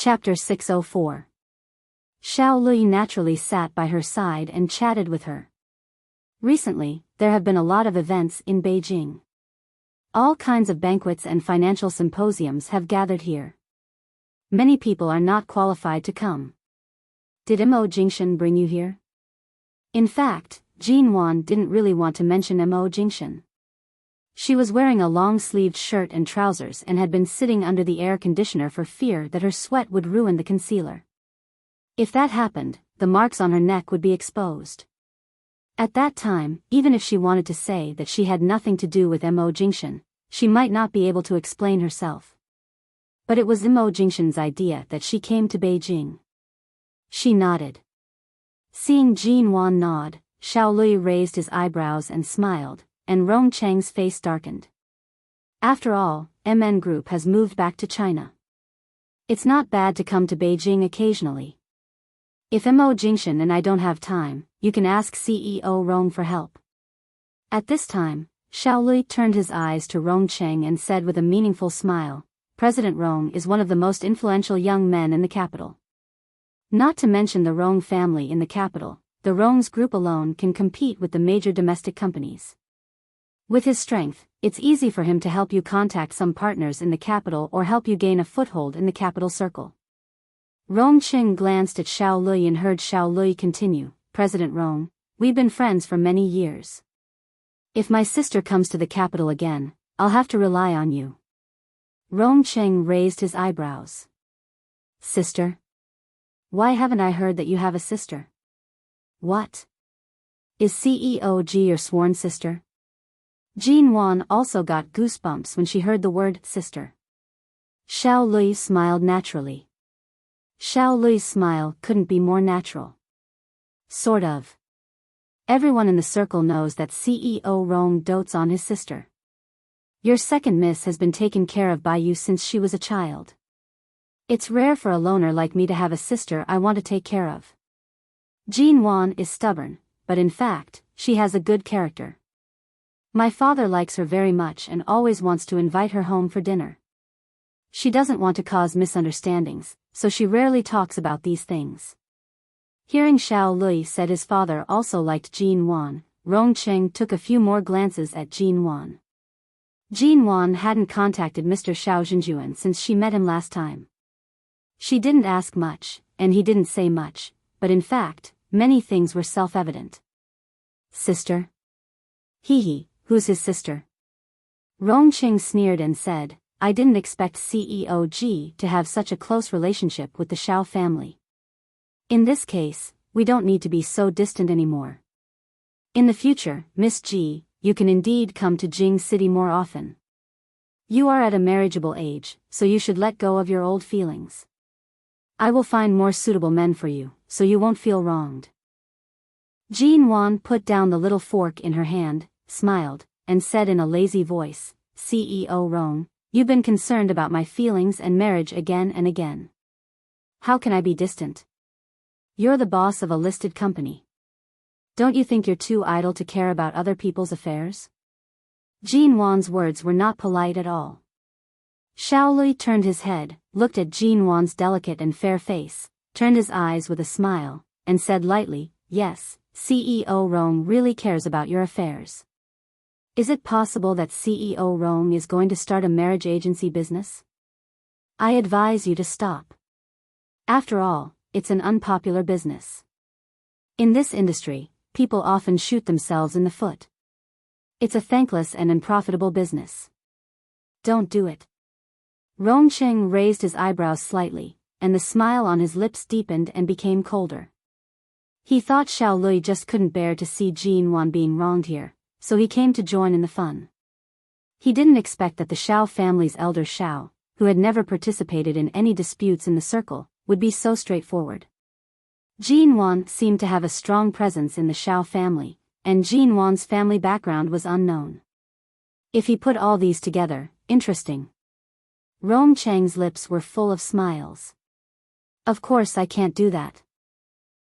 Chapter 604. Xiao Lui naturally sat by her side and chatted with her. Recently, there have been a lot of events in Beijing. All kinds of banquets and financial symposiums have gathered here. Many people are not qualified to come. Did Mo Jingshan bring you here? In fact, Jin Wan didn't really want to mention Mo Jingshan. She was wearing a long-sleeved shirt and trousers and had been sitting under the air conditioner for fear that her sweat would ruin the concealer. If that happened, the marks on her neck would be exposed. At that time, even if she wanted to say that she had nothing to do with Mo Jingshan, she might not be able to explain herself. But it was Mo Jingshan's idea that she came to Beijing. She nodded. Seeing Jin Wan nod, Xiao Lui raised his eyebrows and smiled, and Rong Cheng's face darkened. After all, MN Group has moved back to China. It's not bad to come to Beijing occasionally. If Mo Jingshan and I don't have time, you can ask CEO Rong for help. At this time, Xiao Lui turned his eyes to Rong Cheng and said with a meaningful smile, President Rong is one of the most influential young men in the capital. Not to mention the Rong family in the capital, the Rong's group alone can compete with the major domestic companies. With his strength, it's easy for him to help you contact some partners in the capital or help you gain a foothold in the capital circle. Rong Cheng glanced at Xiao Lui and heard Xiao Lui continue, President Rong, we've been friends for many years. If my sister comes to the capital again, I'll have to rely on you. Rong Cheng raised his eyebrows. Sister? Why haven't I heard that you have a sister? What? Is CEO Ji your sworn sister? Jin Wan also got goosebumps when she heard the word sister. Xiao Lui smiled naturally. Xiao Lui's smile couldn't be more natural. Sort of. Everyone in the circle knows that CEO Rong dotes on his sister. Your second miss has been taken care of by you since she was a child. It's rare for a loner like me to have a sister I want to take care of. Jin Wan is stubborn, but in fact, she has a good character. My father likes her very much and always wants to invite her home for dinner. She doesn't want to cause misunderstandings, so she rarely talks about these things. Hearing Xiao Lui said his father also liked Jin Wan, Rong Cheng took a few more glances at Jin Wan. Jin Wan hadn't contacted Mr. Xiao Zhenjuan since she met him last time. She didn't ask much, and he didn't say much, but in fact, many things were self-evident. Sister? Hee, who's his sister? Rong Cheng sneered and said, I didn't expect CEO Ji to have such a close relationship with the Xiao family. In this case, we don't need to be so distant anymore. In the future, Miss Ji, you can indeed come to Jing City more often. You are at a marriageable age, so you should let go of your old feelings. I will find more suitable men for you, so you won't feel wronged. Jin Wan put down the little fork in her hand, smiled, and said in a lazy voice, CEO Rong, you've been concerned about my feelings and marriage again and again. How can I be distant? You're the boss of a listed company. Don't you think you're too idle to care about other people's affairs? Jin Wan's words were not polite at all. Xiao Lui turned his head, looked at Jin Wan's delicate and fair face, turned his eyes with a smile, and said lightly, yes, CEO Rong really cares about your affairs. Is it possible that CEO Rong is going to start a marriage agency business? I advise you to stop. After all, it's an unpopular business. In this industry, people often shoot themselves in the foot. It's a thankless and unprofitable business. Don't do it. Rong Cheng raised his eyebrows slightly, and the smile on his lips deepened and became colder. He thought Xiao Lui just couldn't bear to see Jin Wan being wronged here, so he came to join in the fun. He didn't expect that the Xiao family's elder Xiao, who had never participated in any disputes in the circle, would be so straightforward. Jin Wan seemed to have a strong presence in the Xiao family, and Jin Wan's family background was unknown. If he put all these together, interesting. Rong Cheng's lips were full of smiles. Of course I can't do that.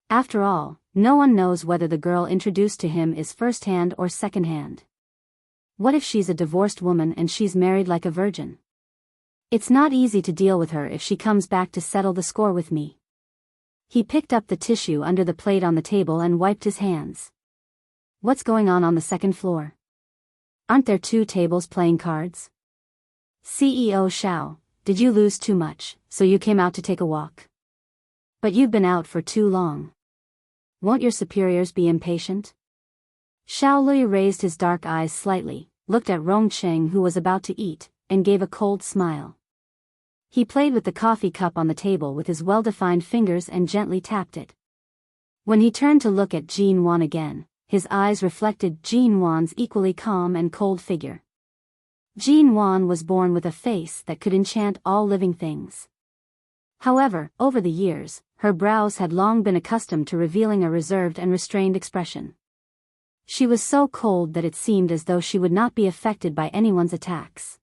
After all, no one knows whether the girl introduced to him is first-hand or second-hand. What if she's a divorced woman and she's married like a virgin? It's not easy to deal with her if she comes back to settle the score with me. He picked up the tissue under the plate on the table and wiped his hands. What's going on the second floor? Aren't there 2 tables playing cards? CEO Xiao, did you lose too much, so you came out to take a walk? But you've been out for too long. Won't your superiors be impatient? Xiao Lui raised his dark eyes slightly, looked at Rong Cheng who was about to eat, and gave a cold smile. He played with the coffee cup on the table with his well-defined fingers and gently tapped it. When he turned to look at Jin Wan again, his eyes reflected Jin Wan's equally calm and cold figure. Jin Wan was born with a face that could enchant all living things. However, over the years, her brows had long been accustomed to revealing a reserved and restrained expression. She was so cold that it seemed as though she would not be affected by anyone's attacks.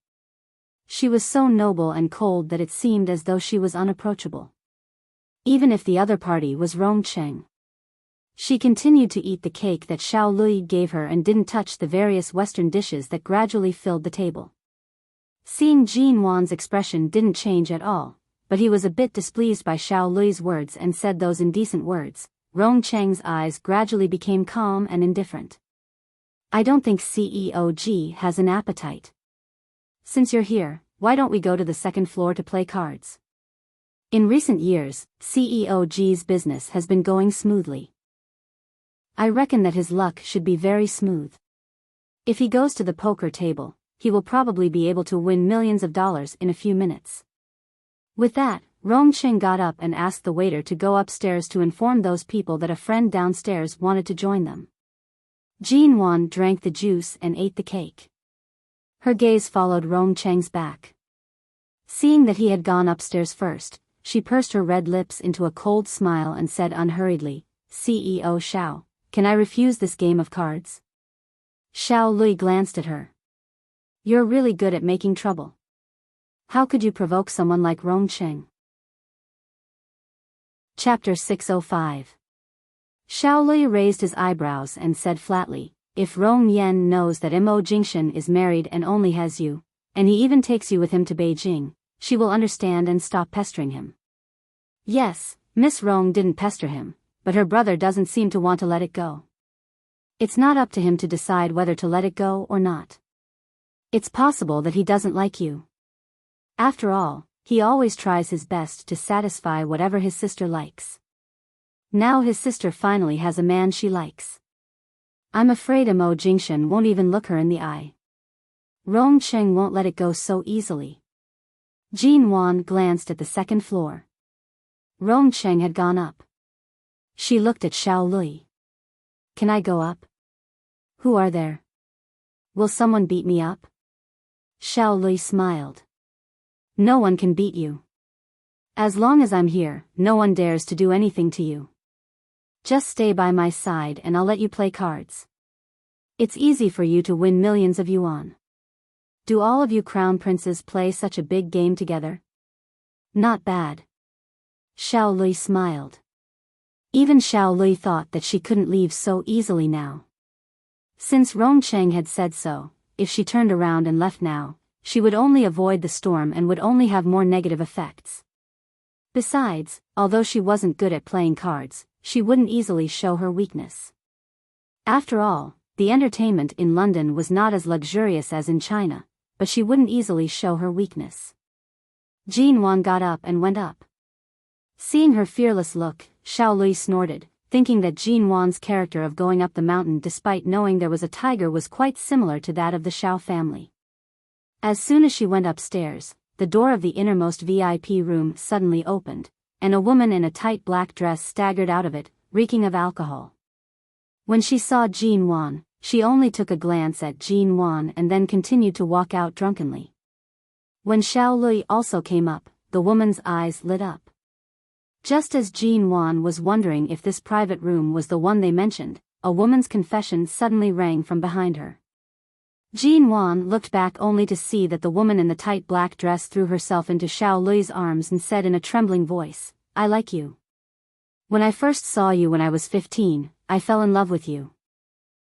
She was so noble and cold that it seemed as though she was unapproachable. Even if the other party was Rong Cheng. She continued to eat the cake that Xiao Lui gave her and didn't touch the various Western dishes that gradually filled the table. Seeing Jin Wan's expression didn't change at all, but he was a bit displeased by Xiao Lui's words and said those indecent words. Rong Cheng's eyes gradually became calm and indifferent. I don't think CEOG has an appetite. Since you're here, why don't we go to the second floor to play cards? In recent years, CEOG's business has been going smoothly. I reckon that his luck should be very smooth. If he goes to the poker table, he will probably be able to win millions of dollars in a few minutes. With that, Rong Cheng got up and asked the waiter to go upstairs to inform those people that a friend downstairs wanted to join them. Jin Wan drank the juice and ate the cake. Her gaze followed Rong Cheng's back. Seeing that he had gone upstairs first, she pursed her red lips into a cold smile and said unhurriedly, CEO Xiao, can I refuse this game of cards? Xiao Lui glanced at her. You're really good at making trouble. How could you provoke someone like Rong Cheng? Chapter 605. Xiao Lui raised his eyebrows and said flatly, if Rong Yan knows that Mo Jingshan is married and only has you, and he even takes you with him to Beijing, she will understand and stop pestering him. Yes, Miss Rong didn't pester him, but her brother doesn't seem to want to let it go. It's not up to him to decide whether to let it go or not. It's possible that he doesn't like you. After all, he always tries his best to satisfy whatever his sister likes. Now his sister finally has a man she likes. I'm afraid Mo Jingshan won't even look her in the eye. Rong Cheng won't let it go so easily. Jin Wan glanced at the second floor. Rong Cheng had gone up. She looked at Xiao Lui. Can I go up? Who are there? Will someone beat me up? Xiao Lui smiled. No one can beat you. As long as I'm here, no one dares to do anything to you. Just stay by my side and I'll let you play cards. It's easy for you to win millions of yuan. Do all of you crown princes play such a big game together? Not bad. Xiao Lui smiled. Even Xiao Lui thought that she couldn't leave so easily now. Since Rong Cheng had said so, if she turned around and left now, she would only avoid the storm and would only have more negative effects. Besides, although she wasn't good at playing cards, she wouldn't easily show her weakness. After all, the entertainment in London was not as luxurious as in China, but she wouldn't easily show her weakness. Jin Wan got up and went up. Seeing her fearless look, Xiao Lui snorted, thinking that Jin Wan's character of going up the mountain despite knowing there was a tiger was quite similar to that of the Xiao family. As soon as she went upstairs, the door of the innermost VIP room suddenly opened, and a woman in a tight black dress staggered out of it, reeking of alcohol. When she saw Jin Wan, she only took a glance at Jin Wan and then continued to walk out drunkenly. When Xiao Lui also came up, the woman's eyes lit up. Just as Jin Wan was wondering if this private room was the one they mentioned, a woman's confession suddenly rang from behind her. Jin Wan looked back only to see that the woman in the tight black dress threw herself into Xiao Lui's arms and said in a trembling voice, I like you. When I first saw you when I was 15, I fell in love with you.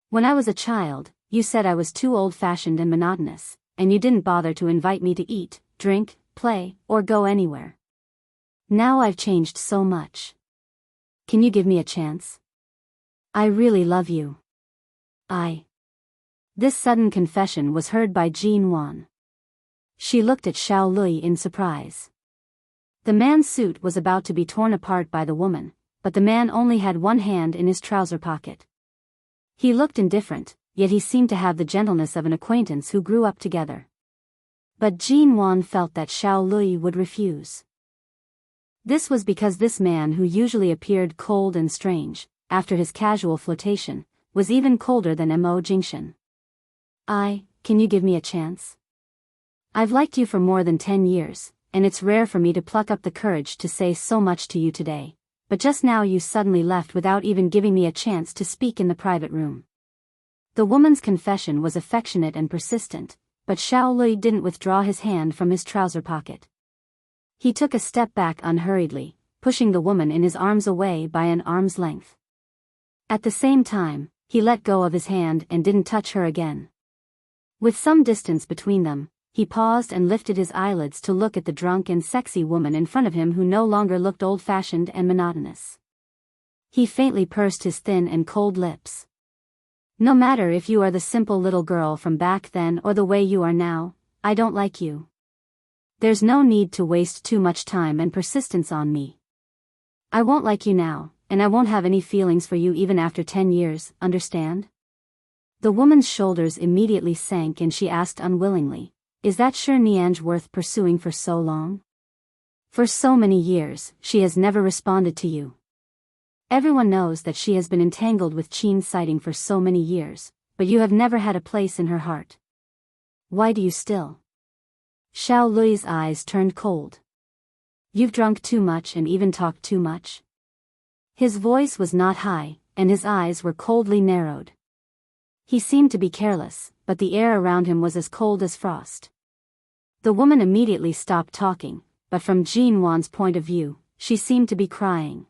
When I was a child, you said I was too old-fashioned and monotonous, and you didn't bother to invite me to eat, drink, play, or go anywhere. Now I've changed so much. Can you give me a chance? I really love you. This sudden confession was heard by Jin Wan. She looked at Xiao Lui in surprise. The man's suit was about to be torn apart by the woman, but the man only had one hand in his trouser pocket. He looked indifferent, yet he seemed to have the gentleness of an acquaintance who grew up together. But Jin Wan felt that Xiao Lui would refuse. This was because this man, who usually appeared cold and strange, after his casual flirtation, was even colder than Mo Jingshan. Can you give me a chance? I've liked you for more than 10 years, and it's rare for me to pluck up the courage to say so much to you today, but just now you suddenly left without even giving me a chance to speak in the private room. The woman's confession was affectionate and persistent, but Xiao Lui didn't withdraw his hand from his trouser pocket. He took a step back unhurriedly, pushing the woman in his arms away by an arm's length. At the same time, he let go of his hand and didn't touch her again. With some distance between them, he paused and lifted his eyelids to look at the drunk and sexy woman in front of him, who no longer looked old-fashioned and monotonous. He faintly pursed his thin and cold lips. No matter if you are the simple little girl from back then or the way you are now, I don't like you. There's no need to waste too much time and persistence on me. I won't like you now, and I won't have any feelings for you even after 10 years, understand? The woman's shoulders immediately sank and she asked unwillingly, is that sure Nianj worth pursuing for so long? For so many years, she has never responded to you. Everyone knows that she has been entangled with Qin sighting for so many years, but you have never had a place in her heart. Why do you still? Xiao Lui's eyes turned cold. You've drunk too much and even talked too much. His voice was not high, and his eyes were coldly narrowed. He seemed to be careless, but the air around him was as cold as frost. The woman immediately stopped talking, but from Jin Wan's point of view, she seemed to be crying.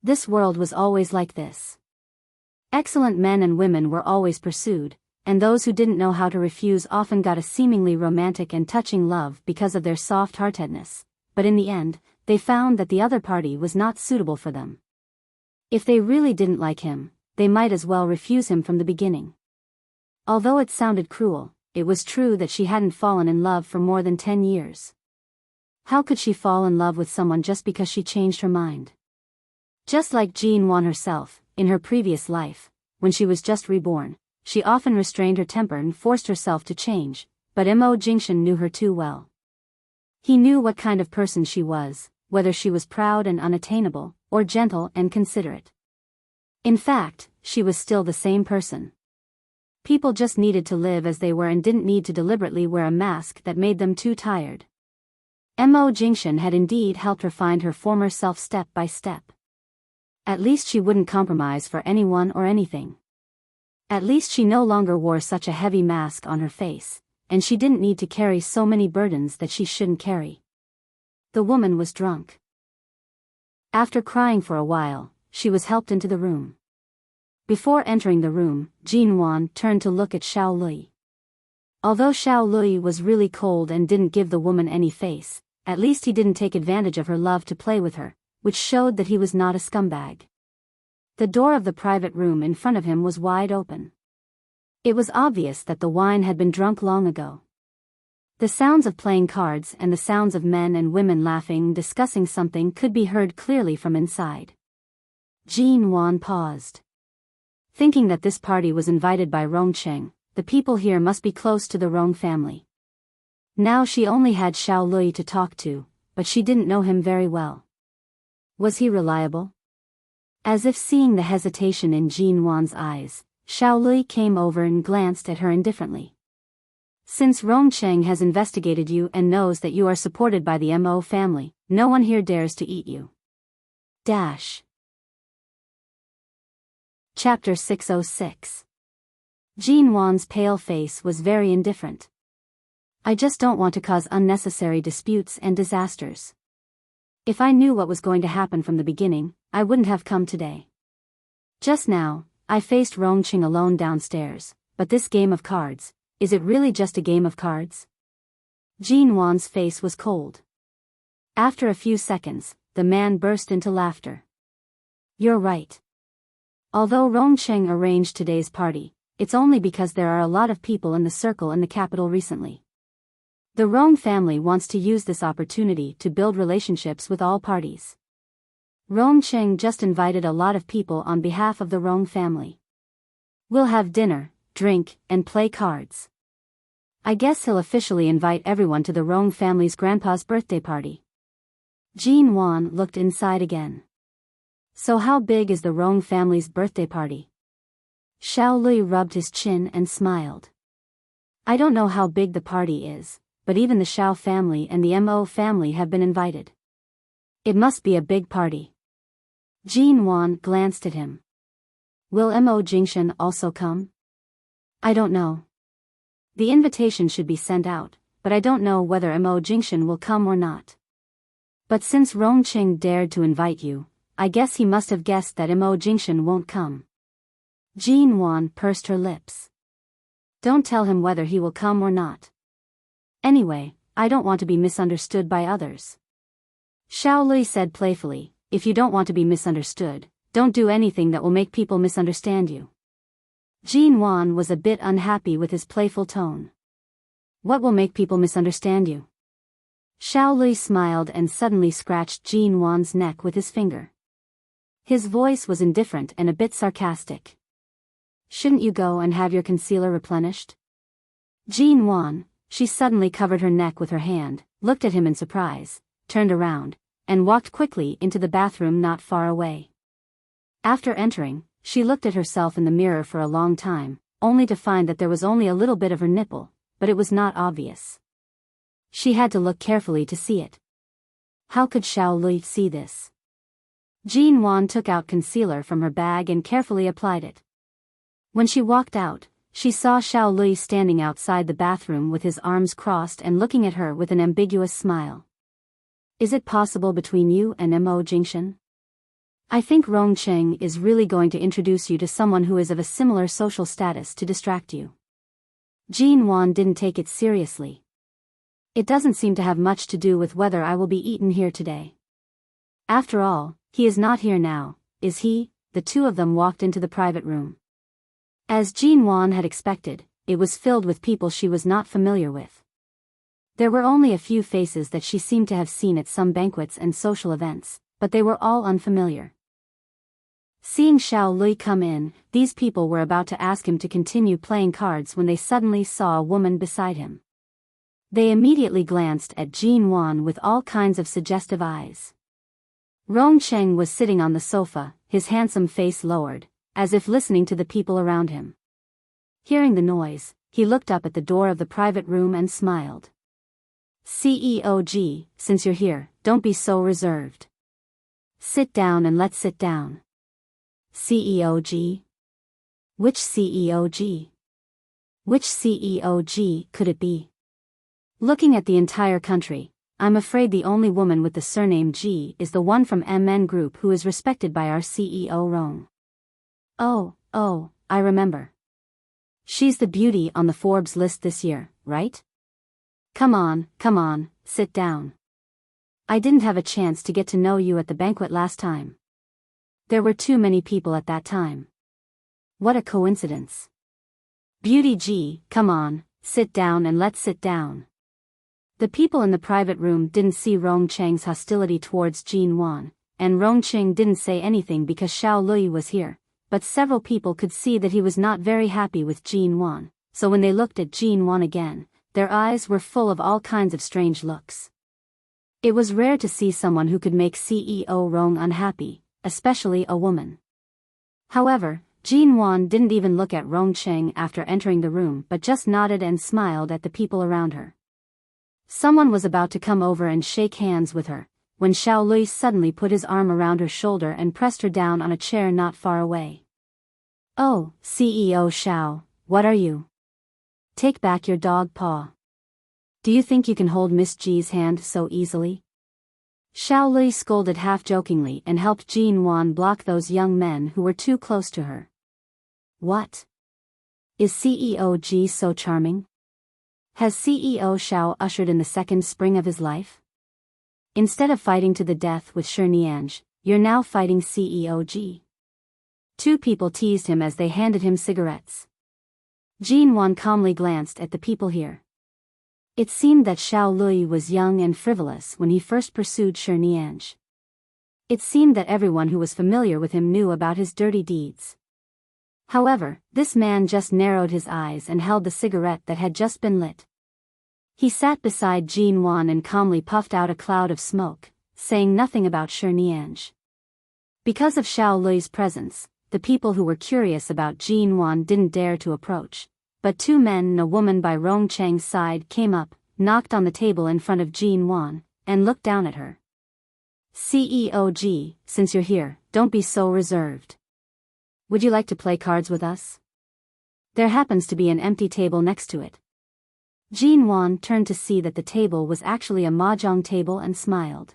This world was always like this. Excellent men and women were always pursued, and those who didn't know how to refuse often got a seemingly romantic and touching love because of their soft-heartedness, but in the end, they found that the other party was not suitable for them. If they really didn't like him, they might as well refuse him from the beginning. Although it sounded cruel, it was true that she hadn't fallen in love for more than 10 years. How could she fall in love with someone just because she changed her mind? Just like Jin Wan herself, in her previous life, when she was just reborn, she often restrained her temper and forced herself to change, but Mo Jingshan knew her too well. He knew what kind of person she was, whether she was proud and unattainable, or gentle and considerate. In fact, she was still the same person. People just needed to live as they were and didn't need to deliberately wear a mask that made them too tired. Mo Jingshan had indeed helped her find her former self step by step. At least she wouldn't compromise for anyone or anything. At least she no longer wore such a heavy mask on her face, and she didn't need to carry so many burdens that she shouldn't carry. The woman was drunk. After crying for a while, she was helped into the room. Before entering the room, Jin Wan turned to look at Xiao Lui. Although Xiao Lui was really cold and didn't give the woman any face, at least he didn't take advantage of her love to play with her, which showed that he was not a scumbag. The door of the private room in front of him was wide open. It was obvious that the wine had been drunk long ago. The sounds of playing cards and the sounds of men and women laughing and discussing something could be heard clearly from inside. Jin Wan paused. Thinking that this party was invited by Rongcheng, the people here must be close to the Rong family. Now she only had Xiao Lui to talk to, but she didn't know him very well. Was he reliable? As if seeing the hesitation in Jin Wan's eyes, Xiao Lui came over and glanced at her indifferently. Since Rongcheng has investigated you and knows that you are supported by the Mo family, no one here dares to eat you. Chapter 606. Jin Wan's pale face was very indifferent. I just don't want to cause unnecessary disputes and disasters. If I knew what was going to happen from the beginning, I wouldn't have come today. Just now, I faced Rongqing alone downstairs, but this game of cards, is it really just a game of cards? Jean Wan's face was cold. After a few seconds, the man burst into laughter. You're right. Although Rongcheng arranged today's party, it's only because there are a lot of people in the circle in the capital recently. The Rong family wants to use this opportunity to build relationships with all parties. Rongcheng just invited a lot of people on behalf of the Rong family. We'll have dinner, drink, and play cards. I guess he'll officially invite everyone to the Rong family's grandpa's birthday party. Jean Wan looked inside again. So how big is the Rong family's birthday party? Xiao Lui rubbed his chin and smiled. I don't know how big the party is, but even the Xiao family and the Mo family have been invited. It must be a big party. Jean Wan glanced at him. Will Mo Jingshan also come? I don't know. The invitation should be sent out, but I don't know whether Mo Jingshan will come or not. But since Rongqing dared to invite you, I guess he must have guessed that Mo Jingshan won't come. Jean Wan pursed her lips. Don't tell him whether he will come or not. Anyway, I don't want to be misunderstood by others. Xiao Lui said playfully, if you don't want to be misunderstood, don't do anything that will make people misunderstand you. Jean Wan was a bit unhappy with his playful tone. What will make people misunderstand you? Xiao Lui smiled and suddenly scratched Jean Wan's neck with his finger. His voice was indifferent and a bit sarcastic. Shouldn't you go and have your concealer replenished? Jean Wan, she suddenly covered her neck with her hand, looked at him in surprise, turned around, and walked quickly into the bathroom not far away. After entering, she looked at herself in the mirror for a long time, only to find that there was only a little bit of her nipple, but it was not obvious. She had to look carefully to see it. How could Xiao Lui see this? Jean Wan took out concealer from her bag and carefully applied it. When she walked out, she saw Xiao Lui standing outside the bathroom with his arms crossed and looking at her with an ambiguous smile. Is it possible between you and Mo Jingshan? I think Rongcheng is really going to introduce you to someone who is of a similar social status to distract you. Jean Wan didn't take it seriously. It doesn't seem to have much to do with whether I will be eaten here today. After all, he is not here now, is he? The two of them walked into the private room. As Jean Wan had expected, it was filled with people she was not familiar with. There were only a few faces that she seemed to have seen at some banquets and social events, but they were all unfamiliar. Seeing Xiao Lui come in, these people were about to ask him to continue playing cards when they suddenly saw a woman beside him. They immediately glanced at Jean Wan with all kinds of suggestive eyes. Rongcheng was sitting on the sofa, his handsome face lowered, as if listening to the people around him. Hearing the noise, he looked up at the door of the private room and smiled. CEOG, since you're here, don't be so reserved. Sit down and let's sit down. CEOG? Which CEOG? Which CEOG could it be? Looking at the entire country, I'm afraid the only woman with the surname G is the one from MN Group who is respected by our CEO Rong. Oh, I remember. She's the beauty on the Forbes list this year, right? Come on, sit down. I didn't have a chance to get to know you at the banquet last time. There were too many people at that time. What a coincidence. Beauty G, come on, sit down and let's sit down. The people in the private room didn't see Rongcheng's hostility towards Jean Wan, and Rongcheng didn't say anything because Xiao Lui was here, but several people could see that he was not very happy with Jean Wan, so when they looked at Jean Wan again, their eyes were full of all kinds of strange looks. It was rare to see someone who could make CEO Rong unhappy, especially a woman. However, Jean Wan didn't even look at Rongcheng after entering the room but just nodded and smiled at the people around her. Someone was about to come over and shake hands with her, when Xiao Lui suddenly put his arm around her shoulder and pressed her down on a chair not far away. Oh, CEO Xiao, what are you? Take back your dog paw. Do you think you can hold Miss G's hand so easily? Xiao Lui scolded half-jokingly and helped Jean Wan block those young men who were too close to her. What? Is CEO G so charming? Has CEO Xiao ushered in the second spring of his life? Instead of fighting to the death with Shinianj, you're now fighting CEO G. Two people teased him as they handed him cigarettes. Jin Wan calmly glanced at the people here. It seemed that Xiao Lui was young and frivolous when he first pursued Shinianj. It seemed that everyone who was familiar with him knew about his dirty deeds. However, this man just narrowed his eyes and held the cigarette that had just been lit. He sat beside Jin Wan and calmly puffed out a cloud of smoke, saying nothing about Shinianj. Because of Xiao Lui's presence, the people who were curious about Jin Wan didn't dare to approach, but two men and a woman by Rong Cheng's side came up, knocked on the table in front of Jin Wan, and looked down at her. CEO G, since you're here, don't be so reserved. Would you like to play cards with us? There happens to be an empty table next to it. Jin Wan turned to see that the table was actually a mahjong table and smiled.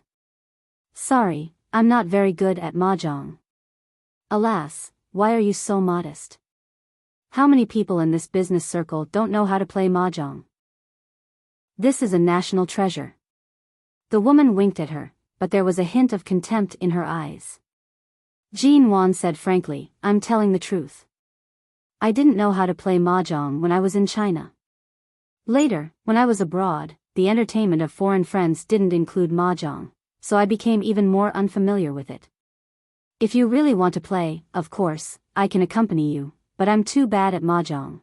Sorry, I'm not very good at mahjong. Alas, why are you so modest? How many people in this business circle don't know how to play mahjong? This is a national treasure. The woman winked at her, but there was a hint of contempt in her eyes. Jin Wan said frankly, I'm telling the truth. I didn't know how to play mahjong when I was in China. Later, when I was abroad, the entertainment of foreign friends didn't include mahjong, so I became even more unfamiliar with it. If you really want to play, of course, I can accompany you, but I'm too bad at mahjong.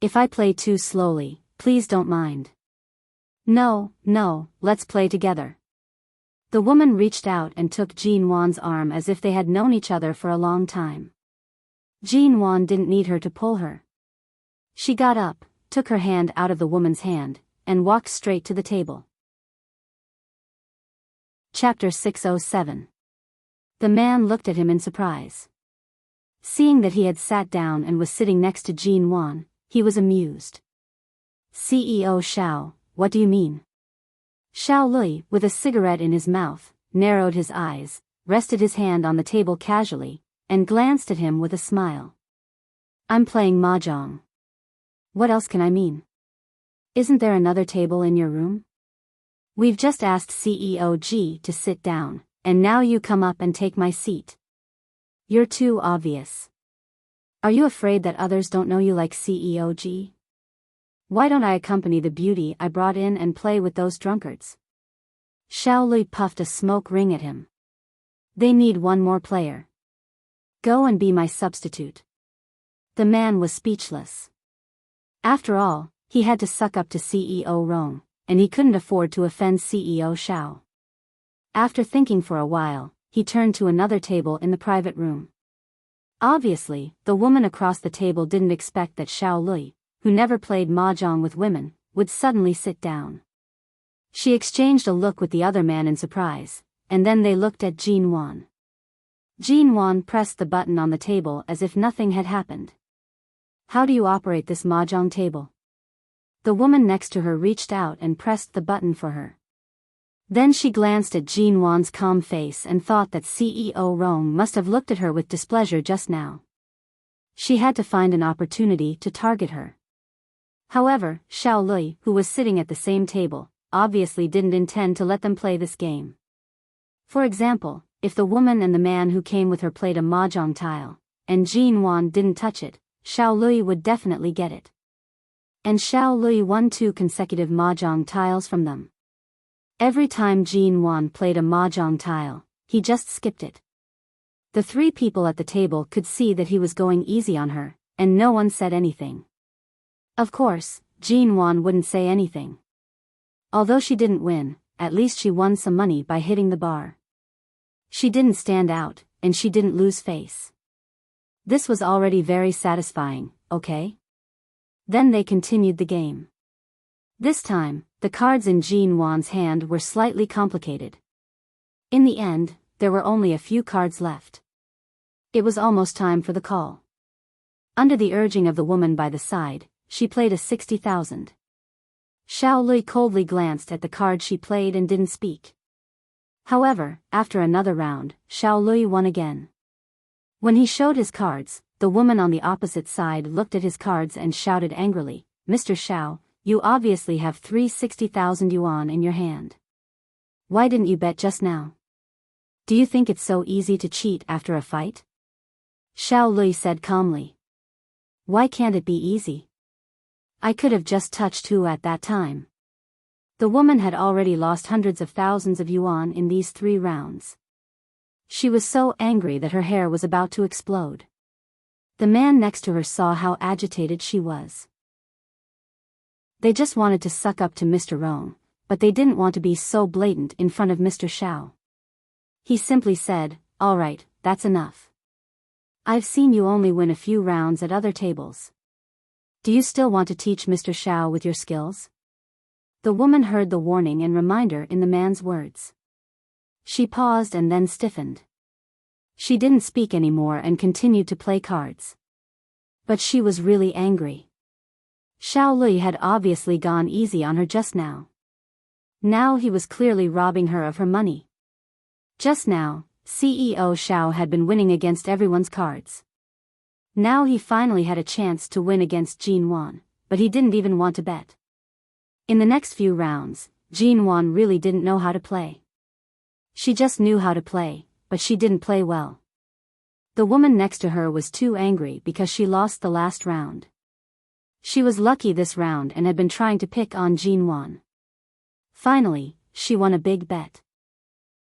If I play too slowly, please don't mind. No, let's play together. The woman reached out and took Jin Wan's arm as if they had known each other for a long time. Jin Wan didn't need her to pull her. She got up, took her hand out of the woman's hand, and walked straight to the table. Chapter 607. The man looked at him in surprise. Seeing that he had sat down and was sitting next to Jin Wan, he was amused. CEO Xiao, what do you mean? Xiao Lui, with a cigarette in his mouth, narrowed his eyes, rested his hand on the table casually, and glanced at him with a smile. I'm playing mahjong. What else can I mean? Isn't there another table in your room? We've just asked CEO G to sit down, and now you come up and take my seat. You're too obvious. Are you afraid that others don't know you like CEO G? Why don't I accompany the beauty I brought in and play with those drunkards? Xiao Lui puffed a smoke ring at him. They need one more player. Go and be my substitute. The man was speechless. After all, he had to suck up to CEO Rong, and he couldn't afford to offend CEO Xiao. After thinking for a while, he turned to another table in the private room. Obviously, the woman across the table didn't expect that Xiao Lui, who never played mahjong with women, would suddenly sit down. She exchanged a look with the other man in surprise, and then they looked at Jin Wan. Jin Wan pressed the button on the table as if nothing had happened. How do you operate this mahjong table? The woman next to her reached out and pressed the button for her. Then she glanced at Jin Wan's calm face and thought that CEO Rong must have looked at her with displeasure just now. She had to find an opportunity to target her. However, Xiao Lui, who was sitting at the same table, obviously didn't intend to let them play this game. For example, if the woman and the man who came with her played a mahjong tile, and Jin Wan didn't touch it, Xiao Lui would definitely get it. And Xiao Lui won 2 consecutive mahjong tiles from them. Every time Jin Wan played a mahjong tile, he just skipped it. The 3 people at the table could see that he was going easy on her, and no one said anything. Of course, Jin Wan wouldn't say anything. Although she didn't win, at least she won some money by hitting the bar. She didn't stand out, and she didn't lose face. This was already very satisfying, okay? Then they continued the game. This time, the cards in Jin Wan's hand were slightly complicated. In the end, there were only a few cards left. It was almost time for the call. Under the urging of the woman by the side, she played a 60,000. Xiao Lui coldly glanced at the card she played and didn't speak. However, after another round, Xiao Lui won again. When he showed his cards, the woman on the opposite side looked at his cards and shouted angrily, Mr. Xiao, You obviously have 360,000 yuan in your hand. Why didn't you bet just now? Do you think it's so easy to cheat after a fight? Xiao Lui said calmly. Why can't it be easy? I could have just touched Hu at that time. The woman had already lost hundreds of thousands of yuan in these 3 rounds. She was so angry that her hair was about to explode. The man next to her saw how agitated she was. They just wanted to suck up to Mr. Rong, but they didn't want to be so blatant in front of Mr. Xiao. He simply said, "All right, that's enough. I've seen you only win a few rounds at other tables. Do you still want to teach Mr. Xiao with your skills?" The woman heard the warning and reminder in the man's words. She paused and then stiffened. She didn't speak anymore and continued to play cards. But she was really angry. Xiao Lui had obviously gone easy on her just now. Now he was clearly robbing her of her money. Just now, CEO Xiao had been winning against everyone's cards. Now he finally had a chance to win against Jin Wan, but he didn't even want to bet. In the next few rounds, Jin Wan really didn't know how to play. She just knew how to play, but she didn't play well. The woman next to her was too angry because she lost the last round. She was lucky this round and had been trying to pick on Jin Wan. Finally, she won a big bet.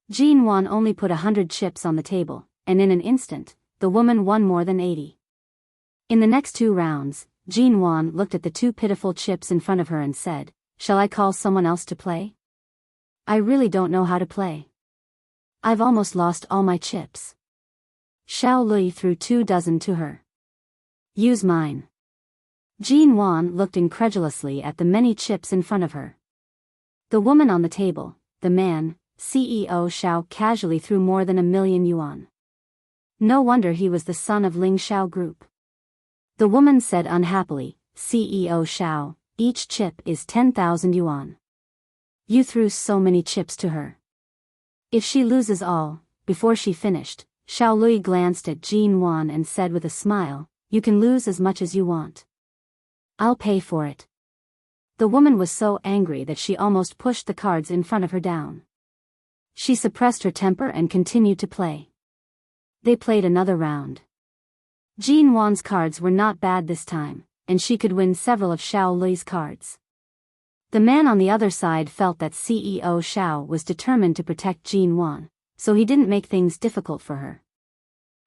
Jin Wan only put 100 chips on the table, and in an instant, the woman won more than 80. In the next 2 rounds, Jin Wan looked at the 2 pitiful chips in front of her and said, "Shall I call someone else to play? I really don't know how to play. I've almost lost all my chips." Xiao Lui threw 2 dozen to her. "Use mine." Jin Wan looked incredulously at the many chips in front of her. The woman on the table, the man, CEO Xiao, casually threw more than 1,000,000 yuan. No wonder he was the son of Ling Xiao Group. The woman said unhappily, "CEO Xiao, each chip is 10,000 yuan. You threw so many chips to her. If she loses all," before she finished, Xiao Lui glanced at Jin Wan and said with a smile, "You can lose as much as you want. I'll pay for it." The woman was so angry that she almost pushed the cards in front of her down. She suppressed her temper and continued to play. They played another round. Jin Wan's cards were not bad this time, and she could win several of Xiao Lui's cards. The man on the other side felt that CEO Xiao was determined to protect Jin Wan, so he didn't make things difficult for her.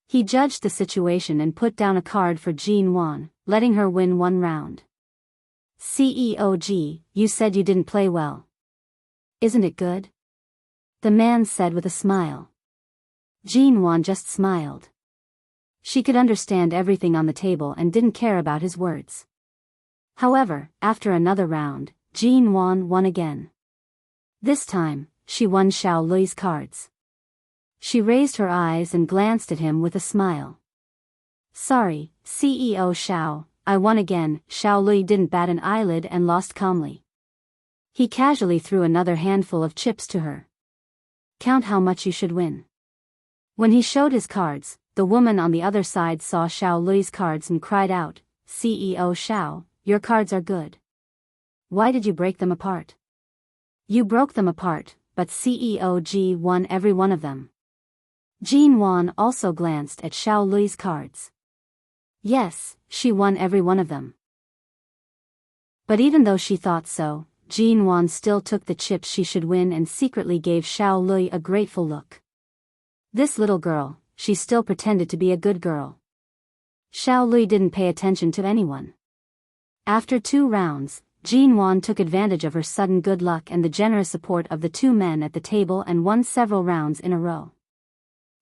He judged the situation and put down a card for Jin Wan, letting her win 1 round. "CEO G, you said you didn't play well. Isn't it good?" the man said with a smile. Jin Wan just smiled. She could understand everything on the table and didn't care about his words. However, after another round, Jin Wan won again. This time, she won Xiao Lui's cards. She raised her eyes and glanced at him with a smile. "Sorry, CEO Xiao, I won again." Xiao Lui didn't bat an eyelid and lost calmly. He casually threw another handful of chips to her. "Count how much you should win." When he showed his cards, the woman on the other side saw Xiao Lui's cards and cried out, "CEO Xiao, your cards are good. Why did you break them apart?" "You broke them apart, but CEO G won every one of them." Jin Wan also glanced at Xiao Lui's cards. Yes, she won every one of them. But even though she thought so, Jin Wan still took the chips she should win and secretly gave Xiao Lui a grateful look. This little girl, she still pretended to be a good girl. Xiao Lui didn't pay attention to anyone. After 2 rounds, Jin Wan took advantage of her sudden good luck and the generous support of the 2 men at the table and won several rounds in a row.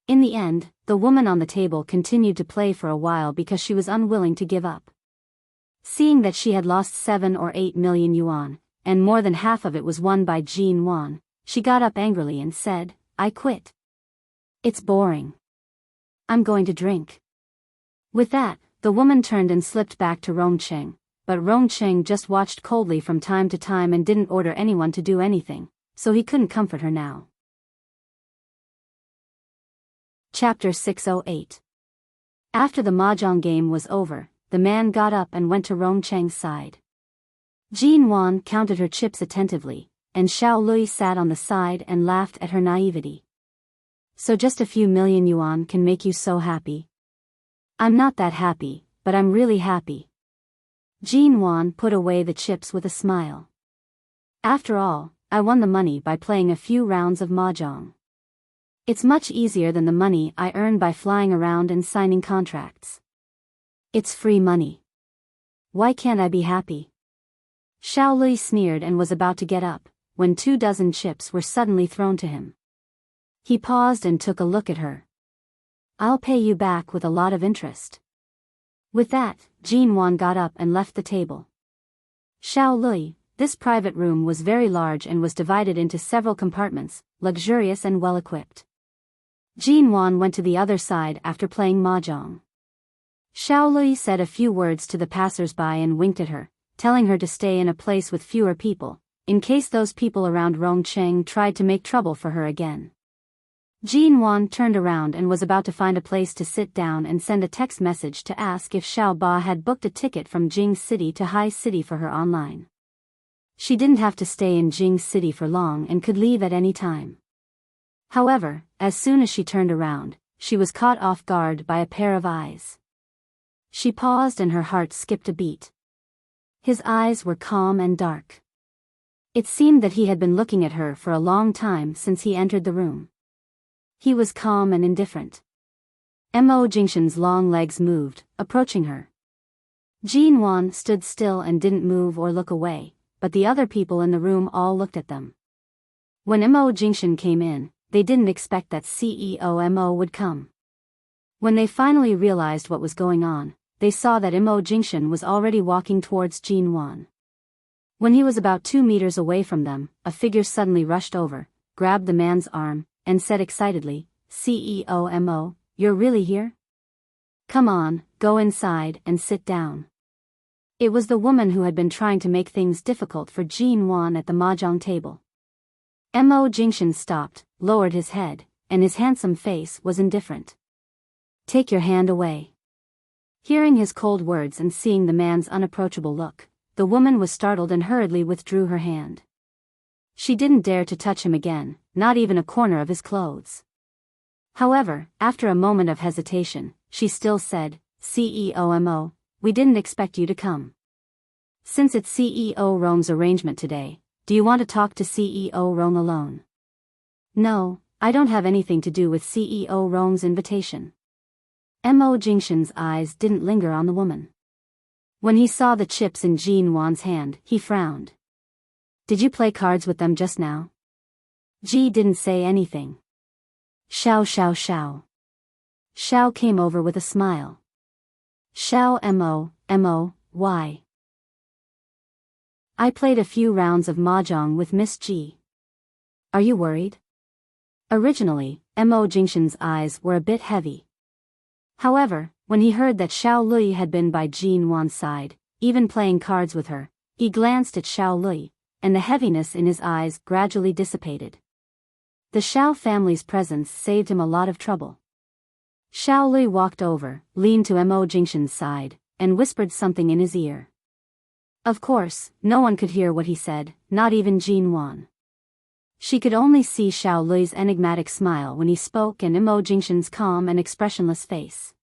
In the end, the woman on the table continued to play for a while because she was unwilling to give up. Seeing that she had lost 7 or 8 million yuan, and more than half of it was won by Jin Wan, she got up angrily and said, "I quit. It's boring. I'm going to drink." With that, the woman turned and slipped back to Rongcheng, but Rongcheng just watched coldly from time to time and didn't order anyone to do anything, so he couldn't comfort her now. Chapter 608. After the mahjong game was over, the man got up and went to Rongcheng's side. Jean Wan counted her chips attentively, and Xiao Lui sat on the side and laughed at her naivety. So just a few million yuan can make you so happy? I'm not that happy, but I'm really happy. Jean Wan put away the chips with a smile. After all, I won the money by playing a few rounds of mahjong. It's much easier than the money I earn by flying around and signing contracts. It's free money. Why can't I be happy? Xiao Lui sneered and was about to get up, when 24 chips were suddenly thrown to him. He paused and took a look at her. I'll pay you back with a lot of interest. With that, Jean Wan got up and left the table. Xiao Lui, this private room was very large and was divided into several compartments, luxurious and well-equipped. Jean Wan went to the other side after playing mahjong. Xiao Lui said a few words to the passers-by and winked at her, telling her to stay in a place with fewer people, in case those people around Rongcheng tried to make trouble for her again. Jean Wan turned around and was about to find a place to sit down and send a text message to ask if Xiao Ba had booked a ticket from Jing City to Hai City for her online. She didn't have to stay in Jing City for long and could leave at any time. However, as soon as she turned around, she was caught off guard by a pair of eyes. She paused and her heart skipped a beat. His eyes were calm and dark. It seemed that he had been looking at her for a long time since he entered the room. He was calm and indifferent. Mo Jingshan's long legs moved, approaching her. Jean Wan stood still and didn't move or look away, but the other people in the room all looked at them. When Mo Jingshan came in, they didn't expect that CEO Mo would come. When they finally realized what was going on, they saw that Mo Jingshan was already walking towards Jean Wan. When he was about 2 meters away from them, a figure suddenly rushed over, grabbed the man's arm, and said excitedly, CEO Mo, you're really here? Come on, go inside and sit down. It was the woman who had been trying to make things difficult for Jean Wan at the mahjong table. Mo Jingshan stopped, lowered his head, and his handsome face was indifferent. Take your hand away. Hearing his cold words and seeing the man's unapproachable look, the woman was startled and hurriedly withdrew her hand. She didn't dare to touch him again, not even a corner of his clothes. However, after a moment of hesitation, she still said, CEO Mo, we didn't expect you to come. Since it's CEO Rong's arrangement today, do you want to talk to CEO Rong alone? No, I don't have anything to do with CEO Rong's invitation. Mo Jingshan's eyes didn't linger on the woman. When he saw the chips in Jean Wan's hand, he frowned. Did you play cards with them just now? Ji didn't say anything. Xiao. Xiao came over with a smile. Xiao Mo, why? I played a few rounds of mahjong with Miss Ji. Are you worried? Originally, Mo Jingshan's eyes were a bit heavy. However, when he heard that Xiao Lui had been by Jean Wan's side, even playing cards with her, he glanced at Xiao Lui, and the heaviness in his eyes gradually dissipated. The Xiao family's presence saved him a lot of trouble. Xiao Lui walked over, leaned to Mo Jingshan's side, and whispered something in his ear. Of course, no one could hear what he said, not even Jean Wan. She could only see Xiao Lui's enigmatic smile when he spoke and Mo Jingshan's calm and expressionless face.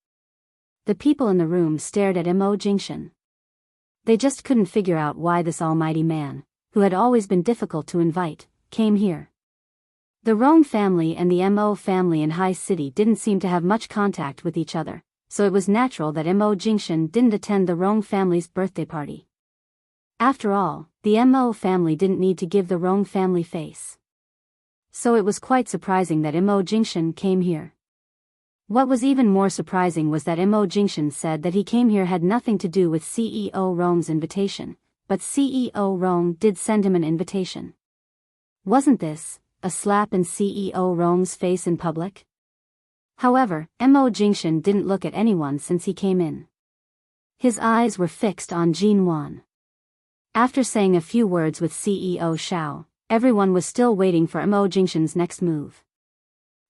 The people in the room stared at Mo Jingshan. They just couldn't figure out why this almighty man, who had always been difficult to invite, came here. The Rong family and the Mo family in Hai City didn't seem to have much contact with each other, so it was natural that Mo Jingshan didn't attend the Rong family's birthday party. After all, the Mo family didn't need to give the Rong family face. So it was quite surprising that Mo Jingshan came here. What was even more surprising was that Mo Jingshan said that he came here had nothing to do with CEO Rong's invitation, but CEO Rong did send him an invitation. Wasn't this a slap in CEO Rong's face in public? However, Mo Jingshan didn't look at anyone since he came in. His eyes were fixed on Jean Wan. After saying a few words with CEO Xiao, everyone was still waiting for Mo Jingshan's next move.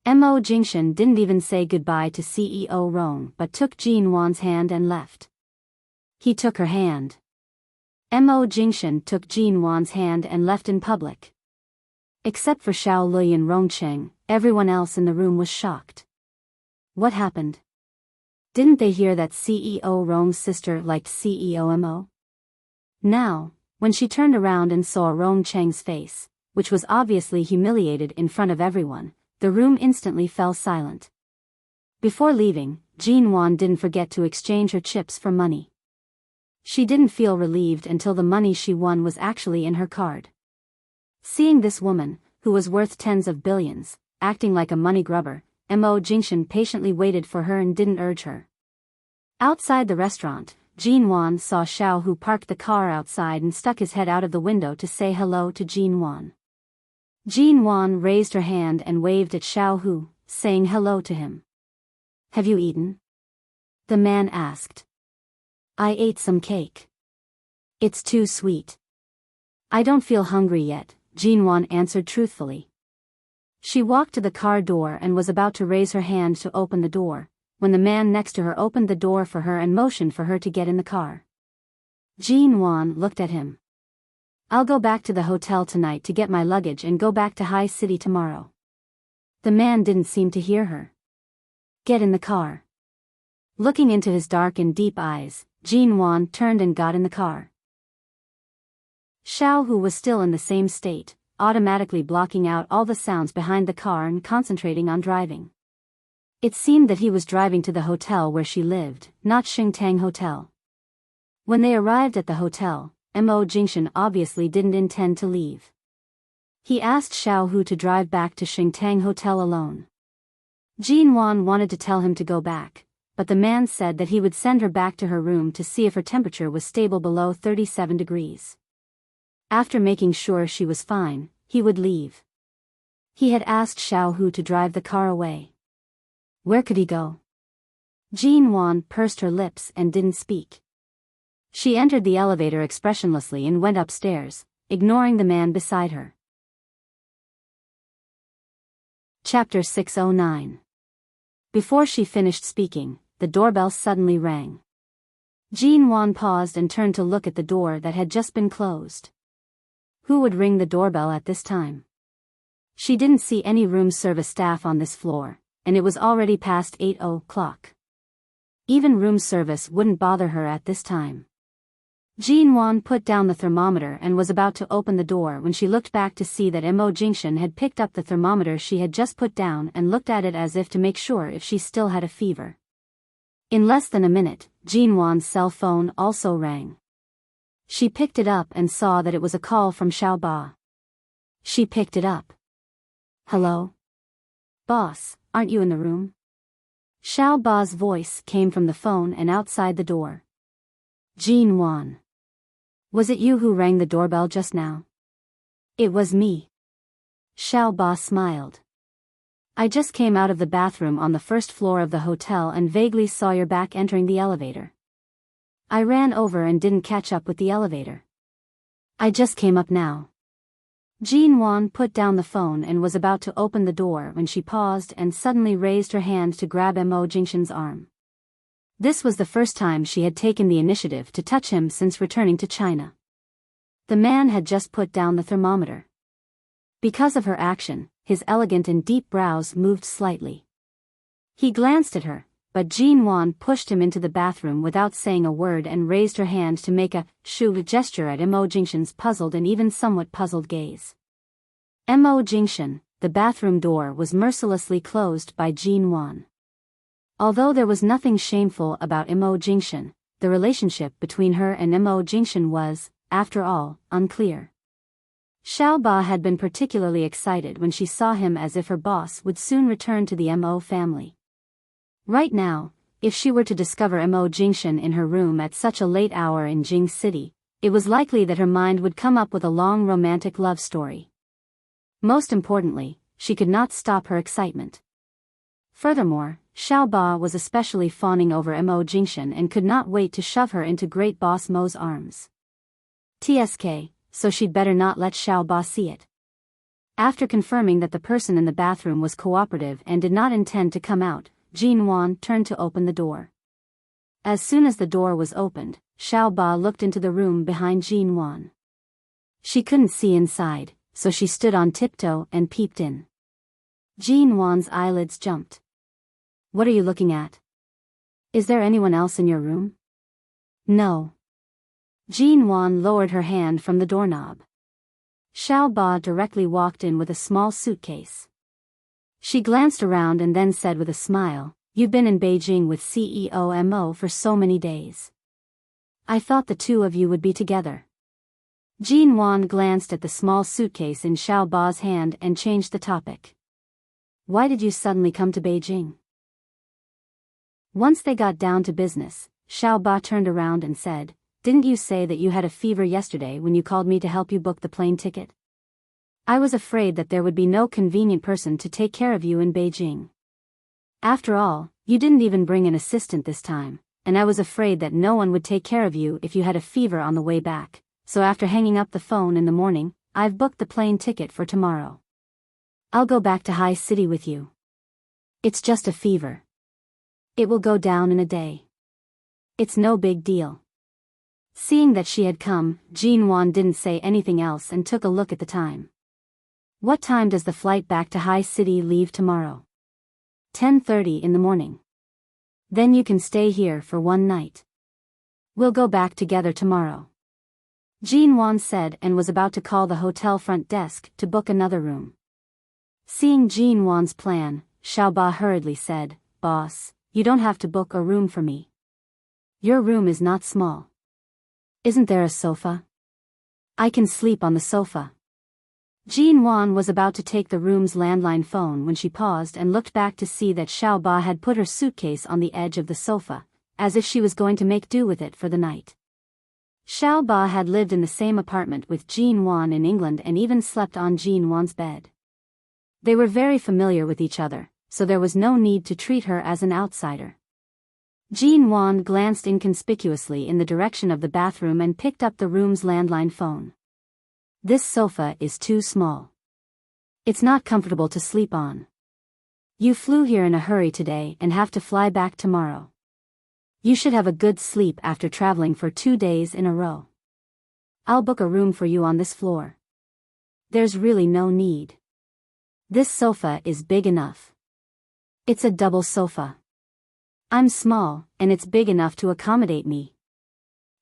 Mo Jingshan didn't even say goodbye to CEO Rong but took Jean Wan's hand and left. He took her hand. Mo Jingshan took Jin Wan's hand and left in public. Except for Xiao Lui and Rong Cheng, everyone else in the room was shocked. What happened? Didn't they hear that CEO Rong's sister liked CEO Mo? Now, when she turned around and saw Rong Cheng's face, which was obviously humiliated in front of everyone, the room instantly fell silent. Before leaving, Jin Wan didn't forget to exchange her chips for money. She didn't feel relieved until the money she won was actually in her card. Seeing this woman, who was worth tens of billions, acting like a money grubber, Mo Jingshan patiently waited for her and didn't urge her. Outside the restaurant, Jin Wan saw Xiao Hu park the car outside and stuck his head out of the window to say hello to Jin Wan. Jin Wan raised her hand and waved at Xiao Hu, saying hello to him. Have you eaten? The man asked. I ate some cake. It's too sweet. I don't feel hungry yet, Jin Wan answered truthfully. She walked to the car door and was about to raise her hand to open the door, when the man next to her opened the door for her and motioned for her to get in the car. Jin Wan looked at him. I'll go back to the hotel tonight to get my luggage and go back to High City tomorrow. The man didn't seem to hear her. Get in the car. Looking into his dark and deep eyes, Jin Wan turned and got in the car. Xiao Hu was still in the same state, automatically blocking out all the sounds behind the car and concentrating on driving. It seemed that he was driving to the hotel where she lived, not Enchanting Hotel. When they arrived at the hotel, Mo Jingshan obviously didn't intend to leave. He asked Xiao Hu to drive back to Enchanting Hotel alone. Jin Wan wanted to tell him to go back, but the man said that he would send her back to her room to see if her temperature was stable below 37 degrees. After making sure she was fine, he would leave. He had asked Xiao Hu to drive the car away. Where could he go? Jin Wan pursed her lips and didn't speak. She entered the elevator expressionlessly and went upstairs, ignoring the man beside her. Chapter 609. Before she finished speaking, the doorbell suddenly rang. Jin Wan paused and turned to look at the door that had just been closed. Who would ring the doorbell at this time? She didn't see any room service staff on this floor, and it was already past 8 o'clock. Even room service wouldn't bother her at this time. Jin Wan put down the thermometer and was about to open the door when she looked back to see that Mo Jingshan had picked up the thermometer she had just put down and looked at it as if to make sure if she still had a fever. In less than a minute, Jin Wan's cell phone also rang. She picked it up and saw that it was a call from Xiao Ba. She picked it up. Hello? Boss, aren't you in the room? Xiao Ba's voice came from the phone and outside the door. Jin Wan. Was it you who rang the doorbell just now? It was me. Xiao Ba smiled. I just came out of the bathroom on the first floor of the hotel and vaguely saw your back entering the elevator. I ran over and didn't catch up with the elevator. I just came up now. Jin Wan put down the phone and was about to open the door when she paused and suddenly raised her hand to grab Mo Jingshan's arm. This was the first time she had taken the initiative to touch him since returning to China. The man had just put down the thermometer. Because of her action, his elegant and deep brows moved slightly. He glanced at her, but Jin Wan pushed him into the bathroom without saying a word and raised her hand to make a shoo gesture at Mo Jingshan's puzzled and even somewhat puzzled gaze. Mo Jingshan, the bathroom door was mercilessly closed by Jin Wan. Although there was nothing shameful about Mo Jingshan, the relationship between her and Mo Jingshan was, after all, unclear. Xiao Ba had been particularly excited when she saw him as if her boss would soon return to the Mo family. Right now, if she were to discover Mo Jingshan in her room at such a late hour in Jing City, it was likely that her mind would come up with a long romantic love story. Most importantly, she could not stop her excitement. Furthermore, Xiao Ba was especially fawning over Mo Jingshan and could not wait to shove her into Great Boss Mo's arms. TSK, so she'd better not let Xiao Ba see it. After confirming that the person in the bathroom was cooperative and did not intend to come out, Jin Wan turned to open the door. As soon as the door was opened, Xiao Ba looked into the room behind Jin Wan. She couldn't see inside, so she stood on tiptoe and peeped in. Jin Wan's eyelids jumped. What are you looking at? Is there anyone else in your room? No. Jin Wan lowered her hand from the doorknob. Xiao Ba directly walked in with a small suitcase. She glanced around and then said with a smile, "You've been in Beijing with CEO Mo for so many days. I thought the two of you would be together." Jin Wan glanced at the small suitcase in Xiao Ba's hand and changed the topic. Why did you suddenly come to Beijing? Once they got down to business, Xiao Ba turned around and said, "Didn't you say that you had a fever yesterday when you called me to help you book the plane ticket? I was afraid that there would be no convenient person to take care of you in Beijing. After all, you didn't even bring an assistant this time, and I was afraid that no one would take care of you if you had a fever on the way back, so after hanging up the phone in the morning, I've booked the plane ticket for tomorrow. I'll go back to High City with you. It's just a fever. It will go down in a day. It's no big deal." Seeing that she had come, Jin Wan didn't say anything else and took a look at the time. "What time does the flight back to High City leave tomorrow?" 10:30 in the morning. "Then you can stay here for one night. We'll go back together tomorrow," Jin Wan said, and was about to call the hotel front desk to book another room. Seeing Jin Wan's plan, Xiao Ba hurriedly said, "Boss, you don't have to book a room for me. Your room is not small. Isn't there a sofa? I can sleep on the sofa." Jin Wan was about to take the room's landline phone when she paused and looked back to see that Xiao Ba had put her suitcase on the edge of the sofa, as if she was going to make do with it for the night. Xiao Ba had lived in the same apartment with Jin Wan in England and even slept on Jin Wan's bed. They were very familiar with each other, so there was no need to treat her as an outsider. Jin Wan glanced inconspicuously in the direction of the bathroom and picked up the room's landline phone. "This sofa is too small. It's not comfortable to sleep on. You flew here in a hurry today and have to fly back tomorrow. You should have a good sleep after traveling for 2 days in a row. I'll book a room for you on this floor. There's really no need. This sofa is big enough. It's a double sofa. I'm small, and it's big enough to accommodate me,"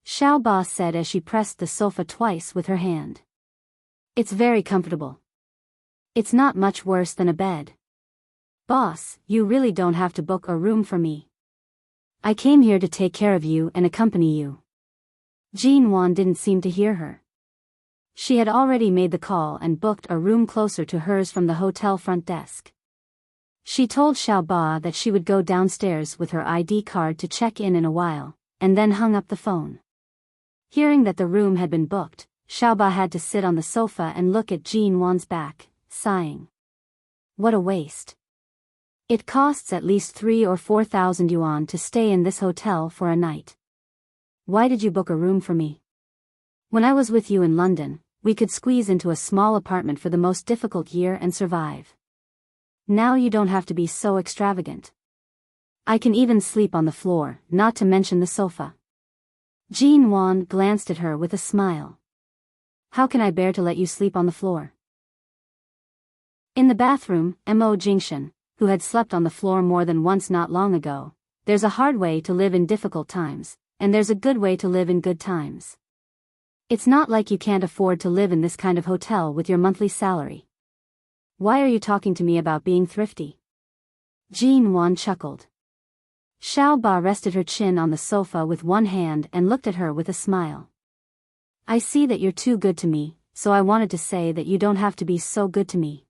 Xiao Ba said as she pressed the sofa twice with her hand. "It's very comfortable. It's not much worse than a bed. Boss, you really don't have to book a room for me. I came here to take care of you and accompany you." Jin Wan didn't seem to hear her. She had already made the call and booked a room closer to hers from the hotel front desk. She told Xiao Ba that she would go downstairs with her ID card to check in a while, and then hung up the phone. Hearing that the room had been booked, Xiao Ba had to sit on the sofa and look at Jin Wan's back, sighing. What a waste. It costs at least 3,000 or 4,000 yuan to stay in this hotel for a night. Why did you book a room for me? When I was with you in London, we could squeeze into a small apartment for the most difficult year and survive. Now you don't have to be so extravagant. I can even sleep on the floor, not to mention the sofa. Jin Wan glanced at her with a smile. How can I bear to let you sleep on the floor? In the bathroom, Mo Jingshan, who had slept on the floor more than once not long ago, there's a hard way to live in difficult times, and there's a good way to live in good times. It's not like you can't afford to live in this kind of hotel with your monthly salary. Why are you talking to me about being thrifty? Jin Wan chuckled. Xiao Ba rested her chin on the sofa with one hand and looked at her with a smile. I see that you're too good to me, so I wanted to say that you don't have to be so good to me.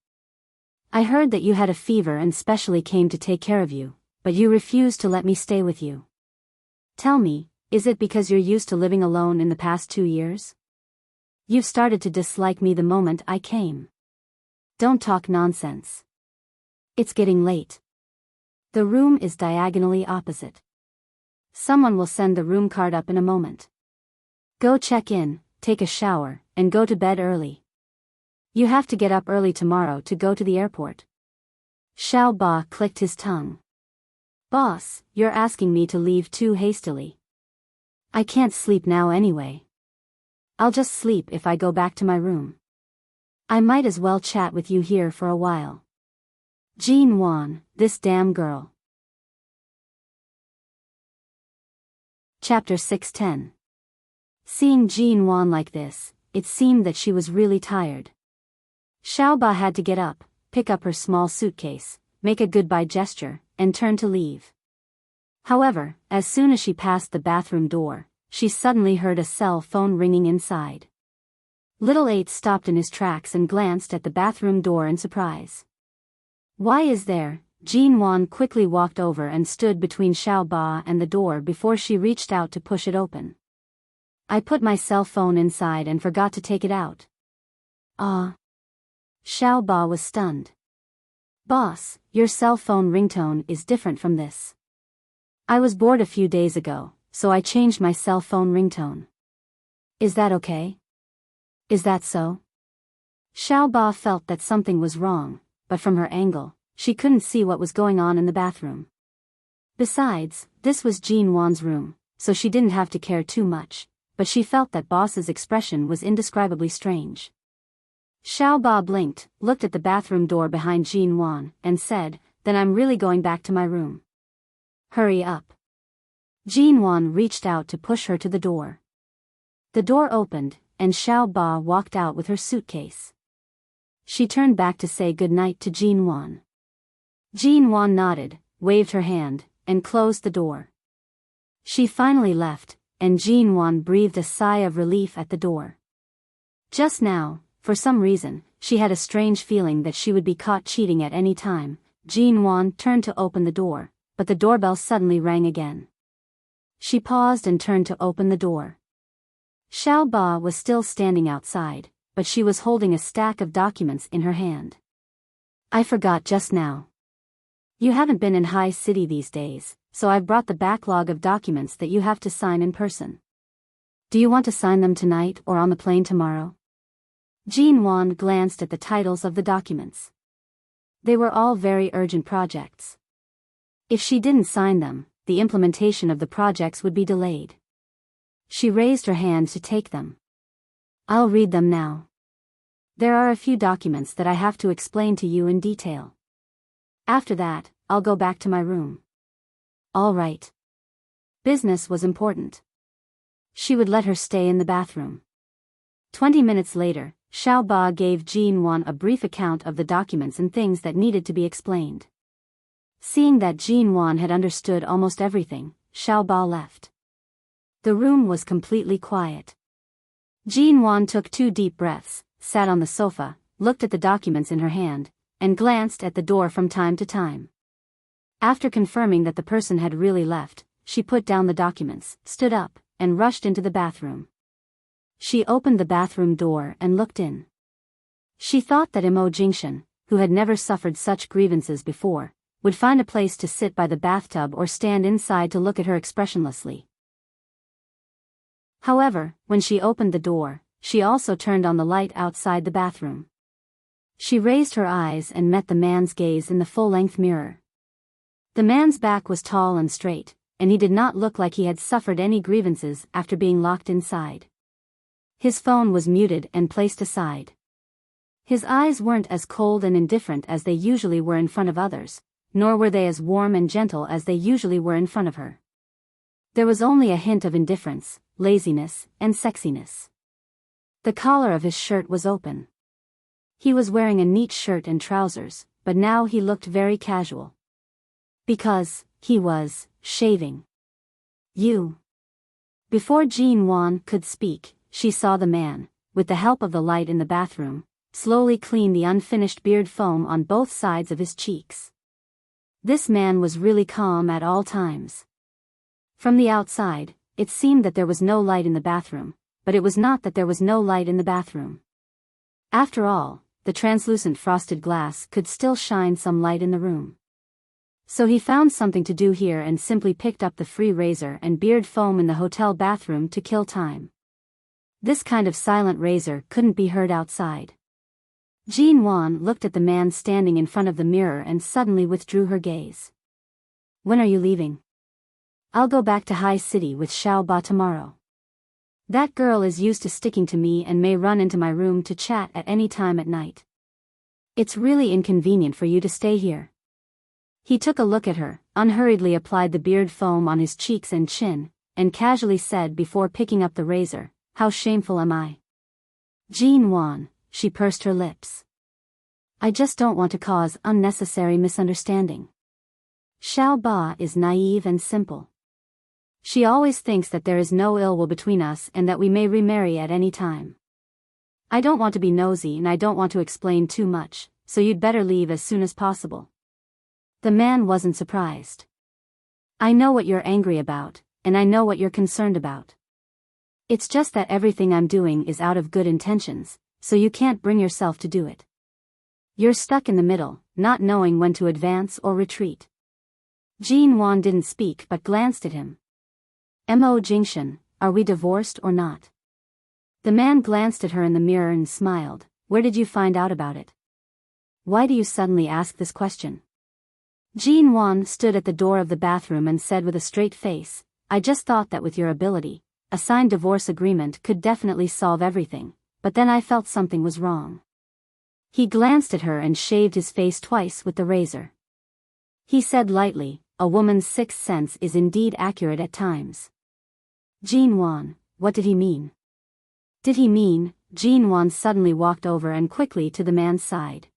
I heard that you had a fever and specially came to take care of you, but you refused to let me stay with you. Tell me, is it because you're used to living alone in the past 2 years? You've started to dislike me the moment I came. Don't talk nonsense. It's getting late. The room is diagonally opposite. Someone will send the room card up in a moment. Go check in, take a shower, and go to bed early. You have to get up early tomorrow to go to the airport. Xiao Ba clicked his tongue. Boss, you're asking me to leave too hastily. I can't sleep now anyway. I'll just sleep if I go back to my room. I might as well chat with you here for a while. Jean Wan, this damn girl. Chapter 610. Seeing Jean Wan like this, it seemed that she was really tired. Xiaoba had to get up, pick up her small suitcase, make a goodbye gesture, and turn to leave. However, as soon as she passed the bathroom door, she suddenly heard a cell phone ringing inside. Little Eight stopped in his tracks and glanced at the bathroom door in surprise. Why is there? Jean Wan quickly walked over and stood between Xiaoba and the door before she reached out to push it open. I put my cell phone inside and forgot to take it out. Xiaoba was stunned. Boss, your cell phone ringtone is different from this. I was bored a few days ago, so I changed my cell phone ringtone. Is that okay? Is that so? Xiaoba felt that something was wrong, but from her angle, she couldn't see what was going on in the bathroom. Besides, this was Jean Wan's room, so she didn't have to care too much, but she felt that boss's expression was indescribably strange. Xiaoba blinked, looked at the bathroom door behind Jean Wan, and said, "Then I'm really going back to my room." "Hurry up." Jean Wan reached out to push her to the door. The door opened, and Xiaoba walked out with her suitcase. She turned back to say goodnight to Jean Wan. Jean Wan nodded, waved her hand, and closed the door. She finally left, and Jean Wan breathed a sigh of relief at the door. Just now, for some reason, she had a strange feeling that she would be caught cheating at any time. Jean Wan turned to open the door, but the doorbell suddenly rang again. She paused and turned to open the door. Xiaoba was still standing outside, but she was holding a stack of documents in her hand. "I forgot just now. You haven't been in High City these days, so I've brought the backlog of documents that you have to sign in person. Do you want to sign them tonight or on the plane tomorrow?" Jean Wan glanced at the titles of the documents. They were all very urgent projects. If she didn't sign them, the implementation of the projects would be delayed. She raised her hand to take them. "I'll read them now. There are a few documents that I have to explain to you in detail. After that, I'll go back to my room." All right. Business was important. She would let her stay in the bathroom. 20 minutes later, Xiaoba gave Jean Wan a brief account of the documents and things that needed to be explained. Seeing that Jean Wan had understood almost everything, Xiaoba left. The room was completely quiet. Jean Wan took 2 deep breaths, sat on the sofa, looked at the documents in her hand, and glanced at the door from time to time. After confirming that the person had really left, she put down the documents, stood up, and rushed into the bathroom. She opened the bathroom door and looked in. She thought that Imo Jingshan, who had never suffered such grievances before, would find a place to sit by the bathtub or stand inside to look at her expressionlessly. However, when she opened the door, she also turned on the light outside the bathroom. She raised her eyes and met the man's gaze in the full-length mirror. The man's back was tall and straight, and he did not look like he had suffered any grievances after being locked inside. His phone was muted and placed aside. His eyes weren't as cold and indifferent as they usually were in front of others, nor were they as warm and gentle as they usually were in front of her. There was only a hint of indifference, laziness, and sexiness. The collar of his shirt was open. He was wearing a neat shirt and trousers, but now he looked very casual. Because he was shaving. "You." Before Jean Wan could speak, she saw the man, with the help of the light in the bathroom, slowly clean the unfinished beard foam on both sides of his cheeks. This man was really calm at all times. From the outside, it seemed that there was no light in the bathroom, but it was not that there was no light in the bathroom. After all, the translucent frosted glass could still shine some light in the room. So he found something to do here and simply picked up the free razor and beard foam in the hotel bathroom to kill time. This kind of silent razor couldn't be heard outside. Jean Wan looked at the man standing in front of the mirror and suddenly withdrew her gaze. "When are you leaving?" I'll go back to High City with Xiao Ba tomorrow. That girl is used to sticking to me and may run into my room to chat at any time at night. It's really inconvenient for you to stay here. He took a look at her, unhurriedly applied the beard foam on his cheeks and chin, and casually said before picking up the razor, "How shameful am I?" Jean Wan, she pursed her lips. "I just don't want to cause unnecessary misunderstanding. Xiao Ba is naive and simple. She always thinks that there is no ill will between us and that we may remarry at any time. I don't want to be nosy and I don't want to explain too much, so you'd better leave as soon as possible." The man wasn't surprised. "I know what you're angry about, and I know what you're concerned about. It's just that everything I'm doing is out of good intentions, so you can't bring yourself to do it. You're stuck in the middle, not knowing when to advance or retreat." Jean Wan didn't speak but glanced at him. "Mo Jingshan, are we divorced or not?" The man glanced at her in the mirror and smiled. "Where did you find out about it? Why do you suddenly ask this question?" Jean Wan stood at the door of the bathroom and said with a straight face, "I just thought that with your ability, a signed divorce agreement could definitely solve everything, but then I felt something was wrong." He glanced at her and shaved his face twice with the razor. He said lightly, "A woman's sixth sense is indeed accurate at times." Jean Wan, what did he mean? Did he mean? Jean Wan suddenly walked over and quickly to the man's side.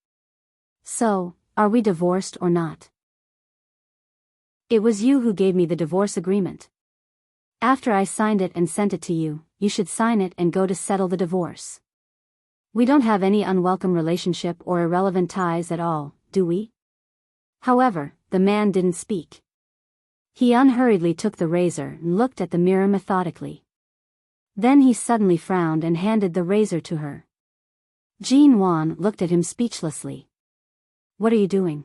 "So, are we divorced or not? It was you who gave me the divorce agreement. After I signed it and sent it to you, you should sign it and go to settle the divorce. We don't have any unwelcome relationship or irrelevant ties at all, do we?" However, the man didn't speak. He unhurriedly took the razor and looked at the mirror methodically. Then he suddenly frowned and handed the razor to her. Jean Wan looked at him speechlessly. "What are you doing?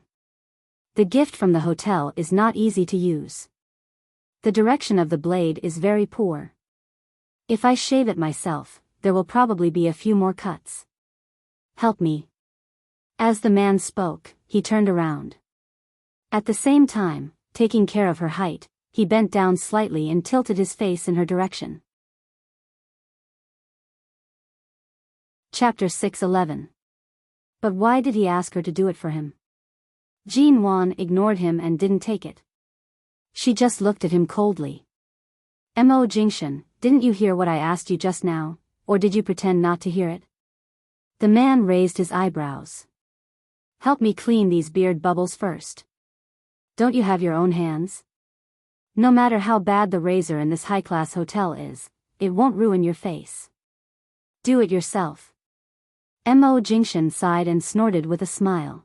The gift from the hotel is not easy to use. The direction of the blade is very poor. If I shave it myself, there will probably be a few more cuts. Help me." As the man spoke, he turned around. At the same time, taking care of her height, he bent down slightly and tilted his face in her direction. Chapter 611. But why did he ask her to do it for him? Jean Wan ignored him and didn't take it. She just looked at him coldly. "Mo Jingshan, didn't you hear what I asked you just now, or did you pretend not to hear it?" The man raised his eyebrows. "Help me clean these beard bubbles first. Don't you have your own hands? No matter how bad the razor in this high-class hotel is, it won't ruin your face. Do it yourself." Mo Jingshan sighed and snorted with a smile.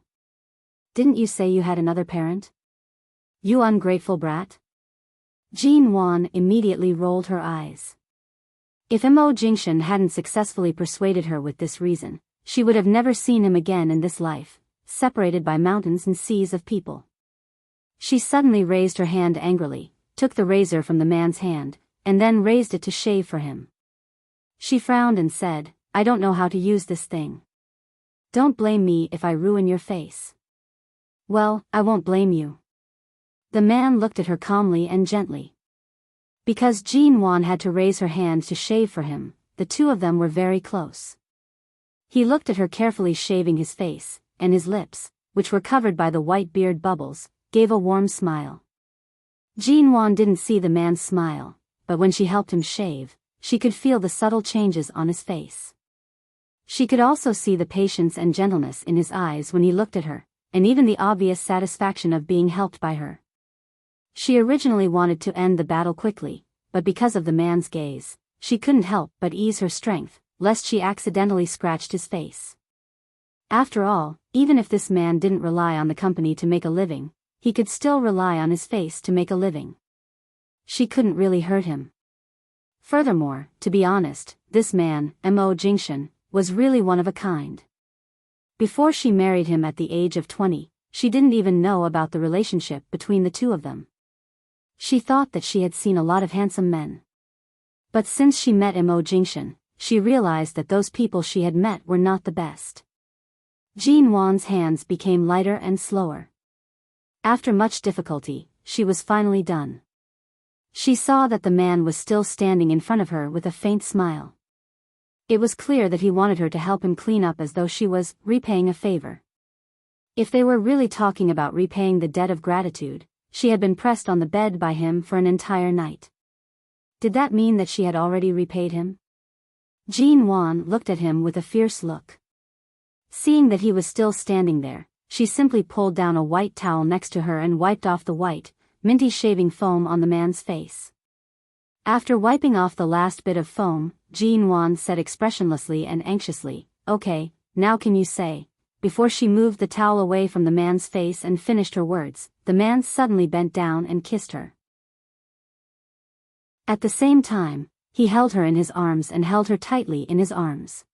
"Didn't you say you had another parent? You ungrateful brat." Jean Wan immediately rolled her eyes. If Mo Jingshan hadn't successfully persuaded her with this reason, she would have never seen him again in this life, separated by mountains and seas of people. She suddenly raised her hand angrily, took the razor from the man's hand, and then raised it to shave for him. She frowned and said, "I don't know how to use this thing. Don't blame me if I ruin your face." "Well, I won't blame you." The man looked at her calmly and gently. Because Jean Wan had to raise her hand to shave for him, the two of them were very close. He looked at her carefully shaving his face, and his lips, which were covered by the white beard bubbles, gave a warm smile. Jean Wan didn't see the man's smile, but when she helped him shave, she could feel the subtle changes on his face. She could also see the patience and gentleness in his eyes when he looked at her, and even the obvious satisfaction of being helped by her. She originally wanted to end the battle quickly, but because of the man's gaze, she couldn't help but ease her strength, lest she accidentally scratched his face. After all, even if this man didn't rely on the company to make a living, he could still rely on his face to make a living. She couldn't really hurt him. Furthermore, to be honest, this man, Mo Jingshan, was really one of a kind. Before she married him at the age of 20, she didn't even know about the relationship between the two of them. She thought that she had seen a lot of handsome men. But since she met Mo Jingshan, she realized that those people she had met were not the best. Jean Wan's hands became lighter and slower. After much difficulty, she was finally done. She saw that the man was still standing in front of her with a faint smile. It was clear that he wanted her to help him clean up, as though she was repaying a favor. If they were really talking about repaying the debt of gratitude, she had been pressed on the bed by him for an entire night. Did that mean that she had already repaid him? Jean Wan looked at him with a fierce look. Seeing that he was still standing there, she simply pulled down a white towel next to her and wiped off the white, minty shaving foam on the man's face. After wiping off the last bit of foam, Jean Wan said expressionlessly and anxiously, "Okay, now can you say?" Before she moved the towel away from the man's face and finished her words, the man suddenly bent down and kissed her. At the same time, he held her in his arms and held her tightly in his arms.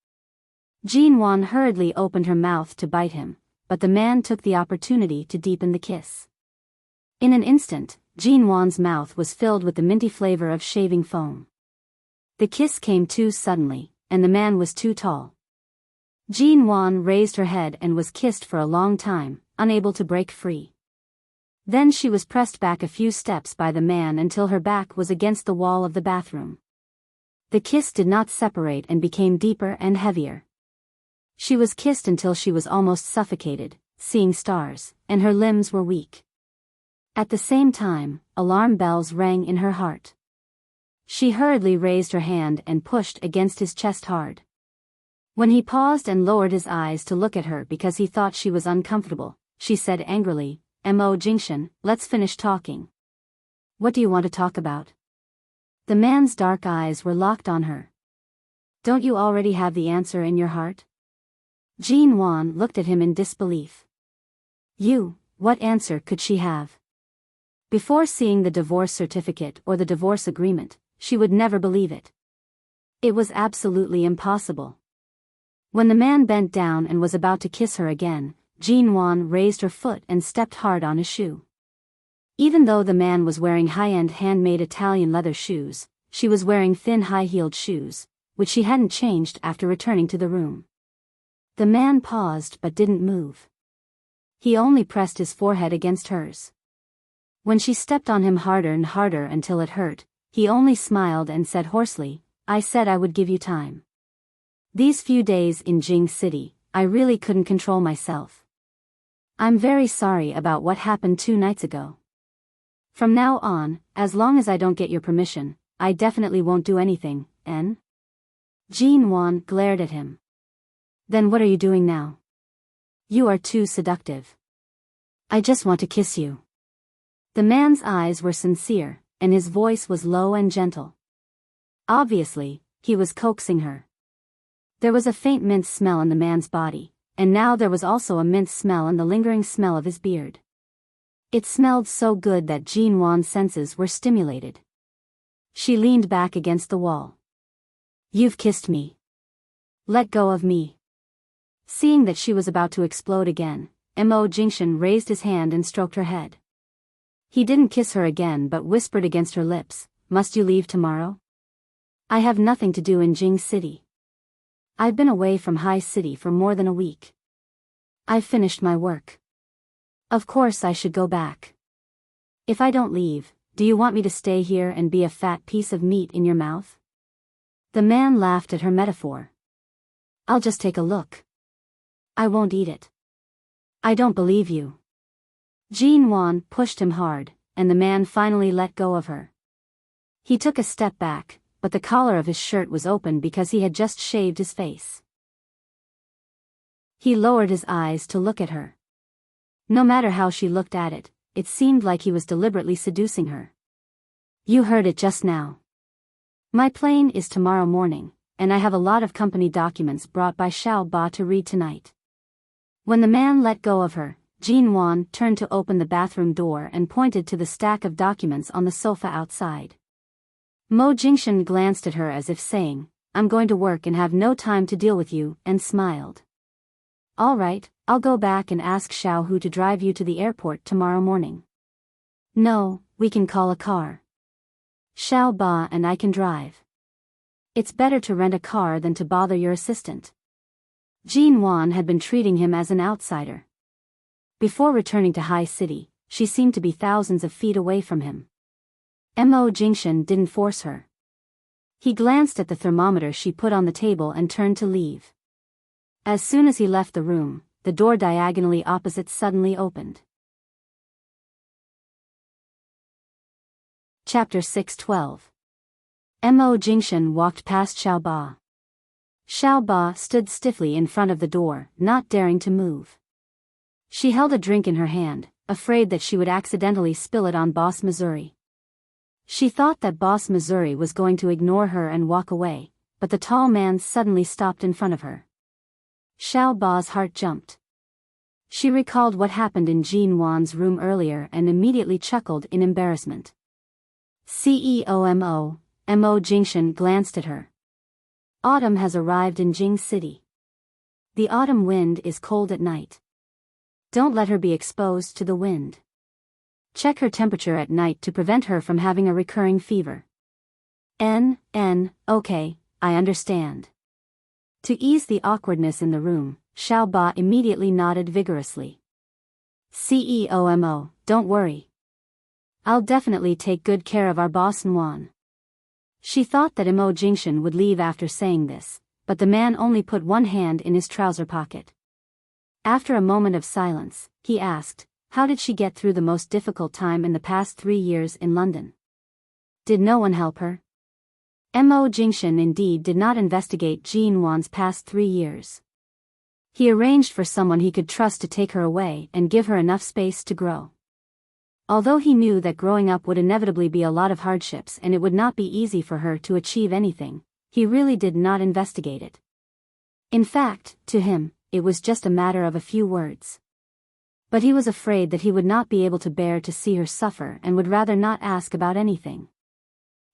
Jean Wan hurriedly opened her mouth to bite him, but the man took the opportunity to deepen the kiss. In an instant, Jean Wan's mouth was filled with the minty flavor of shaving foam. The kiss came too suddenly, and the man was too tall. Jean Wan raised her head and was kissed for a long time, unable to break free. Then she was pressed back a few steps by the man until her back was against the wall of the bathroom. The kiss did not separate and became deeper and heavier. She was kissed until she was almost suffocated, seeing stars, and her limbs were weak. At the same time, alarm bells rang in her heart. She hurriedly raised her hand and pushed against his chest hard. When he paused and lowered his eyes to look at her because he thought she was uncomfortable, she said angrily, "Mo Jingshan, let's finish talking." "What do you want to talk about?" The man's dark eyes were locked on her. "Don't you already have the answer in your heart?" Jean Wan looked at him in disbelief. What answer could she have? Before seeing the divorce certificate or the divorce agreement, she would never believe it. It was absolutely impossible. When the man bent down and was about to kiss her again, Jean Wan raised her foot and stepped hard on his shoe. Even though the man was wearing high-end handmade Italian leather shoes, she was wearing thin high-heeled shoes, which she hadn't changed after returning to the room. The man paused but didn't move. He only pressed his forehead against hers. When she stepped on him harder and harder until it hurt, he only smiled and said hoarsely, "I said I would give you time. These few days in Jing City, I really couldn't control myself. I'm very sorry about what happened 2 nights ago. From now on, as long as I don't get your permission, I definitely won't do anything, en?" Jean Wan glared at him. "Then what are you doing now? You are too seductive. I just want to kiss you." The man's eyes were sincere, and his voice was low and gentle. Obviously, he was coaxing her. There was a faint mint smell in the man's body, and now there was also a mint smell and the lingering smell of his beard. It smelled so good that Jean Wan's senses were stimulated. She leaned back against the wall. "You've kissed me. Let go of me." Seeing that she was about to explode again, Mo Jingshan raised his hand and stroked her head. He didn't kiss her again but whispered against her lips, "Must you leave tomorrow? I have nothing to do in Jing City. I've been away from High City for more than a week. I've finished my work. Of course I should go back. If I don't leave, do you want me to stay here and be a fat piece of meat in your mouth?" The man laughed at her metaphor. "I'll just take a look. I won't eat it." "I don't believe you." Jean Wan pushed him hard, and the man finally let go of her. He took a step back, but the collar of his shirt was open because he had just shaved his face. He lowered his eyes to look at her. No matter how she looked at it, it seemed like he was deliberately seducing her. "You heard it just now. My plane is tomorrow morning, and I have a lot of company documents brought by Xiao Ba to read tonight." When the man let go of her, Jean Wan turned to open the bathroom door and pointed to the stack of documents on the sofa outside. Mo Jingshan glanced at her as if saying, "I'm going to work and have no time to deal with you," and smiled. "All right, I'll go back and ask Xiao Hu to drive you to the airport tomorrow morning." "No, we can call a car. Xiao Ba and I can drive. It's better to rent a car than to bother your assistant." Jean Wan had been treating him as an outsider. Before returning to High City, she seemed to be thousands of feet away from him. Mo Jingshan didn't force her. He glanced at the thermometer she put on the table and turned to leave. As soon as he left the room, the door diagonally opposite suddenly opened. Chapter 6:12. Mo Jingshan walked past Xiao Ba. Xiao Ba stood stiffly in front of the door, not daring to move. She held a drink in her hand, afraid that she would accidentally spill it on Boss Missouri. She thought that Boss Missouri was going to ignore her and walk away, but the tall man suddenly stopped in front of her. Xiao Ba's heart jumped. She recalled what happened in Jin Wan's room earlier and immediately chuckled in embarrassment. CEO Mo Jingshan glanced at her. Autumn has arrived in Jing City. The autumn wind is cold at night. Don't let her be exposed to the wind. Check her temperature at night to prevent her from having a recurring fever. Okay, I understand. To ease the awkwardness in the room, Xiao Ba immediately nodded vigorously. CEO don't worry. I'll definitely take good care of our boss Nguyen. She thought that Mo Jingshan would leave after saying this, but the man only put one hand in his trouser pocket. After a moment of silence, he asked, how did she get through the most difficult time in the past 3 years in London? Did no one help her? Mo Jingshan indeed did not investigate Jin Wan's past 3 years. He arranged for someone he could trust to take her away and give her enough space to grow. Although he knew that growing up would inevitably be a lot of hardships and it would not be easy for her to achieve anything, he really did not investigate it. In fact, to him, it was just a matter of a few words. But he was afraid that he would not be able to bear to see her suffer and would rather not ask about anything.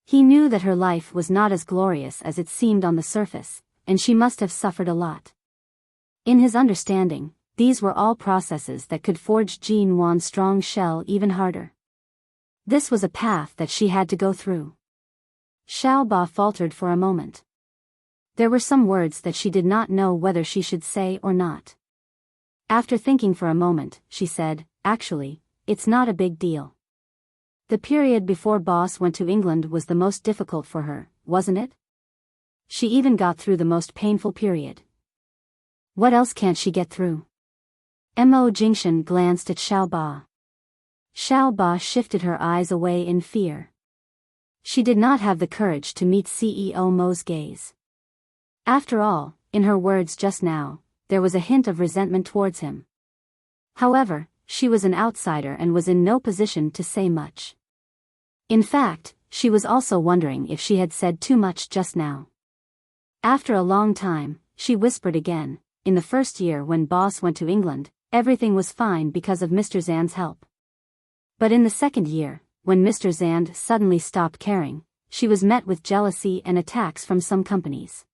He knew that her life was not as glorious as it seemed on the surface, and she must have suffered a lot. In his understanding, these were all processes that could forge Jin Wan's strong shell even harder. This was a path that she had to go through. Xiao Ba faltered for a moment. There were some words that she did not know whether she should say or not. After thinking for a moment, she said, actually, it's not a big deal. The period before Boss went to England was the most difficult for her, wasn't it? She even got through the most painful period. What else can't she get through? Mo Jingshan glanced at Xiao Ba. Xiao Ba shifted her eyes away in fear. She did not have the courage to meet CEO Mo's gaze. After all, in her words just now, there was a hint of resentment towards him. However, she was an outsider and was in no position to say much. In fact, she was also wondering if she had said too much just now. After a long time, she whispered again, in the first year when Boss went to England, everything was fine because of Mr. Zand's help. But in the second year, when Mr. Zand suddenly stopped caring, she was met with jealousy and attacks from some companies.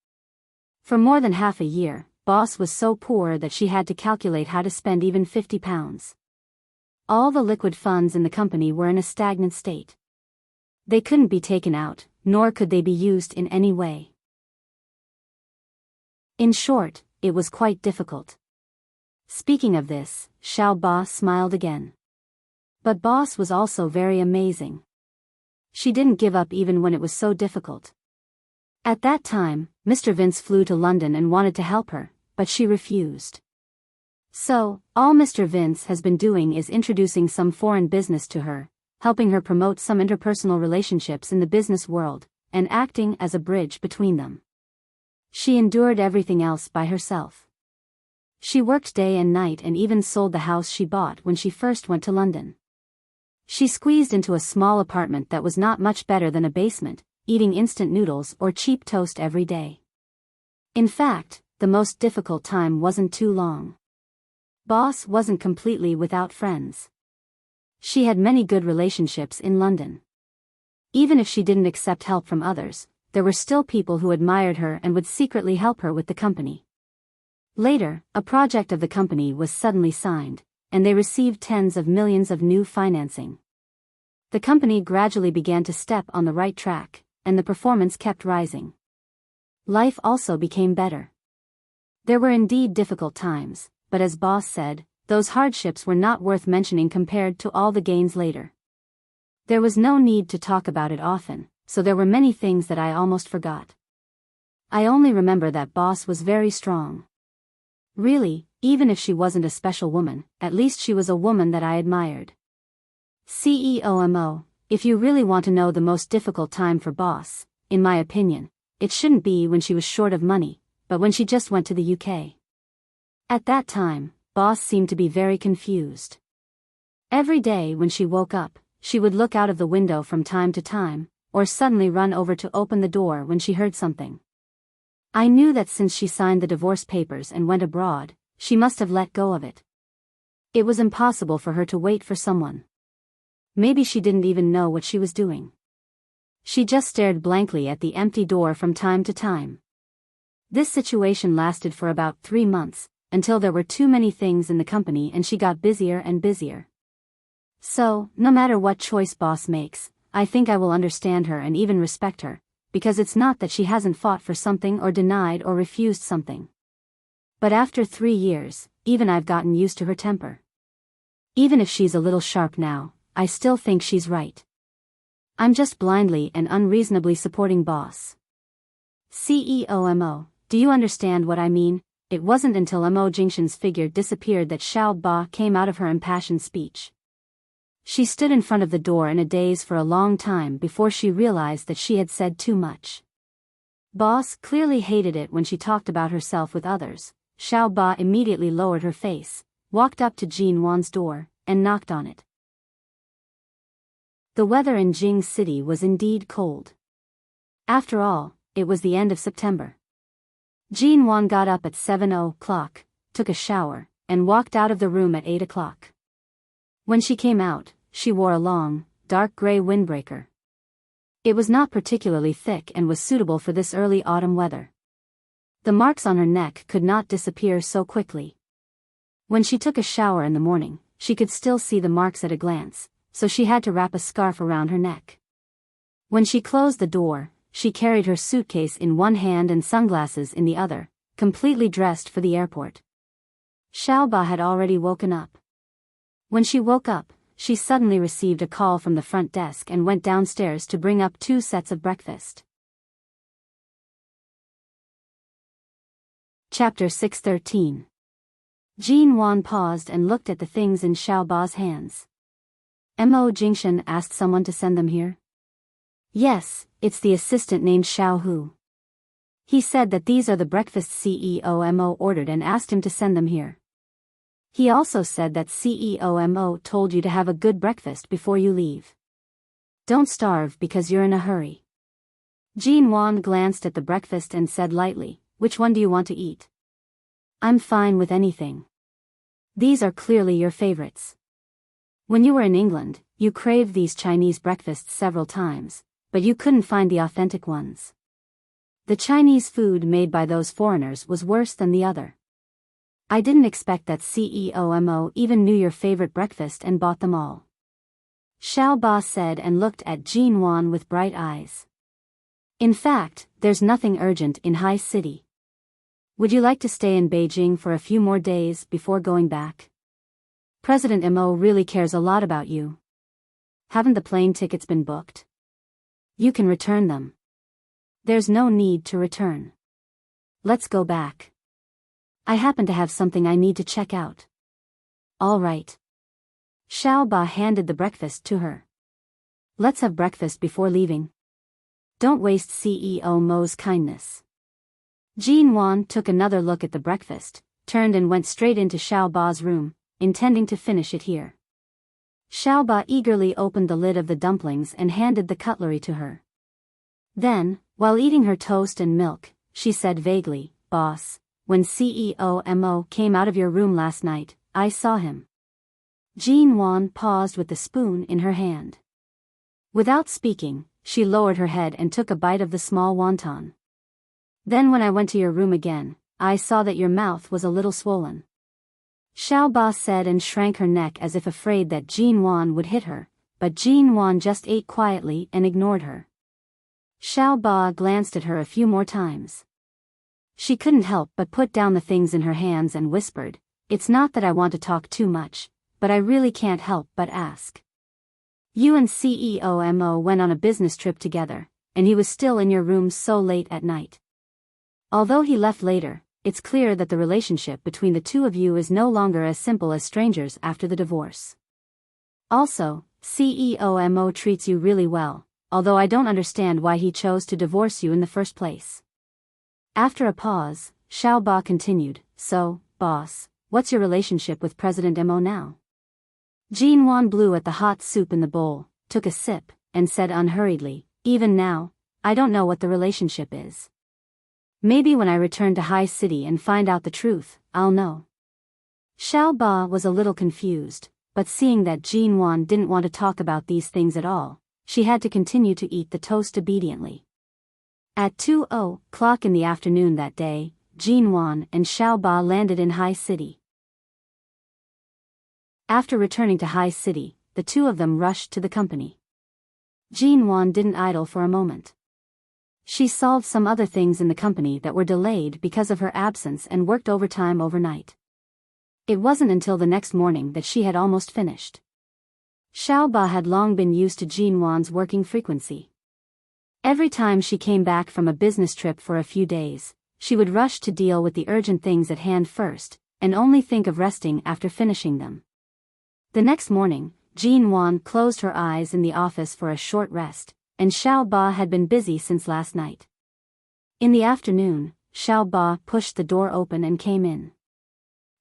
For more than half a year, Boss was so poor that she had to calculate how to spend even £50. All the liquid funds in the company were in a stagnant state. They couldn't be taken out, nor could they be used in any way. In short, it was quite difficult. Speaking of this, Xiao Ba smiled again. But Boss was also very amazing. She didn't give up even when it was so difficult. At that time, Mr. Vince flew to London and wanted to help her, but she refused. So, all Mr. Vince has been doing is introducing some foreign business to her, helping her promote some interpersonal relationships in the business world, and acting as a bridge between them. She endured everything else by herself. She worked day and night and even sold the house she bought when she first went to London. She squeezed into a small apartment that was not much better than a basement, eating instant noodles or cheap toast every day. In fact, the most difficult time wasn't too long. Boss wasn't completely without friends. She had many good relationships in London. Even if she didn't accept help from others, there were still people who admired her and would secretly help her with the company. Later, a project of the company was suddenly signed, and they received tens of millions of new financing. The company gradually began to step on the right track, and the performance kept rising. Life also became better. There were indeed difficult times, but as Boss said, those hardships were not worth mentioning compared to all the gains later. There was no need to talk about it often, so there were many things that I almost forgot. I only remember that boss was very strong. Really, even if she wasn't a special woman, at least she was a woman that I admired. CEOMO, if you really want to know the most difficult time for boss, in my opinion, it shouldn't be when she was short of money, but when she just went to the UK. At that time, boss seemed to be very confused. Every day when she woke up, she would look out of the window from time to time, or suddenly run over to open the door when she heard something. I knew that since she signed the divorce papers and went abroad, she must have let go of it. It was impossible for her to wait for someone. Maybe she didn't even know what she was doing. She just stared blankly at the empty door from time to time. This situation lasted for about 3 months, until there were too many things in the company and she got busier and busier. So, no matter what choice boss makes, I think I will understand her and even respect her, because it's not that she hasn't fought for something or denied or refused something. But after 3 years, even I've gotten used to her temper. Even if she's a little sharp now, I still think she's right. I'm just blindly and unreasonably supporting boss. CEOMO, do you understand what I mean? It wasn't until Mo Jingshan's figure disappeared that Xiao Ba came out of her impassioned speech. She stood in front of the door in a daze for a long time before she realized that she had said too much. Boss clearly hated it when she talked about herself with others. Xiao Ba immediately lowered her face, walked up to Jin Wan's door, and knocked on it. The weather in Jing City was indeed cold. After all, it was the end of September. Jin Wan got up at 7 o'clock, took a shower, and walked out of the room at 8 o'clock. When she came out, she wore a long, dark gray windbreaker. It was not particularly thick and was suitable for this early autumn weather. The marks on her neck could not disappear so quickly. When she took a shower in the morning, she could still see the marks at a glance, so she had to wrap a scarf around her neck. When she closed the door, she carried her suitcase in one hand and sunglasses in the other, completely dressed for the airport. Xiao Ba had already woken up. When she woke up, she suddenly received a call from the front desk and went downstairs to bring up 2 sets of breakfast. Chapter 613. Jin Wan paused and looked at the things in Xiao Ba's hands. Mo Jingshan asked someone to send them here? Yes, it's the assistant named Xiao Hu. He said that these are the breakfasts CEO Mo ordered and asked him to send them here. He also said that CEO Mo told you to have a good breakfast before you leave. Don't starve because you're in a hurry. Jin Wan glanced at the breakfast and said lightly, "Which one do you want to eat?" "I'm fine with anything. These are clearly your favorites. When you were in England, you craved these Chinese breakfasts several times, but you couldn't find the authentic ones. The Chinese food made by those foreigners was worse than the other. I didn't expect that CEO Mo even knew your favorite breakfast and bought them all," Xiao Ba said and looked at Jin Wan with bright eyes. "In fact, there's nothing urgent in High City. Would you like to stay in Beijing for a few more days before going back? President Mo really cares a lot about you. Haven't the plane tickets been booked? You can return them. There's no need to return. Let's go back. I happen to have something I need to check out." "All right." Xiao Ba handed the breakfast to her. "Let's have breakfast before leaving. Don't waste CEO Mo's kindness." Jin Wan took another look at the breakfast, turned and went straight into Xiao Ba's room, intending to finish it here. Xiao Ba eagerly opened the lid of the dumplings and handed the cutlery to her. Then, while eating her toast and milk, she said vaguely, "Boss, when CEO Mo came out of your room last night, I saw him." Jin Wan paused with the spoon in her hand. Without speaking, she lowered her head and took a bite of the small wonton. "Then when I went to your room again, I saw that your mouth was a little swollen." Xiao Ba said and shrank her neck as if afraid that Jin Wan would hit her, but Jin Wan just ate quietly and ignored her. Xiao Ba glanced at her a few more times. She couldn't help but put down the things in her hands and whispered, "It's not that I want to talk too much, but I really can't help but ask. You and CEO Mo went on a business trip together, and he was still in your room so late at night. Although he left later, it's clear that the relationship between the two of you is no longer as simple as strangers after the divorce. Also, CEO Mo treats you really well, although I don't understand why he chose to divorce you in the first place. After a pause, Xiao Ba continued, so, boss, what's your relationship with President Mo now? Jean Wan blew at the hot soup in the bowl, took a sip, and said unhurriedly, even now, I don't know what the relationship is. Maybe when I return to High City and find out the truth, I'll know. Xiao Ba was a little confused, but seeing that Jean Wan didn't want to talk about these things at all, she had to continue to eat the toast obediently. At 2:00 in the afternoon that day, Jean Wan and Xiao Ba landed in High City. After returning to High City, the two of them rushed to the company. Jean Wan didn't idle for a moment. She solved some other things in the company that were delayed because of her absence and worked overtime overnight. It wasn't until the next morning that she had almost finished. Xiao Ba had long been used to Jean Wan's working frequency. Every time she came back from a business trip for a few days, she would rush to deal with the urgent things at hand first, and only think of resting after finishing them. The next morning, Jean Wan closed her eyes in the office for a short rest, and Xiao Ba had been busy since last night. In the afternoon, Xiao Ba pushed the door open and came in.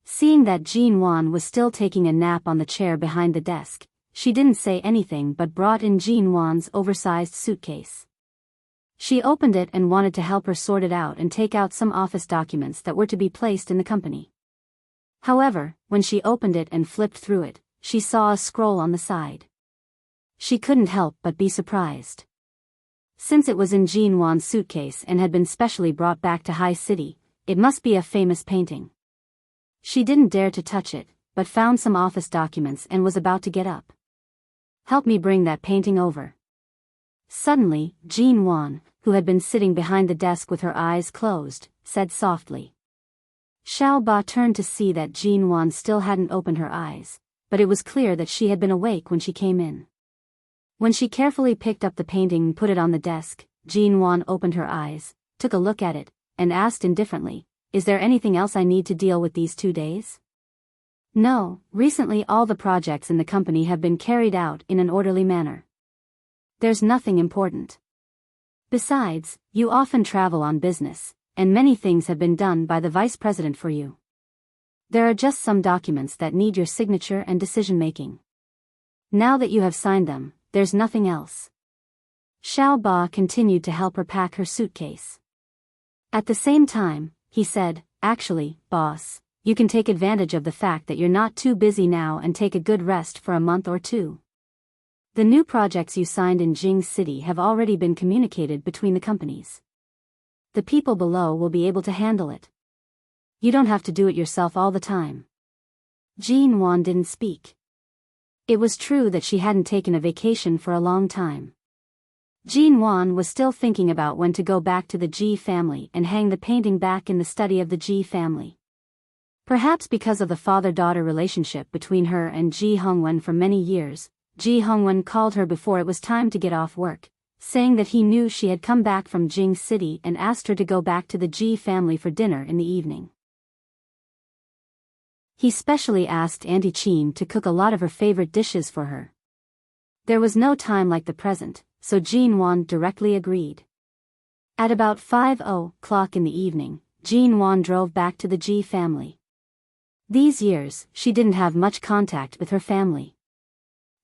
Seeing that Jean Wan was still taking a nap on the chair behind the desk, she didn't say anything but brought in Jean Wan's oversized suitcase. She opened it and wanted to help her sort it out and take out some office documents that were to be placed in the company. However, when she opened it and flipped through it, she saw a scroll on the side. She couldn't help but be surprised. Since it was in Jean Wan's suitcase and had been specially brought back to High City, it must be a famous painting. She didn't dare to touch it, but found some office documents and was about to get up. Help me bring that painting over. Suddenly, Jean Wan, who had been sitting behind the desk with her eyes closed, said softly. Xiao Ba turned to see that Jean Wan still hadn't opened her eyes, but it was clear that she had been awake when she came in. When she carefully picked up the painting and put it on the desk, Jean Wan opened her eyes, took a look at it, and asked indifferently, is there anything else I need to deal with these 2 days? No, recently all the projects in the company have been carried out in an orderly manner. There's nothing important. Besides, you often travel on business, and many things have been done by the vice president for you. There are just some documents that need your signature and decision-making. Now that you have signed them, there's nothing else. Xiao Ba continued to help her pack her suitcase. At the same time, he said, actually, boss, you can take advantage of the fact that you're not too busy now and take a good rest for a month or two. The new projects you signed in Jing City have already been communicated between the companies. The people below will be able to handle it. You don't have to do it yourself all the time. Jean Wan didn't speak. It was true that she hadn't taken a vacation for a long time. Jean Wan was still thinking about when to go back to the Ji family and hang the painting back in the study of the Ji family. Perhaps because of the father-daughter relationship between her and Ji Hongwen for many years, Ji Hongwen called her before it was time to get off work, saying that he knew she had come back from Jing City and asked her to go back to the Ji family for dinner in the evening. He specially asked Auntie Chin to cook a lot of her favorite dishes for her. There was no time like the present, so Jean Wan directly agreed. At about 5:00 in the evening, Jean Wan drove back to the Ji family. These years, she didn't have much contact with her family.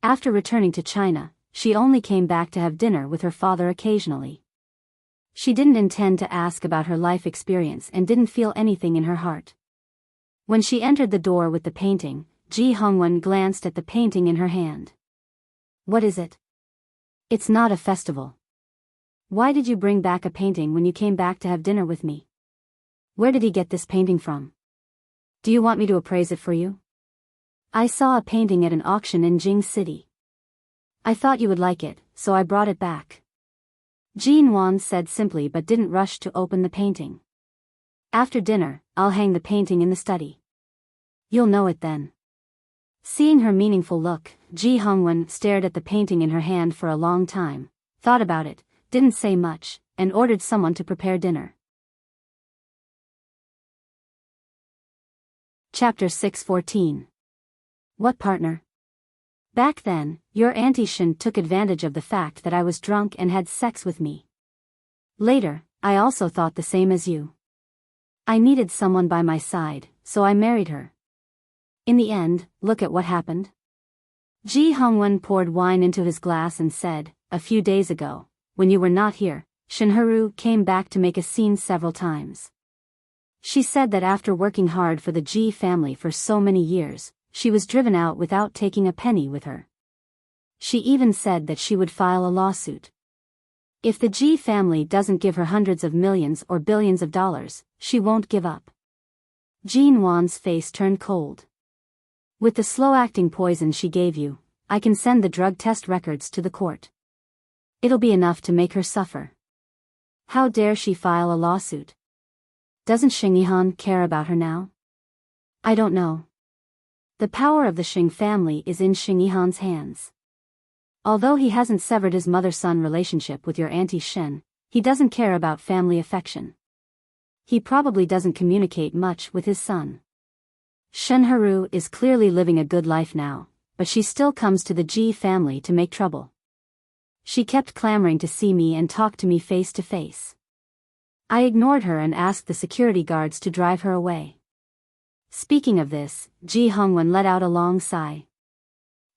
After returning to China, she only came back to have dinner with her father occasionally. She didn't intend to ask about her life experience and didn't feel anything in her heart. When she entered the door with the painting, Ji Hongwen glanced at the painting in her hand. What is it? It's not a festival. Why did you bring back a painting when you came back to have dinner with me? Where did he get this painting from? Do you want me to appraise it for you? I saw a painting at an auction in Jing City. I thought you would like it, so I brought it back. Jean Wan said simply but didn't rush to open the painting. After dinner, I'll hang the painting in the study. You'll know it then. Seeing her meaningful look, Ji Hongwen stared at the painting in her hand for a long time, thought about it, didn't say much, and ordered someone to prepare dinner. Chapter 6:14. What partner? Back then, your Auntie Shin took advantage of the fact that I was drunk and had sex with me. Later, I also thought the same as you. I needed someone by my side, so I married her. In the end, look at what happened. Ji Hongwen poured wine into his glass and said, a few days ago, when you were not here, Shinharu came back to make a scene several times. She said that after working hard for the Ji family for so many years, she was driven out without taking a penny with her. She even said that she would file a lawsuit. If the Ji family doesn't give her hundreds of millions or billions of dollars, she won't give up. Jin Wan's face turned cold. With the slow-acting poison she gave you, I can send the drug test records to the court. It'll be enough to make her suffer. How dare she file a lawsuit? Doesn't Xing Yihan care about her now? I don't know. The power of the Xing family is in Xing Yihan's hands. Although he hasn't severed his mother-son relationship with your Auntie Shen, he doesn't care about family affection. He probably doesn't communicate much with his son. Shenharu is clearly living a good life now, but she still comes to the Ji family to make trouble. She kept clamoring to see me and talk to me face to face. I ignored her and asked the security guards to drive her away. Speaking of this, Ji Hongwen let out a long sigh.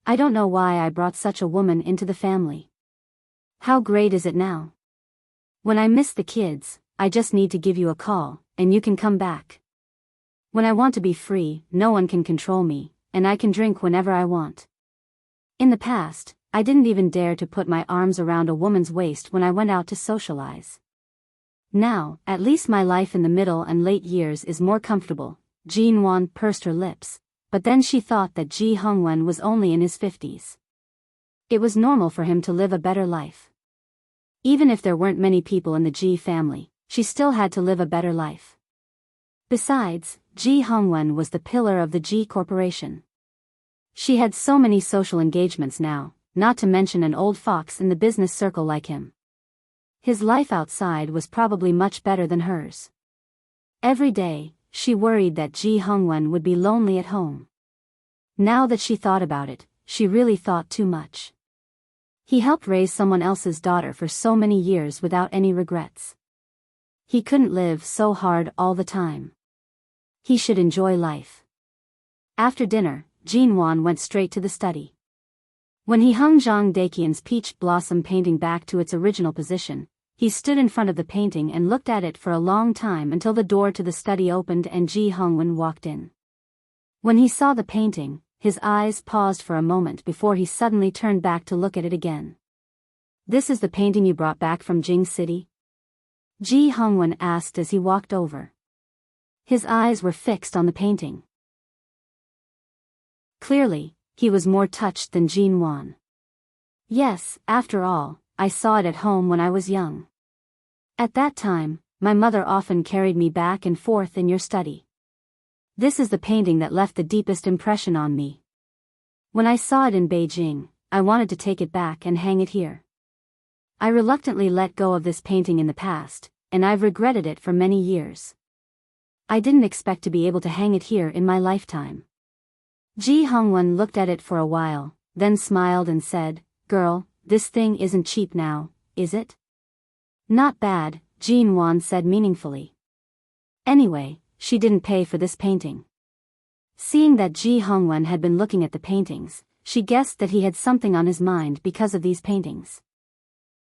I don't know why I brought such a woman into the family. How great is it now? When I miss the kids, I just need to give you a call, and you can come back. When I want to be free, no one can control me, and I can drink whenever I want. In the past, I didn't even dare to put my arms around a woman's waist when I went out to socialize. Now, at least my life in the middle and late years is more comfortable. Jin Wan pursed her lips, but then she thought that Ji Hongwen was only in his 50s. It was normal for him to live a better life. Even if there weren't many people in the Ji family, she still had to live a better life. Besides, Ji Hongwen was the pillar of the Ji Corporation. She had so many social engagements now, not to mention an old fox in the business circle like him. His life outside was probably much better than hers. Every day, she worried that Ji Hongwen would be lonely at home. Now that she thought about it, she really thought too much. He helped raise someone else's daughter for so many years without any regrets. He couldn't live so hard all the time. He should enjoy life. After dinner, Jin Wan went straight to the study. When he hung Zhang Daqian's peach blossom painting back to its original position, he stood in front of the painting and looked at it for a long time until the door to the study opened and Ji Hongwen walked in. When he saw the painting, his eyes paused for a moment before he suddenly turned back to look at it again. This is the painting you brought back from Jing City? Ji Hongwen asked as he walked over. His eyes were fixed on the painting. Clearly, he was more touched than Jin Wan. Yes, after all, I saw it at home when I was young. At that time, my mother often carried me back and forth in your study. This is the painting that left the deepest impression on me. When I saw it in Beijing, I wanted to take it back and hang it here. I reluctantly let go of this painting in the past, and I've regretted it for many years. I didn't expect to be able to hang it here in my lifetime. Ji Hongwen looked at it for a while, then smiled and said, "Girl, this thing isn't cheap now, is it?" "Not bad," Jin Wan said meaningfully. Anyway, she didn't pay for this painting. Seeing that Ji Hongwen had been looking at the paintings, she guessed that he had something on his mind because of these paintings.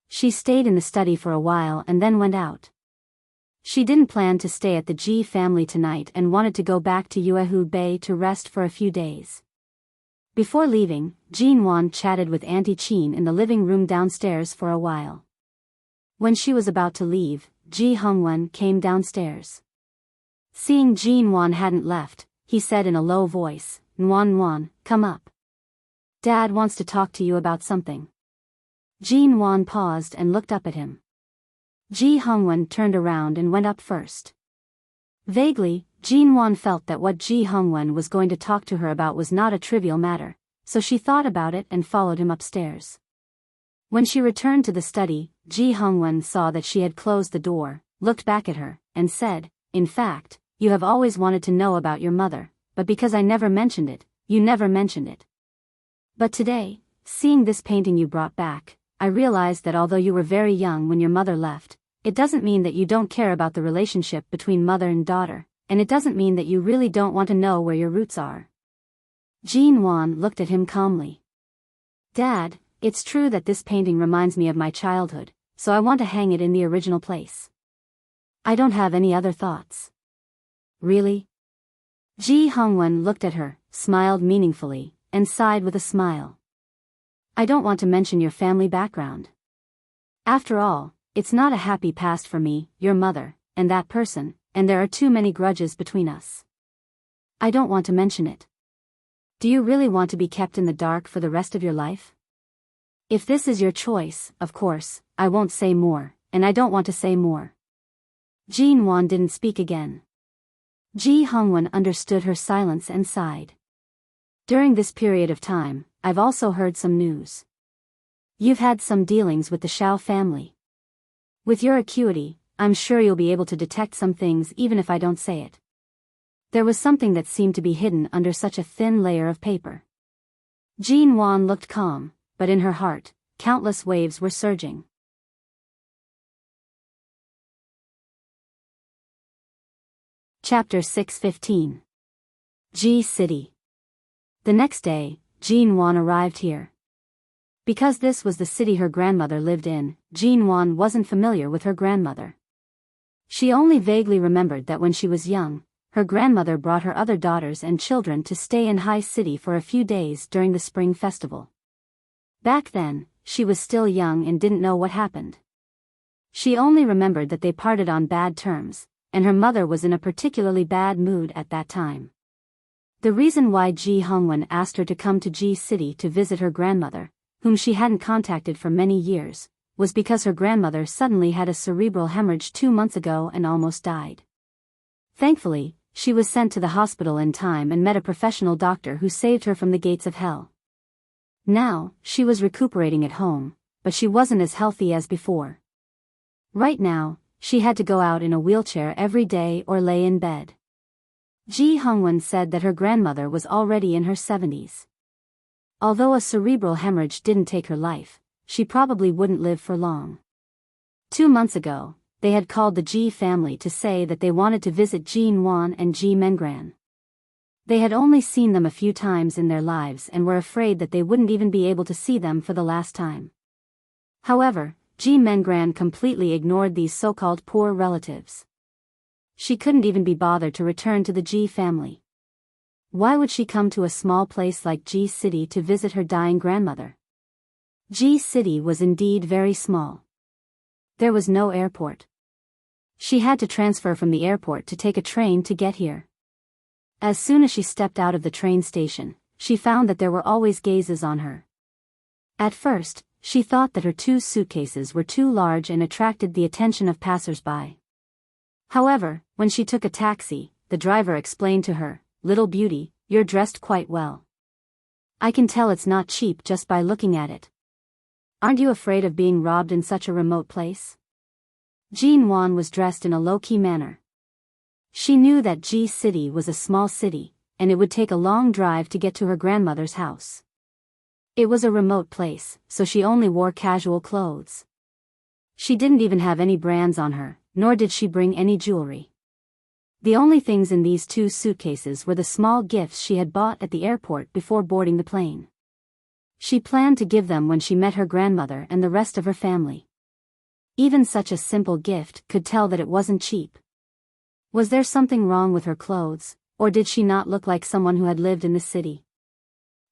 She stayed in the study for a while and then went out. She didn't plan to stay at the Ji family tonight and wanted to go back to Yuehu Bay to rest for a few days. Before leaving, Jin Wan chatted with Auntie Qin in the living room downstairs for a while. When she was about to leave, Ji Hongwen came downstairs. Seeing Jin Wan hadn't left, he said in a low voice, "Wan, come up. Dad wants to talk to you about something." Jin Wan paused and looked up at him. Ji Hongwen turned around and went up first. Vaguely, Jinwan felt that what Ji Hongwen was going to talk to her about was not a trivial matter, so she thought about it and followed him upstairs. When she returned to the study, Ji Hongwen saw that she had closed the door, looked back at her, and said, "In fact, you have always wanted to know about your mother, but because I never mentioned it, you never mentioned it. But today, seeing this painting you brought back, I realized that although you were very young when your mother left, it doesn't mean that you don't care about the relationship between mother and daughter, and it doesn't mean that you really don't want to know where your roots are." Jinwan looked at him calmly. "Dad, it's true that this painting reminds me of my childhood, so I want to hang it in the original place. I don't have any other thoughts." "Really?" Ji Hongwen looked at her, smiled meaningfully, and sighed with a smile. "I don't want to mention your family background. After all, it's not a happy past for me, your mother, and that person, and there are too many grudges between us. I don't want to mention it. Do you really want to be kept in the dark for the rest of your life? If this is your choice, of course, I won't say more, and I don't want to say more." Jinwan didn't speak again. Ji Hongwen understood her silence and sighed. "During this period of time, I've also heard some news. You've had some dealings with the Shao family. With your acuity, I'm sure you'll be able to detect some things even if I don't say it." There was something that seemed to be hidden under such a thin layer of paper. Jinwan looked calm, but in her heart, countless waves were surging. Chapter 615. Ji City. The next day, Jinwan arrived here. Because this was the city her grandmother lived in, Jinwan wasn't familiar with her grandmother. She only vaguely remembered that when she was young, her grandmother brought her other daughters and children to stay in High City for a few days during the spring festival. Back then, she was still young and didn't know what happened. She only remembered that they parted on bad terms, and her mother was in a particularly bad mood at that time. The reason why Ji Hongwen asked her to come to Ji City to visit her grandmother, whom she hadn't contacted for many years, was because her grandmother suddenly had a cerebral hemorrhage 2 months ago and almost died. Thankfully, she was sent to the hospital in time and met a professional doctor who saved her from the gates of hell. Now, she was recuperating at home, but she wasn't as healthy as before. Right now, she had to go out in a wheelchair every day or lay in bed. Ji Hongwen said that her grandmother was already in her 70s. Although a cerebral hemorrhage didn't take her life, she probably wouldn't live for long. 2 months ago, they had called the Ji family to say that they wanted to visit Jinwan and Ji Mengran. They had only seen them a few times in their lives and were afraid that they wouldn't even be able to see them for the last time. However, Ji Mengran completely ignored these so-called poor relatives. She couldn't even be bothered to return to the Ji family. Why would she come to a small place like Ji City to visit her dying grandmother? Ji City was indeed very small. There was no airport. She had to transfer from the airport to take a train to get here. As soon as she stepped out of the train station, she found that there were always gazes on her. At first, she thought that her 2 suitcases were too large and attracted the attention of passers-by. However, when she took a taxi, the driver explained to her, "Little beauty, you're dressed quite well. I can tell it's not cheap just by looking at it. Aren't you afraid of being robbed in such a remote place?" Jinwan was dressed in a low-key manner. She knew that Ji City was a small city, and it would take a long drive to get to her grandmother's house. It was a remote place, so she only wore casual clothes. She didn't even have any brands on her, nor did she bring any jewelry. The only things in these 2 suitcases were the small gifts she had bought at the airport before boarding the plane. She planned to give them when she met her grandmother and the rest of her family. Even such a simple gift could tell that it wasn't cheap. Was there something wrong with her clothes, or did she not look like someone who had lived in the city?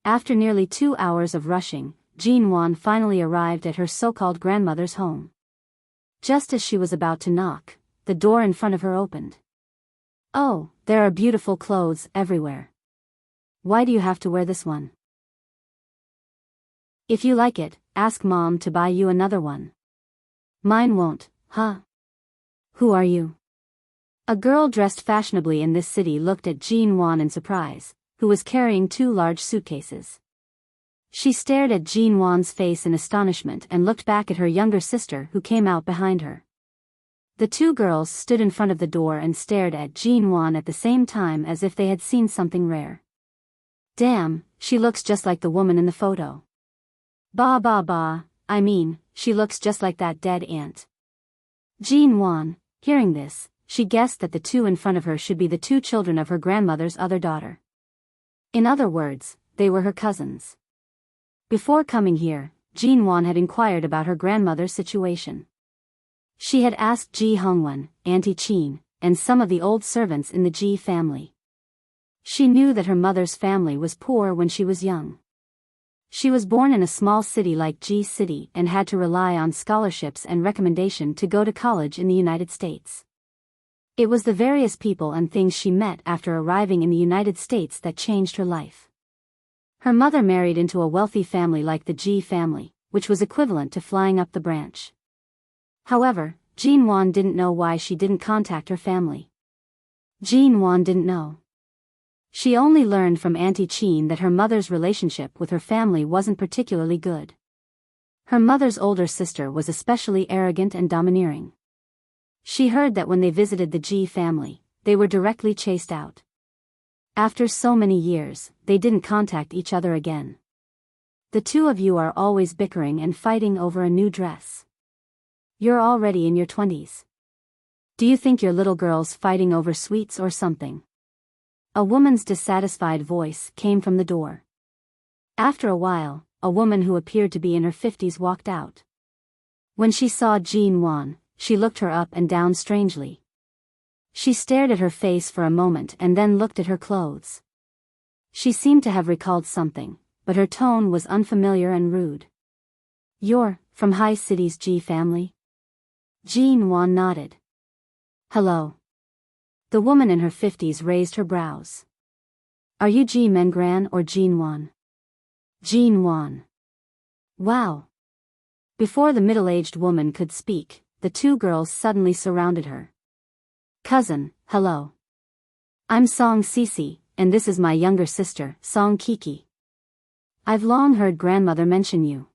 After nearly 2 hours of rushing, Jinwan finally arrived at her so-called grandmother's home. Just as she was about to knock, the door in front of her opened. "Oh, there are beautiful clothes everywhere. Why do you have to wear this one? If you like it, ask Mom to buy you another one. Mine won't, huh? Who are you?" A girl dressed fashionably in this city looked at Jean Wan in surprise, who was carrying 2 large suitcases. She stared at Jean Wan's face in astonishment and looked back at her younger sister who came out behind her. The 2 girls stood in front of the door and stared at Jean Wan at the same time as if they had seen something rare. Damn, she looks just like the woman in the photo. I mean, she looks just like that dead aunt. Jean Wan, hearing this, she guessed that the 2 in front of her should be the 2 children of her grandmother's other daughter. In other words, they were her cousins. Before coming here, Jean Wan had inquired about her grandmother's situation. She had asked Ji Hongwen, Auntie Chin, and some of the old servants in the Ji family. She knew that her mother's family was poor when she was young. She was born in a small city like Ji City and had to rely on scholarships and recommendation to go to college in the United States. It was the various people and things she met after arriving in the United States that changed her life. Her mother married into a wealthy family like the Ji family, which was equivalent to flying up the branch. However, Jean Wan didn't know why she didn't contact her family. Jean Wan didn't know. She only learned from Auntie Chin that her mother's relationship with her family wasn't particularly good. Her mother's older sister was especially arrogant and domineering. She heard that when they visited the Ji family, they were directly chased out. After so many years, they didn't contact each other again. The 2 of you are always bickering and fighting over a new dress. You're already in your 20s. Do you think your little girl's fighting over sweets or something? A woman's dissatisfied voice came from the door. After a while, a woman who appeared to be in her 50s walked out. When she saw Jean Wan, she looked her up and down strangely. She stared at her face for a moment and then looked at her clothes. She seemed to have recalled something, but her tone was unfamiliar and rude. You're from High City's Ji family? Jean Wan nodded. Hello. The woman in her 50s raised her brows. Are you Ji Mengran or Jean Wan? Jean Wan. Wow. Before the middle-aged woman could speak, the 2 girls suddenly surrounded her. Cousin, hello. I'm Song Sisi, and this is my younger sister, Song Kiki. I've long heard grandmother mention you.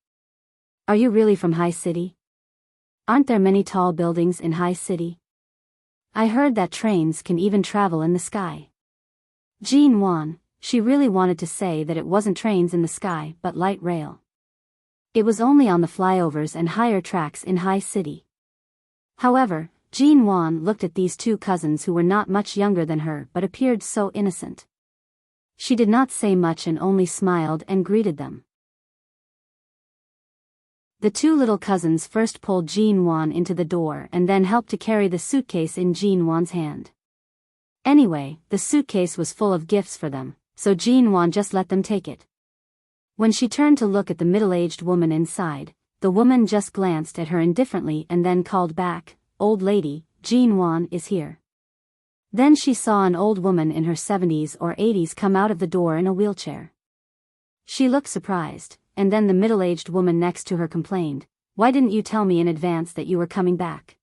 Are you really from High City? Aren't there many tall buildings in High City? I heard that trains can even travel in the sky. Jean Wan, she really wanted to say that it wasn't trains in the sky but light rail. It was only on the flyovers and higher tracks in High City. However, Jean Wan looked at these 2 cousins who were not much younger than her but appeared so innocent. She did not say much and only smiled and greeted them. The 2 little cousins first pulled Jean Wan into the door and then helped to carry the suitcase in Jean Wan's hand. Anyway, the suitcase was full of gifts for them, so Jean Wan just let them take it. When she turned to look at the middle-aged woman inside, the woman just glanced at her indifferently and then called back, "Old lady, Jean Wan is here." Then she saw an old woman in her 70s or 80s come out of the door in a wheelchair. She looked surprised, and then the middle-aged woman next to her complained, "Why didn't you tell me in advance that you were coming back?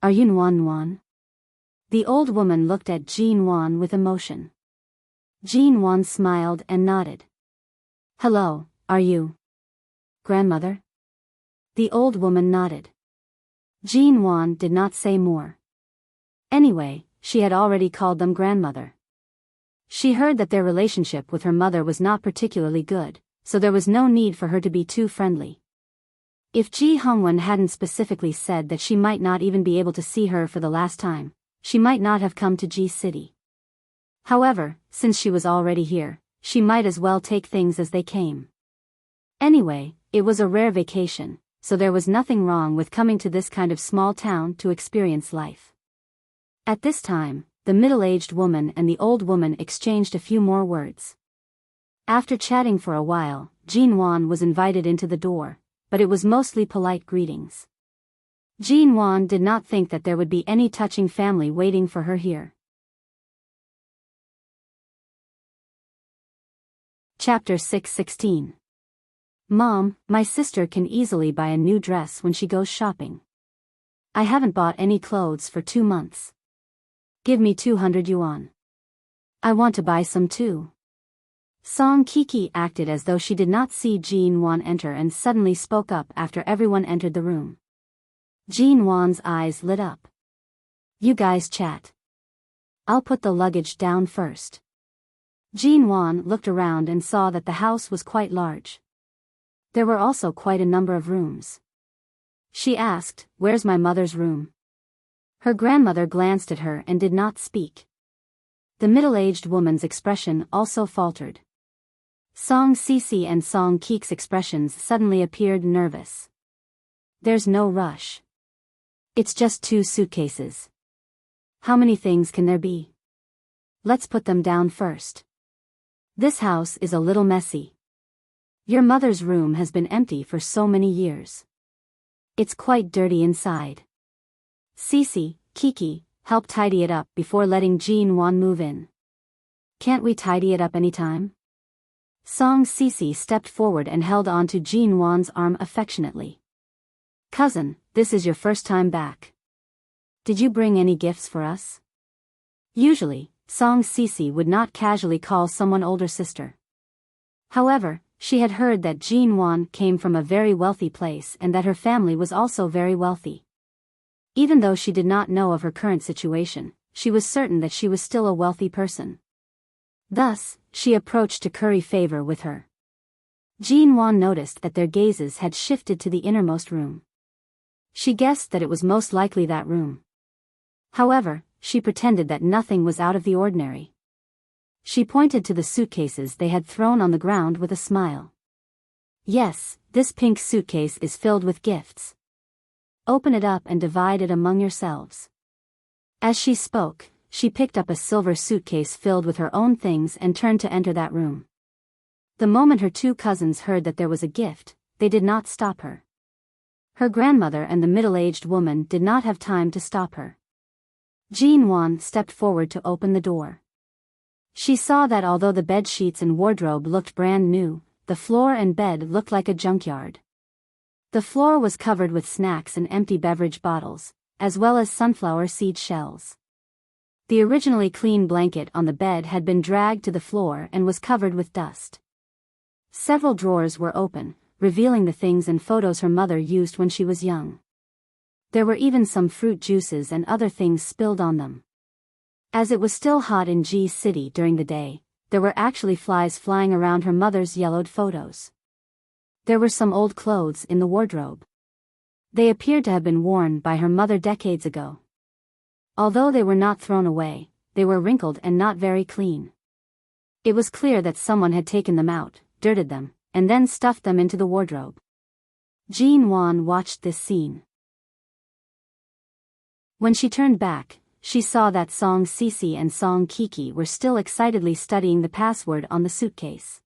Are you Nuan Wan?" The old woman looked at Jean Wan with emotion. Jean Wan smiled and nodded. "Hello, are you grandmother?" The old woman nodded. Jean Wan did not say more. Anyway, she had already called them grandmother. She heard that their relationship with her mother was not particularly good, so there was no need for her to be too friendly. If Ji Hongwen hadn't specifically said that she might not even be able to see her for the last time, she might not have come to Ji City. However, since she was already here, she might as well take things as they came. Anyway, it was a rare vacation, so there was nothing wrong with coming to this kind of small town to experience life. At this time, the middle-aged woman and the old woman exchanged a few more words. After chatting for a while, Jean Wan was invited into the door, but it was mostly polite greetings. Jean Wan did not think that there would be any touching family waiting for her here. Chapter 6:16. Mom, my sister can easily buy a new dress when she goes shopping. I haven't bought any clothes for 2 months. Give me 200 yuan. I want to buy some too. Song Kiki acted as though she did not see Jean Wan enter and suddenly spoke up after everyone entered the room. Jean Wan's eyes lit up. You guys chat. I'll put the luggage down first. Jean Wan looked around and saw that the house was quite large. There were also quite a number of rooms. She asked, "Where's my mother's room?" Her grandmother glanced at her and did not speak. The middle-aged woman's expression also faltered. Song Sisi and Song Kik's expressions suddenly appeared nervous. There's no rush. It's just 2 suitcases. How many things can there be? Let's put them down first. This house is a little messy. Your mother's room has been empty for so many years. It's quite dirty inside. Sisi, Kiki, help tidy it up before letting Jean Wan move in. Can't we tidy it up anytime? Song Sisi stepped forward and held on to Jean Wan's arm affectionately. Cousin, this is your first time back. Did you bring any gifts for us? Usually, Song Sisi would not casually call someone older sister. However, she had heard that Jean Wan came from a very wealthy place and that her family was also very wealthy. Even though she did not know of her current situation, she was certain that she was still a wealthy person. Thus, she approached to curry favor with her. Jean Wan noticed that their gazes had shifted to the innermost room. She guessed that it was most likely that room. However, she pretended that nothing was out of the ordinary. She pointed to the suitcases they had thrown on the ground with a smile. Yes, this pink suitcase is filled with gifts. Open it up and divide it among yourselves. As she spoke, she picked up a silver suitcase filled with her own things and turned to enter that room. The moment her 2 cousins heard that there was a gift, they did not stop her. Her grandmother and the middle-aged woman did not have time to stop her. Jean Wan stepped forward to open the door. She saw that although the bed sheets and wardrobe looked brand new, the floor and bed looked like a junkyard. The floor was covered with snacks and empty beverage bottles, as well as sunflower seed shells. The originally clean blanket on the bed had been dragged to the floor and was covered with dust. Several drawers were open, revealing the things and photos her mother used when she was young. There were even some fruit juices and other things spilled on them. As it was still hot in G City during the day, there were actually flies flying around her mother's yellowed photos. There were some old clothes in the wardrobe. They appeared to have been worn by her mother decades ago. Although they were not thrown away, they were wrinkled and not very clean. It was clear that someone had taken them out, dirted them, and then stuffed them into the wardrobe. Jean Wan watched this scene. When she turned back, she saw that Song Sisi and Song Kiki were still excitedly studying the password on the suitcase.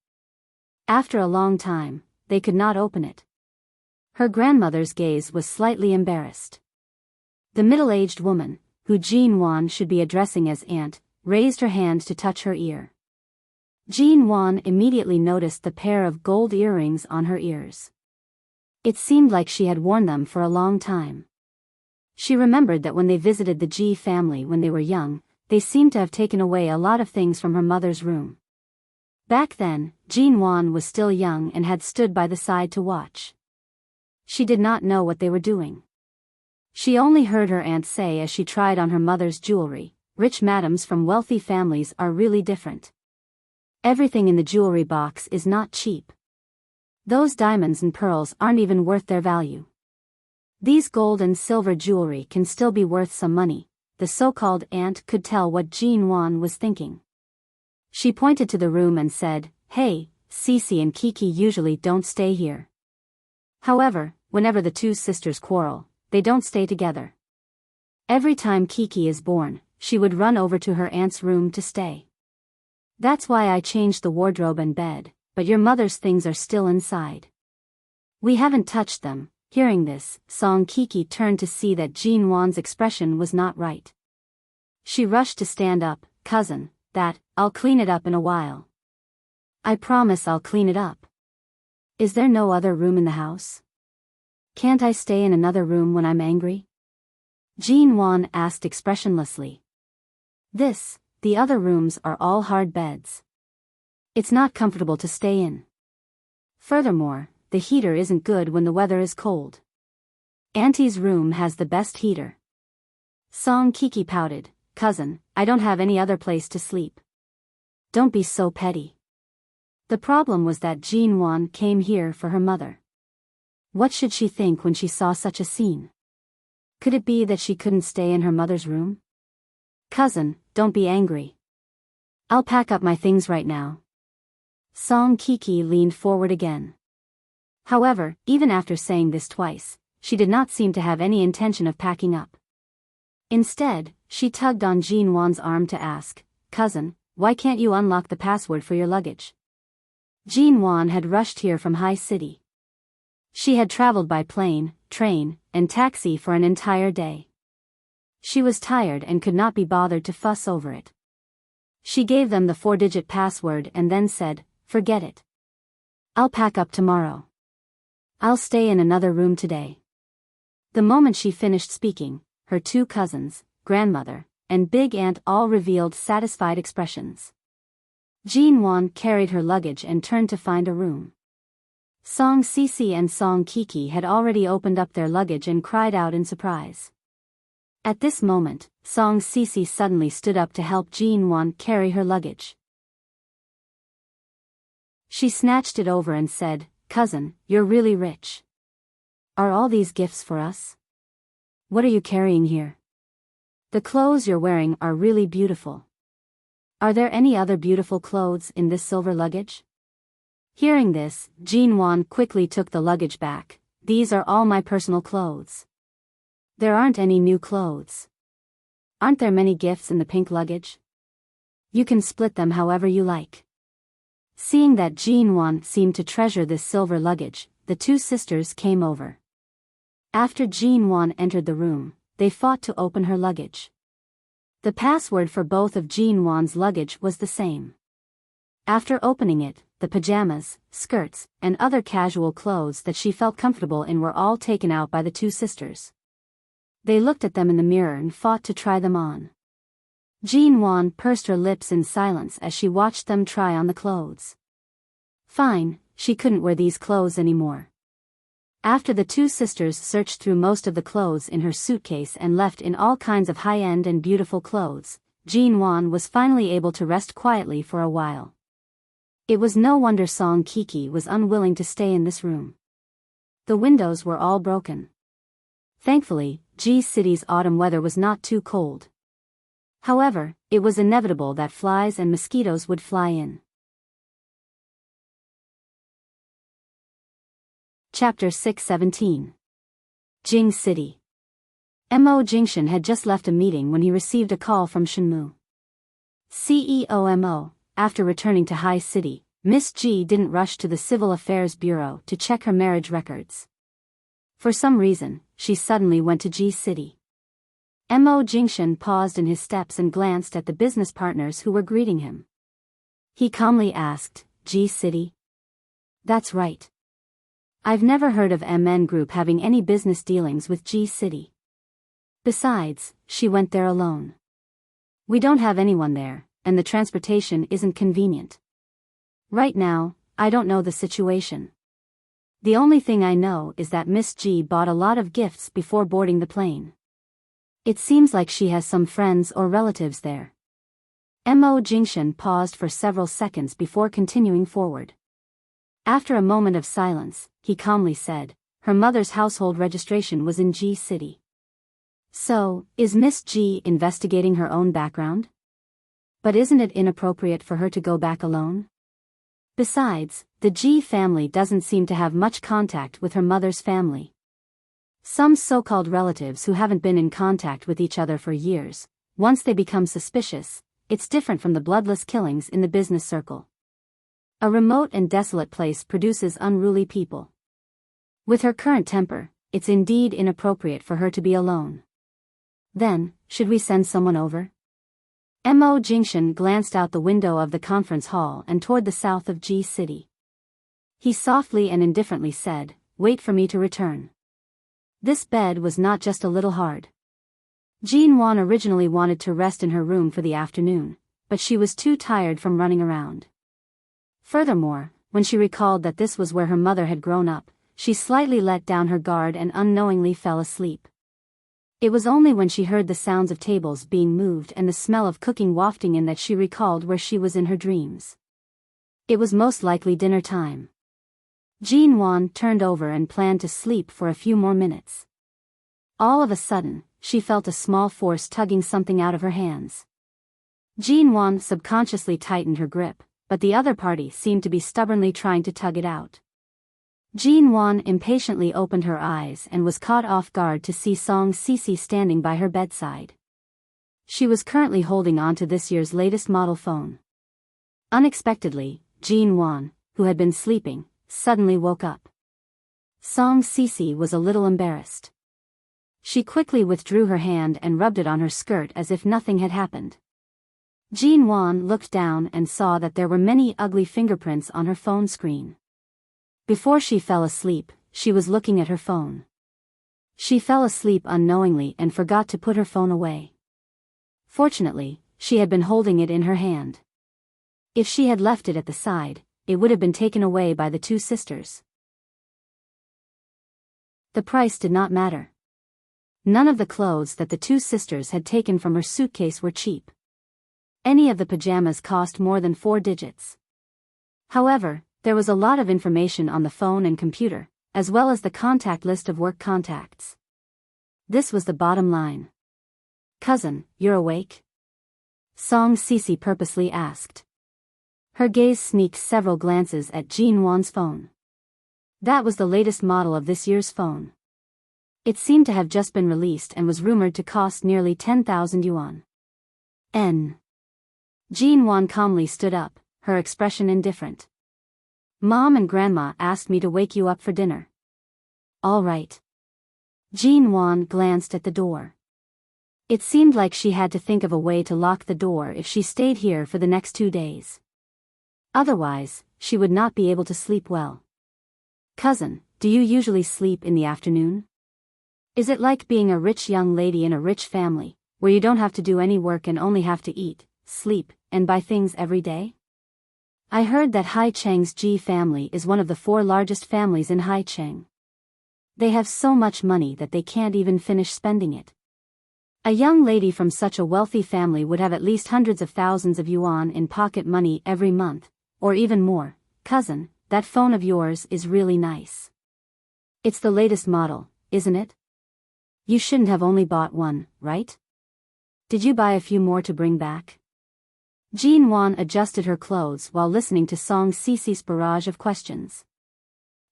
After a long time, they could not open it. Her grandmother's gaze was slightly embarrassed. The middle-aged woman, who Jean Wan should be addressing as aunt, raised her hand to touch her ear. Jean Wan immediately noticed the pair of gold earrings on her ears. It seemed like she had worn them for a long time. She remembered that when they visited the Ji family when they were young, they seemed to have taken away a lot of things from her mother's room. Back then, Jean Wan was still young and had stood by the side to watch. She did not know what they were doing. She only heard her aunt say as she tried on her mother's jewelry, "Rich madams from wealthy families are really different. Everything in the jewelry box is not cheap. Those diamonds and pearls aren't even worth their value. These gold and silver jewelry can still be worth some money." The so-called aunt could tell what Jean Wan was thinking. She pointed to the room and said, "Hey, Sisi and Kiki usually don't stay here. However, whenever the 2 sisters quarrel, they don't stay together. Every time Kiki is born, she would run over to her aunt's room to stay. That's why I changed the wardrobe and bed, but your mother's things are still inside. We haven't touched them." Hearing this, Song Kiki turned to see that Jean Wan's expression was not right. She rushed to stand up. "Cousin, I'll clean it up in a while. I promise I'll clean it up. Is there no other room in the house? Can't I stay in another room when I'm angry?" Jean Wan asked expressionlessly. The other rooms are all hard beds. It's not comfortable to stay in. Furthermore, the heater isn't good when the weather is cold. Auntie's room has the best heater. Song Kiki pouted, cousin, I don't have any other place to sleep. Don't be so petty. The problem was that Jean Wan came here for her mother. What should she think when she saw such a scene? Could it be that she couldn't stay in her mother's room? Cousin, don't be angry. I'll pack up my things right now. Song Kiki leaned forward again. However, even after saying this twice, she did not seem to have any intention of packing up. Instead, she tugged on Jean Wan's arm to ask, cousin, why can't you unlock the password for your luggage? Jean Wan had rushed here from High City. She had traveled by plane, train, and taxi for an entire day. She was tired and could not be bothered to fuss over it. She gave them the 4-digit password and then said, forget it. I'll pack up tomorrow. I'll stay in another room today. The moment she finished speaking, her 2 cousins, grandmother, and big aunt all revealed satisfied expressions. Jean Wan carried her luggage and turned to find a room. Song Cici and Song Kiki had already opened up their luggage and cried out in surprise. At this moment, Song Cici suddenly stood up to help Jean Wan carry her luggage. She snatched it over and said, cousin, you're really rich. Are all these gifts for us? What are you carrying here? The clothes you're wearing are really beautiful. Are there any other beautiful clothes in this silver luggage? Hearing this, Jean Wan quickly took the luggage back. These are all my personal clothes. There aren't any new clothes. Aren't there many gifts in the pink luggage? You can split them however you like. Seeing that Jean Wan seemed to treasure this silver luggage, the 2 sisters came over. After Jean Wan entered the room, they fought to open her luggage. The password for both of Jean Wan's luggage was the same. After opening it, the pajamas, skirts, and other casual clothes that she felt comfortable in were all taken out by the 2 sisters. They looked at them in the mirror and fought to try them on. Jean Wan pursed her lips in silence as she watched them try on the clothes. Fine, she couldn't wear these clothes anymore. After the 2 sisters searched through most of the clothes in her suitcase and left in all kinds of high-end and beautiful clothes, Jean Wan was finally able to rest quietly for a while. It was no wonder Song Kiki was unwilling to stay in this room. The windows were all broken. Thankfully, G City's autumn weather was not too cold. However, it was inevitable that flies and mosquitoes would fly in. Chapter 617. Jing City. Mo Jingshan had just left a meeting when he received a call from Shenmu. CEO Mo, after returning to High City, Miss G didn't rush to the Civil Affairs Bureau to check her marriage records. For some reason, she suddenly went to G City. Mo Jingshan paused in his steps and glanced at the business partners who were greeting him. He calmly asked, G City? That's right. I've never heard of MN Group having any business dealings with G City. Besides, she went there alone. We don't have anyone there, and the transportation isn't convenient. Right now, I don't know the situation. The only thing I know is that Miss G bought a lot of gifts before boarding the plane. It seems like she has some friends or relatives there. Mo Jingshan paused for several seconds before continuing forward. After a moment of silence, he calmly said, her mother's household registration was in G City. So, is Miss G investigating her own background? But isn't it inappropriate for her to go back alone? Besides, the G family doesn't seem to have much contact with her mother's family. Some so-called relatives who haven't been in contact with each other for years, once they become suspicious, it's different from the bloodless killings in the business circle. A remote and desolate place produces unruly people. With her current temper, it's indeed inappropriate for her to be alone. Then, should we send someone over? Mo Jingshan glanced out the window of the conference hall and toward the south of G City. He softly and indifferently said, wait for me to return. This bed was not just a little hard. Jean Wan originally wanted to rest in her room for the afternoon, but she was too tired from running around. Furthermore, when she recalled that this was where her mother had grown up, she slightly let down her guard and unknowingly fell asleep. It was only when she heard the sounds of tables being moved and the smell of cooking wafting in that she recalled where she was in her dreams. It was most likely dinner time. Jean Wan turned over and planned to sleep for a few more minutes. All of a sudden, she felt a small force tugging something out of her hands. Jean Wan subconsciously tightened her grip, but the other party seemed to be stubbornly trying to tug it out. Jean Wan impatiently opened her eyes and was caught off guard to see Song Sisi standing by her bedside. She was currently holding on to this year's latest model phone. Unexpectedly, Jean Wan, who had been sleeping, suddenly woke up. Song Sisi was a little embarrassed. She quickly withdrew her hand and rubbed it on her skirt as if nothing had happened. Jean Wan looked down and saw that there were many ugly fingerprints on her phone screen. Before she fell asleep, she was looking at her phone. She fell asleep unknowingly and forgot to put her phone away. Fortunately, she had been holding it in her hand. If she had left it at the side, it would have been taken away by the two sisters. The price did not matter. None of the clothes that the two sisters had taken from her suitcase were cheap. Any of the pajamas cost more than 4 digits. However, there was a lot of information on the phone and computer, as well as the contact list of work contacts. This was the bottom line. "Cousin, you're awake?" Song Sisi purposely asked. Her gaze sneaked several glances at Jean Wan's phone. That was the latest model of this year's phone. It seemed to have just been released and was rumored to cost nearly 10,000 yuan. Jean Wan calmly stood up, her expression indifferent. "Mom and Grandma asked me to wake you up for dinner." "All right." Jean Wan glanced at the door. It seemed like she had to think of a way to lock the door if she stayed here for the next 2 days. Otherwise, she would not be able to sleep well. "Cousin, do you usually sleep in the afternoon? Is it like being a rich young lady in a rich family, where you don't have to do any work and only have to eat, sleep, and buy things every day? I heard that Haicheng's Ji family is one of the 4 largest families in Haicheng. They have so much money that they can't even finish spending it. A young lady from such a wealthy family would have at least hundreds of thousands of yuan in pocket money every month, or even more. Cousin, that phone of yours is really nice. It's the latest model, isn't it? You shouldn't have only bought one, right? Did you buy a few more to bring back?" Jean Wan adjusted her clothes while listening to Song Sisi's barrage of questions.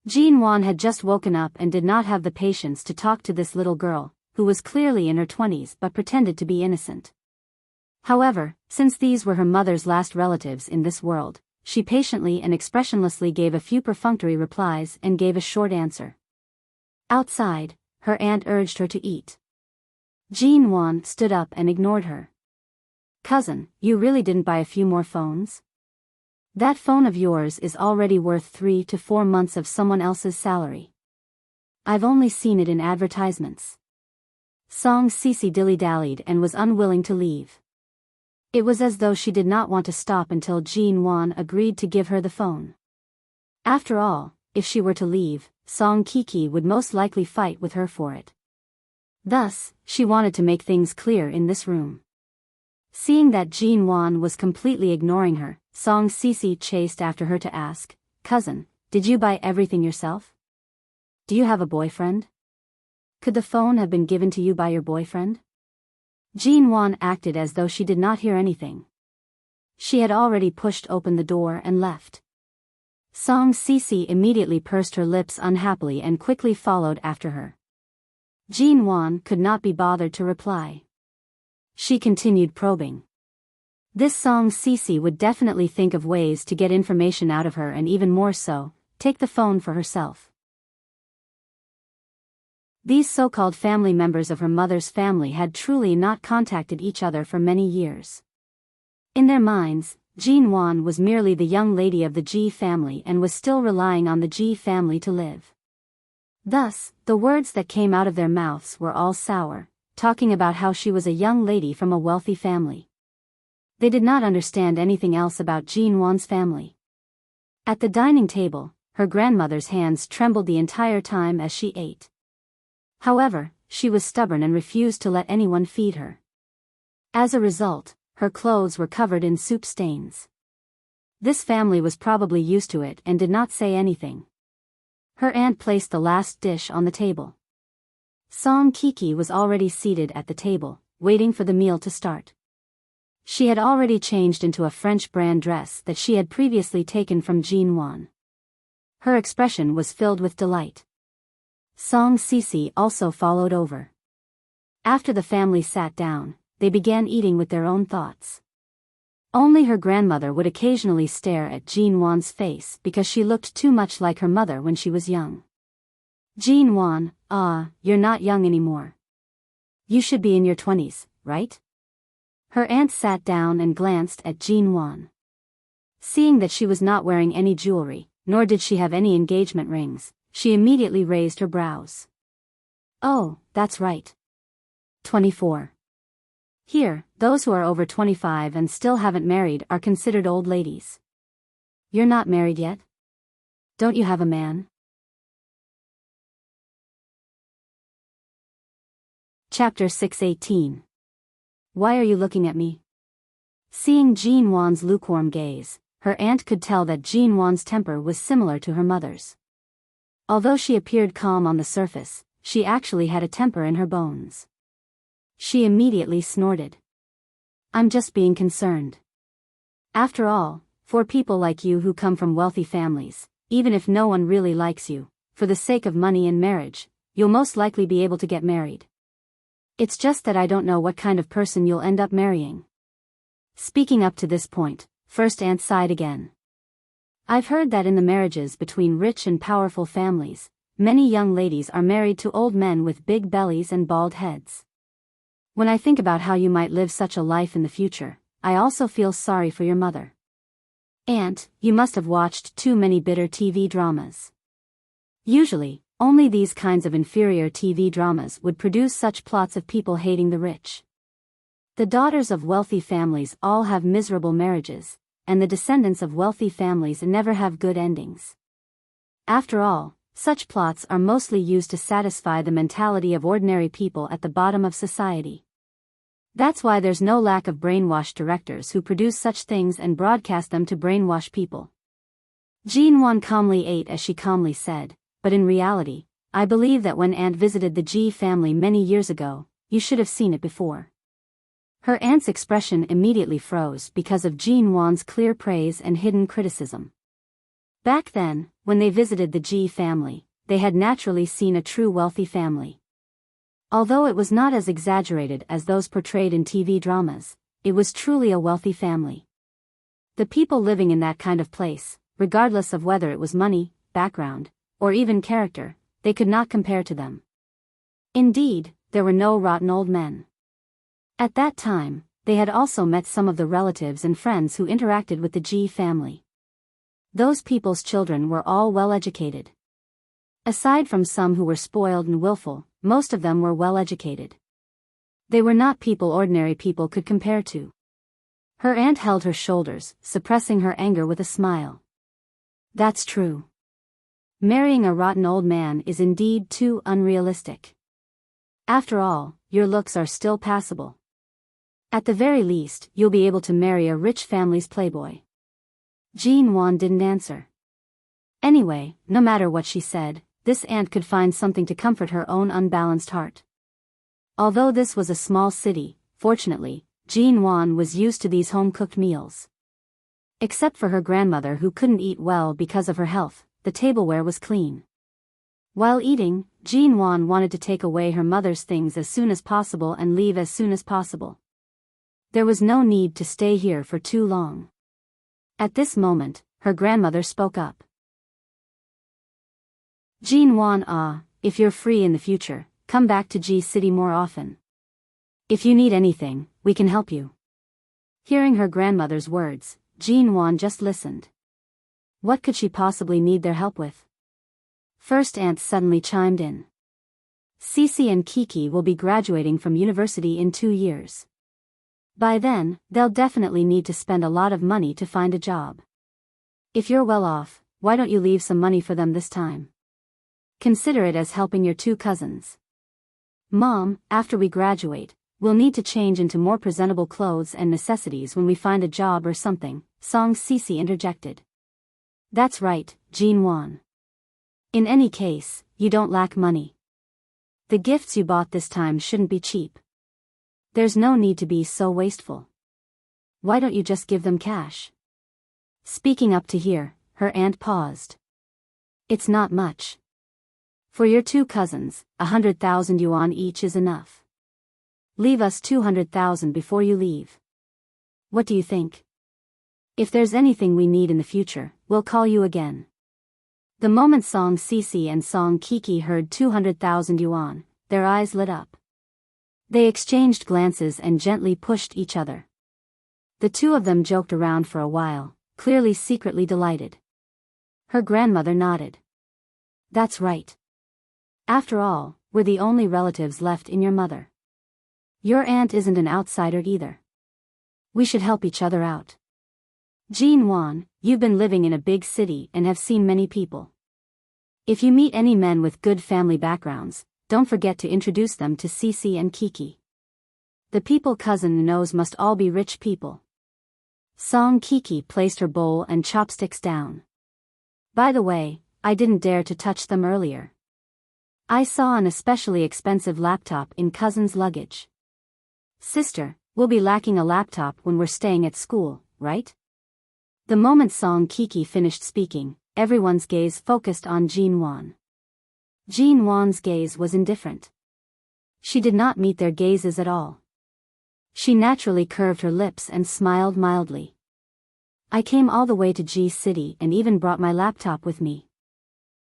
Jean Wan had just woken up and did not have the patience to talk to this little girl, who was clearly in her 20s but pretended to be innocent. However, since these were her mother's last relatives in this world, she patiently and expressionlessly gave a few perfunctory replies and gave a short answer. Outside, her aunt urged her to eat. Jean Wan stood up and ignored her. "Cousin, you really didn't buy a few more phones? That phone of yours is already worth 3 to 4 months of someone else's salary. I've only seen it in advertisements." Song Sisi dilly-dallied and was unwilling to leave. It was as though she did not want to stop until Jean Wan agreed to give her the phone. After all, if she were to leave, Song Kiki would most likely fight with her for it. Thus, she wanted to make things clear in this room. Seeing that Jean Wan was completely ignoring her, Song Sisi chased after her to ask, "Cousin, did you buy everything yourself? Do you have a boyfriend? Could the phone have been given to you by your boyfriend?" Jean Wan acted as though she did not hear anything. She had already pushed open the door and left. Song Sisi immediately pursed her lips unhappily and quickly followed after her. Jean Wan could not be bothered to reply. She continued probing. This Song Sisi would definitely think of ways to get information out of her and even more so, take the phone for herself. These so-called family members of her mother's family had truly not contacted each other for many years. In their minds, Jean Wan was merely the young lady of the Ji family and was still relying on the Ji family to live. Thus, the words that came out of their mouths were all sour, talking about how she was a young lady from a wealthy family. They did not understand anything else about Jean Wan's family. At the dining table, her grandmother's hands trembled the entire time as she ate. However, she was stubborn and refused to let anyone feed her. As a result, her clothes were covered in soup stains. This family was probably used to it and did not say anything. Her aunt placed the last dish on the table. Song Kiki was already seated at the table, waiting for the meal to start. She had already changed into a French brand dress that she had previously taken from Jean Wan. Her expression was filled with delight. Song Sisi also followed over. After the family sat down, they began eating with their own thoughts. Only her grandmother would occasionally stare at Jean Wan's face because she looked too much like her mother when she was young. Jean Wan, you're not young anymore. You should be in your 20s, right? Her aunt sat down and glanced at Jean Wan. Seeing that she was not wearing any jewelry, nor did she have any engagement rings, she immediately raised her brows. Oh, that's right. 24. Here, those who are over 25 and still haven't married are considered old ladies. You're not married yet? Don't you have a man? Chapter 6:18. Why are you looking at me? Seeing Jean Wan's lukewarm gaze, her aunt could tell that Jean Wan's temper was similar to her mother's. Although she appeared calm on the surface, she actually had a temper in her bones. She immediately snorted. I'm just being concerned. After all, for people like you who come from wealthy families, even if no one really likes you, for the sake of money and marriage, you'll most likely be able to get married. It's just that I don't know what kind of person you'll end up marrying. Speaking up to this point, First Aunt sighed again. I've heard that in the marriages between rich and powerful families, many young ladies are married to old men with big bellies and bald heads. When I think about how you might live such a life in the future, I also feel sorry for your mother. Aunt, you must have watched too many bitter TV dramas. Usually, only these kinds of inferior TV dramas would produce such plots of people hating the rich. The daughters of wealthy families all have miserable marriages, and the descendants of wealthy families never have good endings. After all, such plots are mostly used to satisfy the mentality of ordinary people at the bottom of society. That's why there's no lack of brainwashed directors who produce such things and broadcast them to brainwash people. Jean Wan calmly ate as she calmly said, but in reality, I believe that when Aunt visited the Ji family many years ago, you should have seen it before. Her aunt's expression immediately froze because of Jean Wan's clear praise and hidden criticism. Back then, when they visited the Ji family, they had naturally seen a true wealthy family. Although it was not as exaggerated as those portrayed in TV dramas, it was truly a wealthy family. The people living in that kind of place, regardless of whether it was money, background, or even character, they could not compare to them. Indeed, there were no rotten old men. At that time, they had also met some of the relatives and friends who interacted with the Ji family. Those people's children were all well-educated. Aside from some who were spoiled and willful, most of them were well-educated. They were not people ordinary people could compare to. Her aunt held her shoulders, suppressing her anger with a smile. That's true. Marrying a rotten old man is indeed too unrealistic. After all, your looks are still passable. At the very least, you'll be able to marry a rich family's playboy. Jean Wan didn't answer. Anyway, no matter what she said, this aunt could find something to comfort her own unbalanced heart. Although this was a small city, fortunately, Jean Wan was used to these home-cooked meals. Except for her grandmother who couldn't eat well because of her health, the tableware was clean. While eating, Jean Wan wanted to take away her mother's things as soon as possible and leave as soon as possible. There was no need to stay here for too long. At this moment, her grandmother spoke up. Jean Wan, if you're free in the future, come back to Ji City more often. If you need anything, we can help you. Hearing her grandmother's words, Jean Wan just listened. What could she possibly need their help with? First Aunt suddenly chimed in. Cece and Kiki will be graduating from university in 2 years. By then, they'll definitely need to spend a lot of money to find a job. If you're well off, why don't you leave some money for them this time? Consider it as helping your 2 cousins. Mom, after we graduate, we'll need to change into more presentable clothes and necessities when we find a job or something, Song Cece interjected. That's right, Jean Wan. In any case, you don't lack money. The gifts you bought this time shouldn't be cheap. There's no need to be so wasteful. Why don't you just give them cash? Speaking up to here, her aunt paused. It's not much. For your 2 cousins, 100,000 yuan each is enough. Leave us 200,000 before you leave. What do you think? If there's anything we need in the future, we'll call you again. The moment Song Cece and Song Kiki heard 200,000 yuan, their eyes lit up. They exchanged glances and gently pushed each other. The 2 of them joked around for a while, clearly secretly delighted. Her grandmother nodded. That's right. After all, we're the only relatives left in your mother. Your aunt isn't an outsider either. We should help each other out. Jean Wan, you've been living in a big city and have seen many people. If you meet any men with good family backgrounds, don't forget to introduce them to Cece and Kiki. The people cousin knows must all be rich people. Song Kiki placed her bowl and chopsticks down. By the way, I didn't dare to touch them earlier. I saw an especially expensive laptop in cousin's luggage. Sister, we'll be lacking a laptop when we're staying at school, right? The moment Song Kiki finished speaking, everyone's gaze focused on Jean Wan. Jean Wan's gaze was indifferent. She did not meet their gazes at all. She naturally curved her lips and smiled mildly. I came all the way to G City and even brought my laptop with me.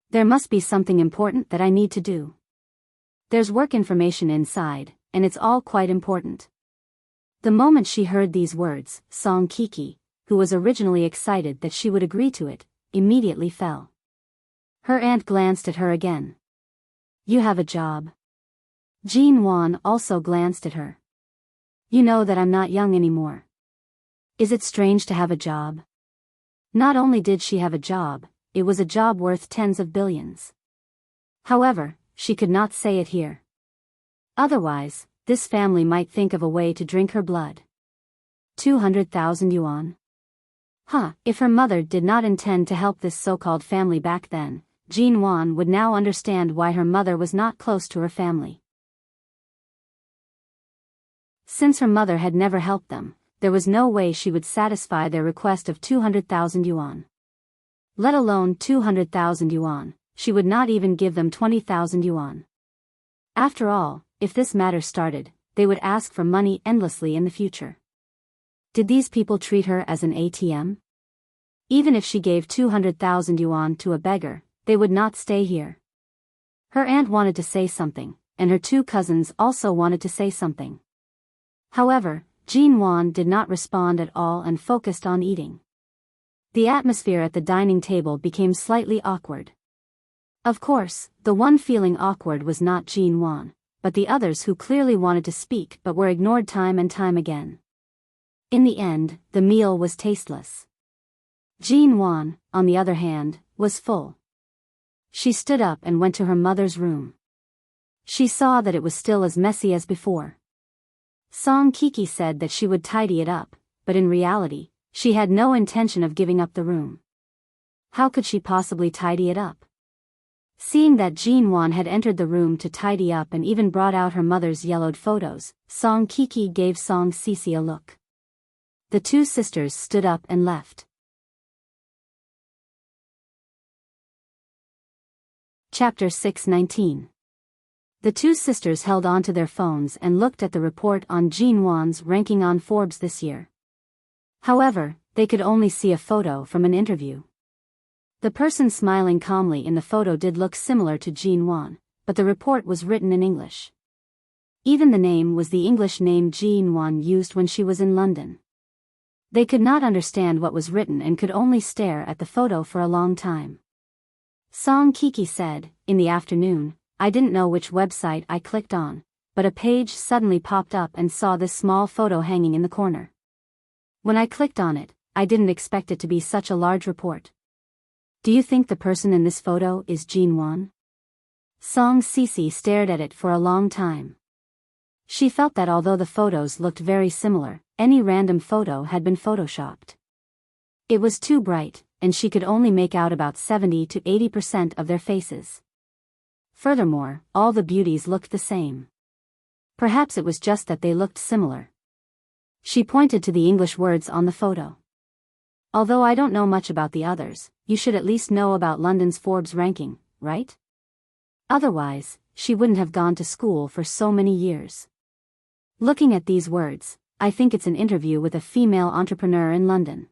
There must be something important that I need to do. There's work information inside, and it's all quite important. The moment she heard these words, Song Kiki, who was originally excited that she would agree to it, immediately fell. Her aunt glanced at her again. You have a job. Jean Wan also glanced at her. You know that I'm not young anymore. Is it strange to have a job? Not only did she have a job, it was a job worth tens of billions. However, she could not say it here. Otherwise, this family might think of a way to drink her blood. 200,000 yuan. If her mother did not intend to help this so-called family back then, Jean Wan would now understand why her mother was not close to her family. Since her mother had never helped them, there was no way she would satisfy their request of 200,000 yuan. Let alone 200,000 yuan, she would not even give them 20,000 yuan. After all, if this matter started, they would ask for money endlessly in the future. Did these people treat her as an ATM? Even if she gave 200,000 yuan to a beggar, they would not stay here. Her aunt wanted to say something, and her 2 cousins also wanted to say something. However, Jean Wan did not respond at all and focused on eating. The atmosphere at the dining table became slightly awkward. Of course, the one feeling awkward was not Jean Wan, but the others who clearly wanted to speak but were ignored time and time again. In the end, the meal was tasteless. Jean Wan, on the other hand, was full. She stood up and went to her mother's room. She saw that it was still as messy as before. Song Kiki said that she would tidy it up, but in reality, she had no intention of giving up the room. How could she possibly tidy it up? Seeing that Jean Wan had entered the room to tidy up and even brought out her mother's yellowed photos, Song Kiki gave Song Cece a look. The 2 sisters stood up and left. Chapter 619. The 2 sisters held on to their phones and looked at the report on Jean Wan's ranking on Forbes this year. However, they could only see a photo from an interview. The person smiling calmly in the photo did look similar to Jean Wan, but the report was written in English. Even the name was the English name Jean Wan used when she was in London. They could not understand what was written and could only stare at the photo for a long time. Song Kiki said, in the afternoon, I didn't know which website I clicked on, but a page suddenly popped up and saw this small photo hanging in the corner. When I clicked on it, I didn't expect it to be such a large report. Do you think the person in this photo is Jean Wan? Song Cici stared at it for a long time. She felt that although the photos looked very similar, any random photo had been photoshopped. It was too bright, and she could only make out about 70 to 80% of their faces. Furthermore, all the beauties looked the same. Perhaps it was just that they looked similar. She pointed to the English words on the photo. Although I don't know much about the others, you should at least know about London's Forbes ranking, right? Otherwise, she wouldn't have gone to school for so many years. Looking at these words, I think it's an interview with a female entrepreneur in London.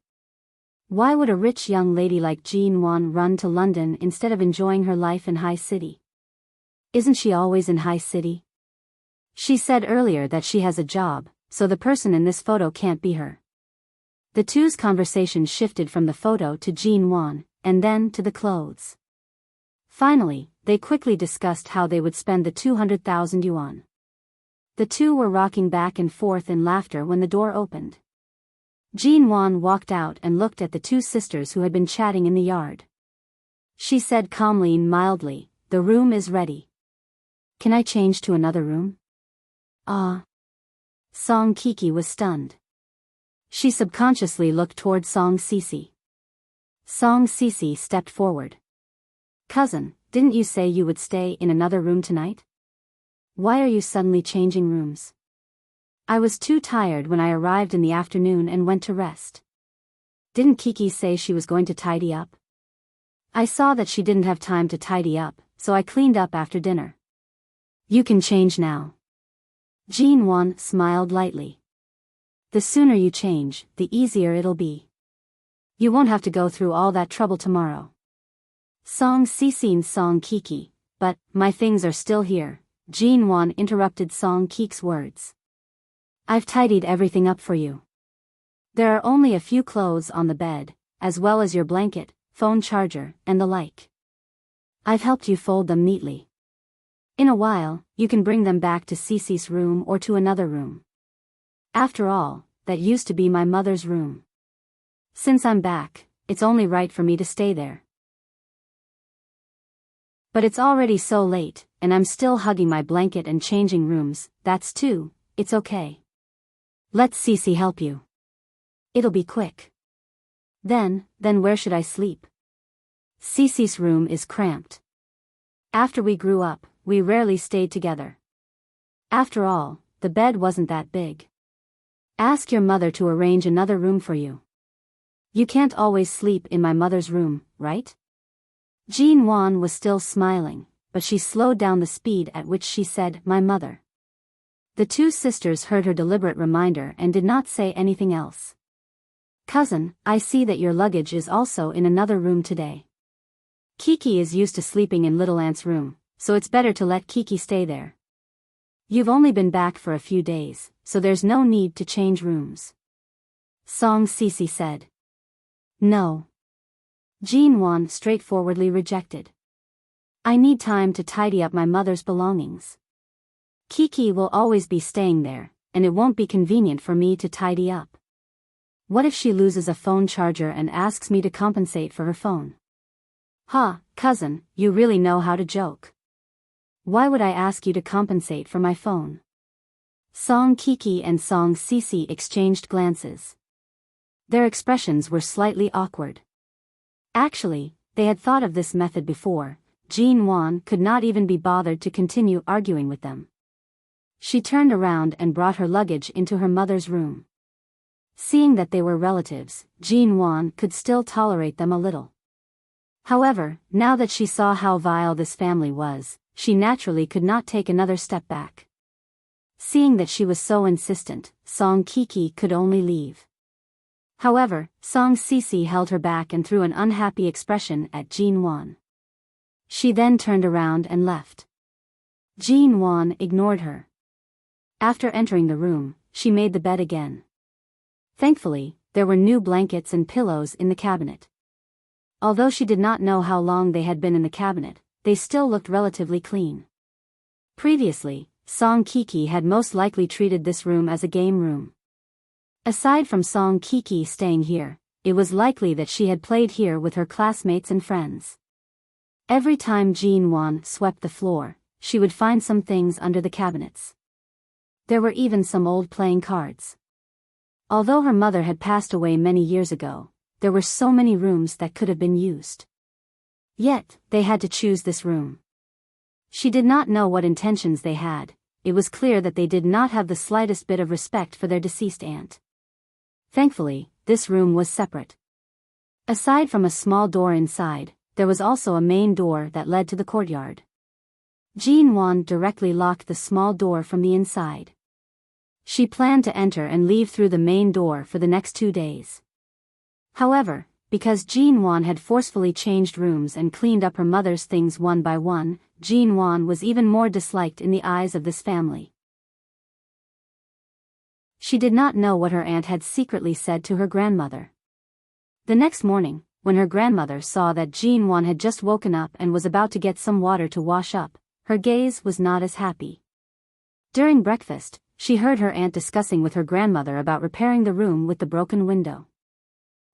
Why would a rich young lady like Jean Wan run to London instead of enjoying her life in High City? Isn't she always in High City? She said earlier that she has a job, so the person in this photo can't be her. The two's conversation shifted from the photo to Jean Wan, and then to the clothes. Finally, they quickly discussed how they would spend the 200,000 yuan. The two were rocking back and forth in laughter when the door opened. Jean Wan walked out and looked at the two sisters who had been chatting in the yard. She said calmly and mildly, "The room is ready. Can I change to another room?" Ah. Song Kiki was stunned. She subconsciously looked toward Song Cici. Song Cici stepped forward. "Cousin, didn't you say you would stay in another room tonight? Why are you suddenly changing rooms?" "I was too tired when I arrived in the afternoon and went to rest." "Didn't Kiki say she was going to tidy up?" "I saw that she didn't have time to tidy up, so I cleaned up after dinner." "You can change now." Jean Wan smiled lightly. "The sooner you change, the easier it'll be. You won't have to go through all that trouble tomorrow." Song Cici and Song Kiki, "But, my things are still here," Jean Wan interrupted Song Kiki's words. "I've tidied everything up for you. There are only a few clothes on the bed, as well as your blanket, phone charger, and the like. I've helped you fold them neatly. In a while, you can bring them back to Cici's room or to another room. After all, that used to be my mother's room. Since I'm back, it's only right for me to stay there. But it's already so late, and I'm still hugging my blanket and changing rooms, that's too, it's okay. Let Cici help you. It'll be quick. Then where should I sleep? Cici's room is cramped. After we grew up, we rarely stayed together. After all, the bed wasn't that big. Ask your mother to arrange another room for you. You can't always sleep in my mother's room, right?" Jean Wan was still smiling, but she slowed down the speed at which she said, "My mother." The two sisters heard her deliberate reminder and did not say anything else. "Cousin, I see that your luggage is also in another room today. Kiki is used to sleeping in Little Aunt's room, so it's better to let Kiki stay there. You've only been back for a few days, so there's no need to change rooms." Song Cici said. "No." Jean Wan straightforwardly rejected. "I need time to tidy up my mother's belongings. Kiki will always be staying there, and it won't be convenient for me to tidy up. What if she loses a phone charger and asks me to compensate for her phone?" "Ha, cousin, you really know how to joke. Why would I ask you to compensate for my phone?" Song Kiki and Song Cici exchanged glances. Their expressions were slightly awkward. Actually, they had thought of this method before. Jean Wan could not even be bothered to continue arguing with them. She turned around and brought her luggage into her mother's room. Seeing that they were relatives, Jean Wan could still tolerate them a little. However, now that she saw how vile this family was, she naturally could not take another step back. Seeing that she was so insistent, Song Kiki could only leave. However, Song Cici held her back and threw an unhappy expression at Jean Wan. She then turned around and left. Jean Wan ignored her. After entering the room, she made the bed again. Thankfully, there were new blankets and pillows in the cabinet. Although she did not know how long they had been in the cabinet, they still looked relatively clean. Previously, Song Kiki had most likely treated this room as a game room. Aside from Song Kiki staying here, it was likely that she had played here with her classmates and friends. Every time Jean Wan swept the floor, she would find some things under the cabinets. There were even some old playing cards. Although her mother had passed away many years ago, there were so many rooms that could have been used. Yet, they had to choose this room. She did not know what intentions they had. It was clear that they did not have the slightest bit of respect for their deceased aunt. Thankfully, this room was separate. Aside from a small door inside, there was also a main door that led to the courtyard. Jean Wan directly locked the small door from the inside. She planned to enter and leave through the main door for the next 2 days. However, because Jean Wan had forcefully changed rooms and cleaned up her mother's things one by one, Jean Wan was even more disliked in the eyes of this family. She did not know what her aunt had secretly said to her grandmother. The next morning, when her grandmother saw that Jean Wan had just woken up and was about to get some water to wash up, her gaze was not as happy. During breakfast, she heard her aunt discussing with her grandmother about repairing the room with the broken window.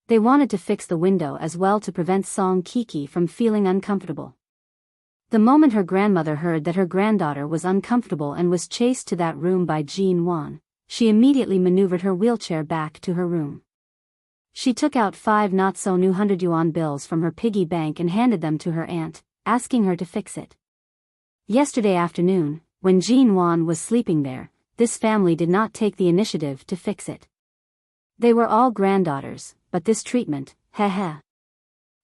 They wanted to fix the window as well to prevent Song Kiki from feeling uncomfortable. The moment her grandmother heard that her granddaughter was uncomfortable and was chased to that room by Jean Wan, she immediately maneuvered her wheelchair back to her room. She took out 5 not-so-new 100 yuan bills from her piggy bank and handed them to her aunt, asking her to fix it. Yesterday afternoon, when Jean Wan was sleeping there, this family did not take the initiative to fix it. They were all granddaughters, but this treatment, heh.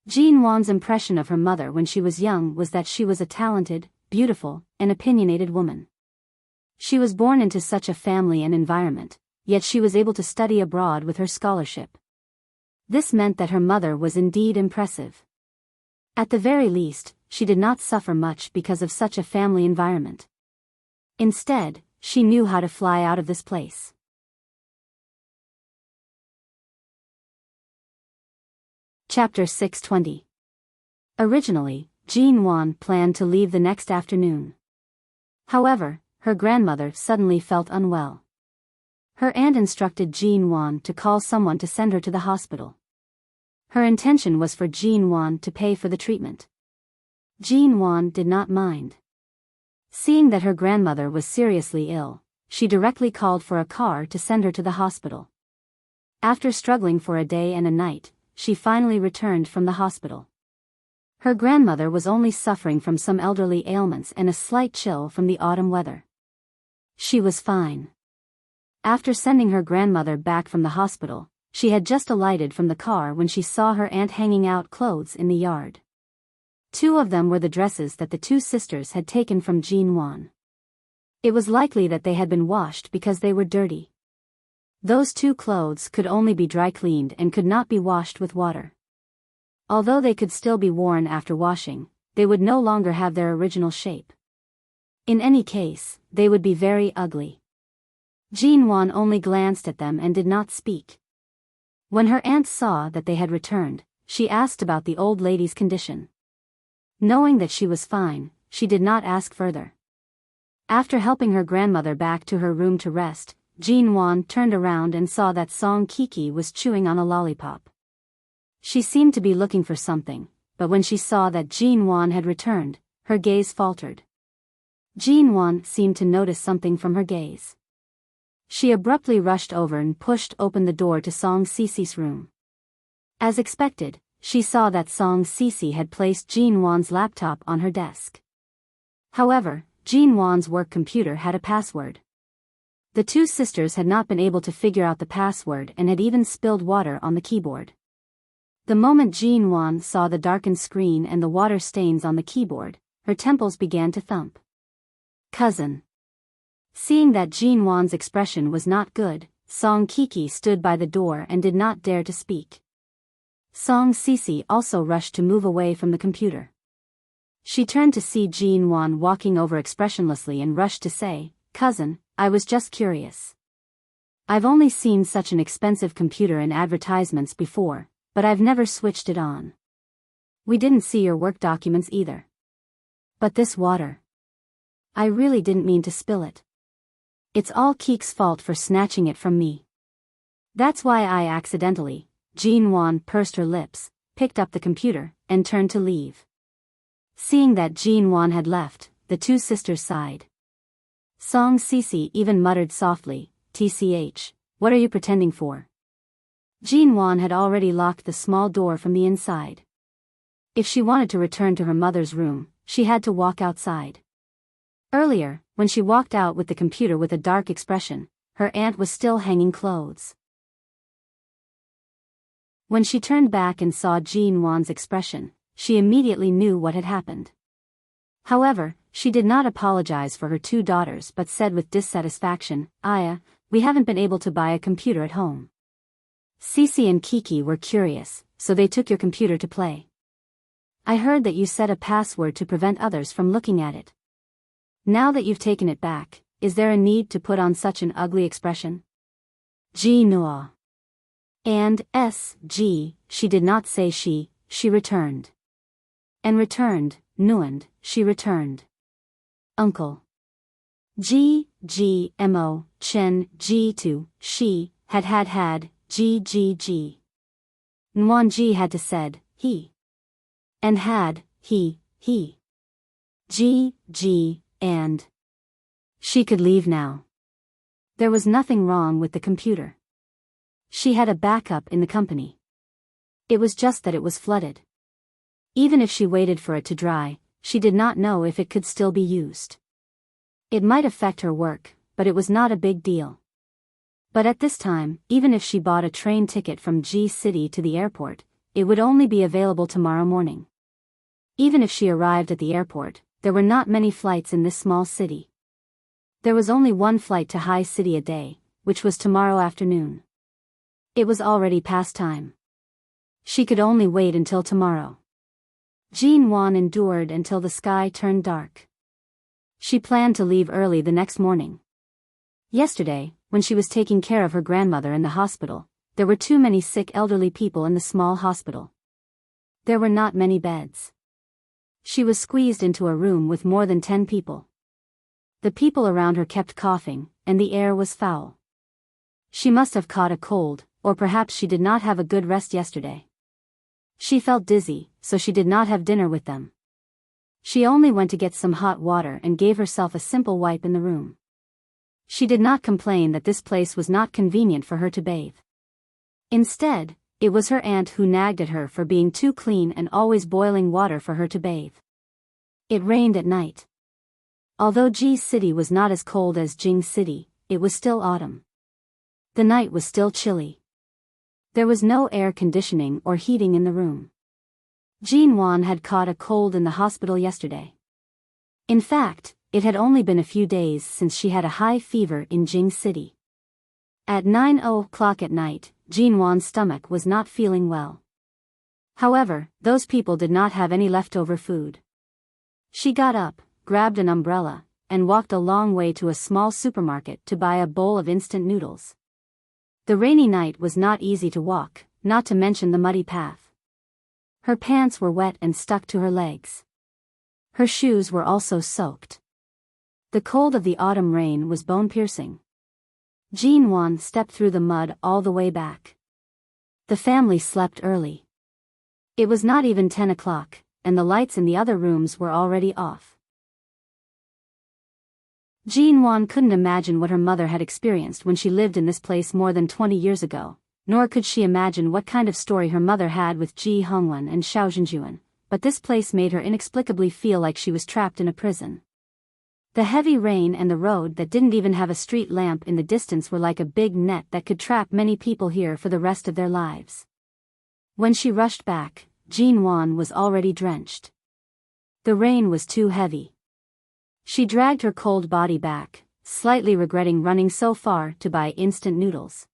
Jean Wan's impression of her mother when she was young was that she was a talented, beautiful, and opinionated woman. She was born into such a family and environment, yet she was able to study abroad with her scholarship. This meant that her mother was indeed impressive. At the very least, she did not suffer much because of such a family environment. Instead, she knew how to fly out of this place. Chapter 620. Originally, Jean Wan planned to leave the next afternoon. However, her grandmother suddenly felt unwell. Her aunt instructed Jean Wan to call someone to send her to the hospital. Her intention was for Jean Wan to pay for the treatment. Jean Wan did not mind. Seeing that her grandmother was seriously ill, she directly called for a car to send her to the hospital. After struggling for a day and a night, she finally returned from the hospital. Her grandmother was only suffering from some elderly ailments and a slight chill from the autumn weather. She was fine. After sending her grandmother back from the hospital, she had just alighted from the car when she saw her aunt hanging out clothes in the yard. 2 of them were the dresses that the 2 sisters had taken from Jean Wan. It was likely that they had been washed because they were dirty. Those 2 clothes could only be dry cleaned and could not be washed with water. Although they could still be worn after washing, they would no longer have their original shape. In any case, they would be very ugly. Jean Wan only glanced at them and did not speak. When her aunt saw that they had returned, she asked about the old lady's condition. Knowing that she was fine, she did not ask further. After helping her grandmother back to her room to rest, Jean Wan turned around and saw that Song Kiki was chewing on a lollipop. She seemed to be looking for something, but when she saw that Jean Wan had returned, her gaze faltered. Jean Wan seemed to notice something from her gaze. She abruptly rushed over and pushed open the door to Song Kisi's room. As expected, she saw that Song Kisi had placed Jean Wan's laptop on her desk. However, Jean Wan's work computer had a password. The 2 sisters had not been able to figure out the password and had even spilled water on the keyboard. The moment Jean Wan saw the darkened screen and the water stains on the keyboard, her temples began to thump. Cousin. Seeing that Jean Wan's expression was not good, Song Kiki stood by the door and did not dare to speak. Song Kisi also rushed to move away from the computer. She turned to see Jean Wan walking over expressionlessly and rushed to say, "Cousin, I was just curious. I've only seen such an expensive computer in advertisements before, but I've never switched it on. We didn't see your work documents either. But this water. I really didn't mean to spill it. It's all Keek's fault for snatching it from me. That's why I accidentally. Jean-Wan pursed her lips, picked up the computer, and turned to leave. Seeing that Jean-Wan had left, the two sisters sighed. Song Cece even muttered softly, "TCH, what are you pretending for?" Jean-Wan had already locked the small door from the inside. If she wanted to return to her mother's room, she had to walk outside. Earlier, when she walked out with the computer with a dark expression, her aunt was still hanging clothes. When she turned back and saw Jean-Wan's expression, she immediately knew what had happened. However, she did not apologize for her two daughters but said with dissatisfaction, "Aya, we haven't been able to buy a computer at home." Cece and Kiki were curious, so they took your computer to play. I heard that you set a password to prevent others from looking at it. Now that you've taken it back, is there a need to put on such an ugly expression? G Noah. And S.G., she did not say she returned. And returned, Nuand, she returned. Uncle. G.G.M.O. Chen G2, she, had, G.G.G. Nguyen G had to said, he. And had, he. G, and. She could leave now. There was nothing wrong with the computer. She had a backup in the company. It was just that it was flooded. Even if she waited for it to dry, she did not know if it could still be used. It might affect her work, but it was not a big deal. But at this time, even if she bought a train ticket from G City to the airport, it would only be available tomorrow morning. Even if she arrived at the airport, there were not many flights in this small city. There was only one flight to High City a day, which was tomorrow afternoon. It was already past time. She could only wait until tomorrow. Jean-Wan endured until the sky turned dark. She planned to leave early the next morning. Yesterday, when she was taking care of her grandmother in the hospital, there were too many sick elderly people in the small hospital. There were not many beds. She was squeezed into a room with more than 10 people. The people around her kept coughing, and the air was foul. She must have caught a cold, or perhaps she did not have a good rest yesterday. She felt dizzy, so she did not have dinner with them. She only went to get some hot water and gave herself a simple wipe in the room. She did not complain that this place was not convenient for her to bathe. Instead, it was her aunt who nagged at her for being too clean and always boiling water for her to bathe. It rained at night. Although G City was not as cold as Jing City, it was still autumn. The night was still chilly. There was no air conditioning or heating in the room. Jean-Wan had caught a cold in the hospital yesterday. In fact, it had only been a few days since she had a high fever in Jing City. At 9:00 at night, Jean-Wan's stomach was not feeling well. However, those people did not have any leftover food. She got up, grabbed an umbrella, and walked a long way to a small supermarket to buy a bowl of instant noodles. The rainy night was not easy to walk, not to mention the muddy path. Her pants were wet and stuck to her legs. Her shoes were also soaked. The cold of the autumn rain was bone-piercing. Jean-Wan stepped through the mud all the way back. The family slept early. It was not even 10 o'clock, and the lights in the other rooms were already off. Jean-Wan couldn't imagine what her mother had experienced when she lived in this place more than 20 years ago, nor could she imagine what kind of story her mother had with Ji Hongwen and Xiao Zhenjuan, but this place made her inexplicably feel like she was trapped in a prison. The heavy rain and the road that didn't even have a street lamp in the distance were like a big net that could trap many people here for the rest of their lives. When she rushed back, Jean-Wan was already drenched. The rain was too heavy. She dragged her cold body back, slightly regretting running so far to buy instant noodles.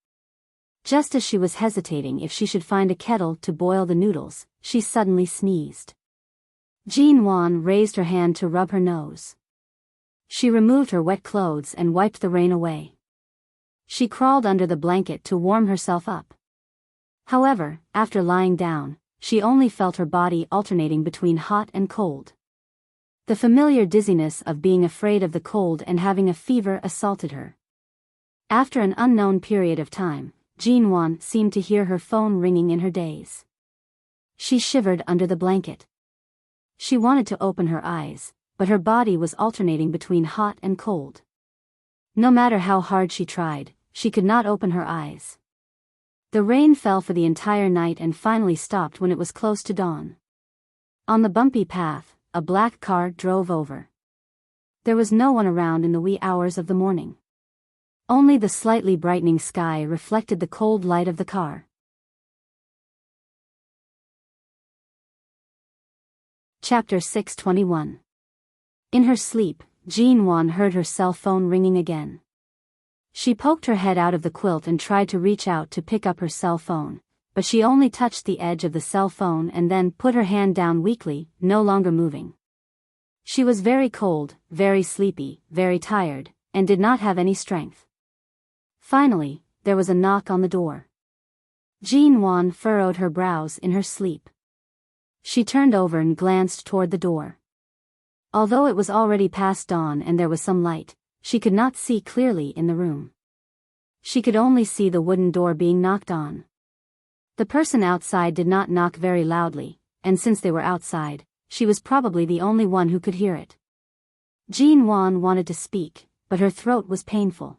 Just as she was hesitating if she should find a kettle to boil the noodles, she suddenly sneezed. Jean-Wan raised her hand to rub her nose. She removed her wet clothes and wiped the rain away. She crawled under the blanket to warm herself up. However, after lying down, she only felt her body alternating between hot and cold. The familiar dizziness of being afraid of the cold and having a fever assaulted her. After an unknown period of time, Jinwan seemed to hear her phone ringing in her daze. She shivered under the blanket. She wanted to open her eyes, but her body was alternating between hot and cold. No matter how hard she tried, she could not open her eyes. The rain fell for the entire night and finally stopped when it was close to dawn. On the bumpy path, a black car drove over. There was no one around in the wee hours of the morning. Only the slightly brightening sky reflected the cold light of the car. Chapter 621. In her sleep, Jinwan heard her cell phone ringing again. She poked her head out of the quilt and tried to reach out to pick up her cell phone, but she only touched the edge of the cell phone and then put her hand down weakly, no longer moving. She was very cold, very sleepy, very tired, and did not have any strength. Finally, there was a knock on the door. Jinwan furrowed her brows in her sleep. She turned over and glanced toward the door. Although it was already past dawn and there was some light, she could not see clearly in the room. She could only see the wooden door being knocked on. The person outside did not knock very loudly, and since they were outside, she was probably the only one who could hear it. Jinwan wanted to speak, but her throat was painful.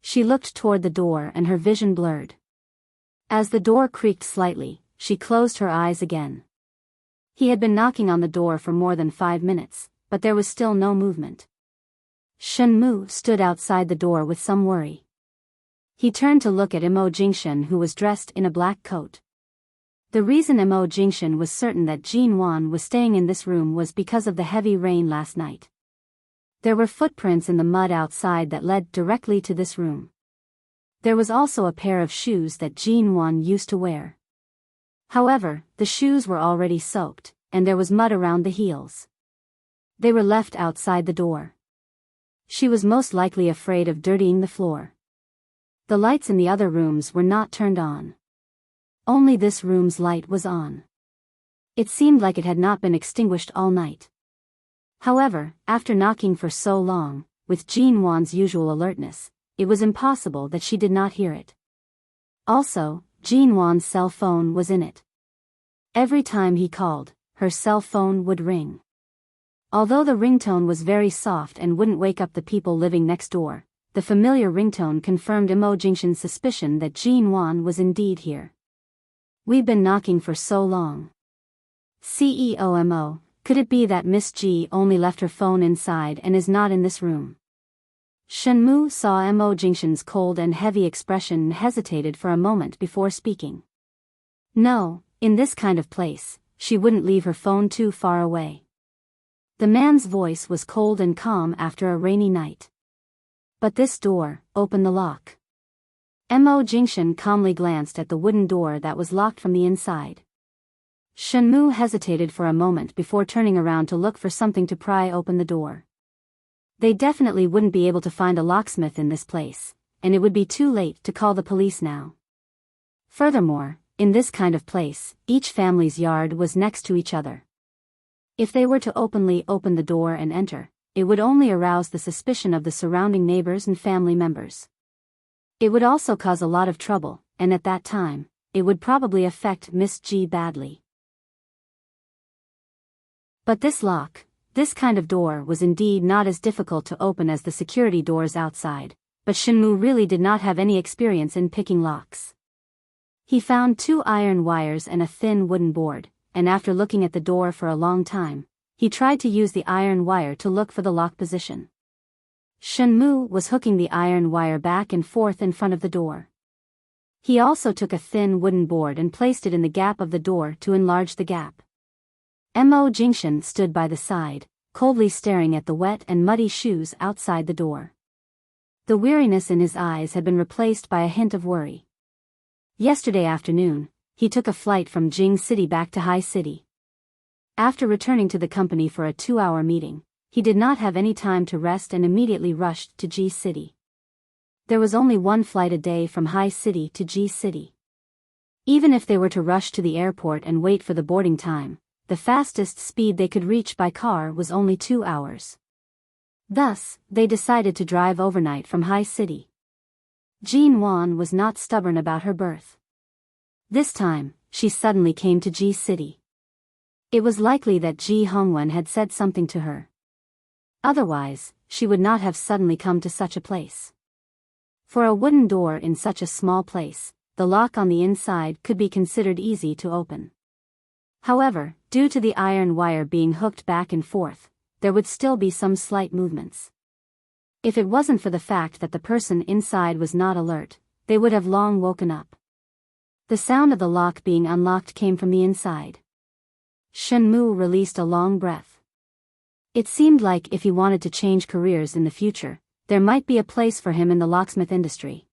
She looked toward the door and her vision blurred. As the door creaked slightly, she closed her eyes again. He had been knocking on the door for more than 5 minutes, but there was still no movement. Shenmu stood outside the door with some worry. He turned to look at Imo Jingshan, who was dressed in a black coat. The reason Imo Jingshan was certain that Jinwan was staying in this room was because of the heavy rain last night. There were footprints in the mud outside that led directly to this room. There was also a pair of shoes that Jinwan used to wear. However, the shoes were already soaked, and there was mud around the heels. They were left outside the door. She was most likely afraid of dirtying the floor. The lights in the other rooms were not turned on. Only this room's light was on. It seemed like it had not been extinguished all night. However, after knocking for so long, with Jinwan's usual alertness, it was impossible that she did not hear it. Also, Jinwan's cell phone was in it. Every time he called, her cell phone would ring. Although the ringtone was very soft and wouldn't wake up the people living next door, the familiar ringtone confirmed Imo Jingshan's suspicion that Jinwan was indeed here. "We've been knocking for so long. CEO Mo, could it be that Miss G only left her phone inside and is not in this room?" Shenmu saw Imo Jingshan's cold and heavy expression and hesitated for a moment before speaking. No, in this kind of place, she wouldn't leave her phone too far away. The man's voice was cold and calm after a rainy night. "But this door, open the lock." Imo Jingshan calmly glanced at the wooden door that was locked from the inside. Shenmu hesitated for a moment before turning around to look for something to pry open the door. They definitely wouldn't be able to find a locksmith in this place, and it would be too late to call the police now. Furthermore, in this kind of place, each family's yard was next to each other. If they were to openly open the door and enter, it would only arouse the suspicion of the surrounding neighbors and family members. It would also cause a lot of trouble, and at that time, it would probably affect Miss G badly. But this lock, this kind of door, was indeed not as difficult to open as the security doors outside, but Shenmu really did not have any experience in picking locks. He found 2 iron wires and a thin wooden board, and after looking at the door for a long time, he tried to use the iron wire to look for the lock position. Shenmu was hooking the iron wire back and forth in front of the door. He also took a thin wooden board and placed it in the gap of the door to enlarge the gap. Imo Jingshan stood by the side, coldly staring at the wet and muddy shoes outside the door. The weariness in his eyes had been replaced by a hint of worry. Yesterday afternoon, he took a flight from Jing City back to Hai City. After returning to the company for a 2-hour meeting, he did not have any time to rest and immediately rushed to G City. There was only 1 flight a day from Hai City to G City. Even if they were to rush to the airport and wait for the boarding time, the fastest speed they could reach by car was only 2 hours. Thus, they decided to drive overnight from High City. Jean Wan was not stubborn about her birth. This time, she suddenly came to G City. It was likely that Ji Hongwen had said something to her. Otherwise, she would not have suddenly come to such a place. For a wooden door in such a small place, the lock on the inside could be considered easy to open. However, due to the iron wire being hooked back and forth, there would still be some slight movements. If it wasn't for the fact that the person inside was not alert, they would have long woken up. The sound of the lock being unlocked came from the inside. Shenmu released a long breath. It seemed like if he wanted to change careers in the future, there might be a place for him in the locksmith industry.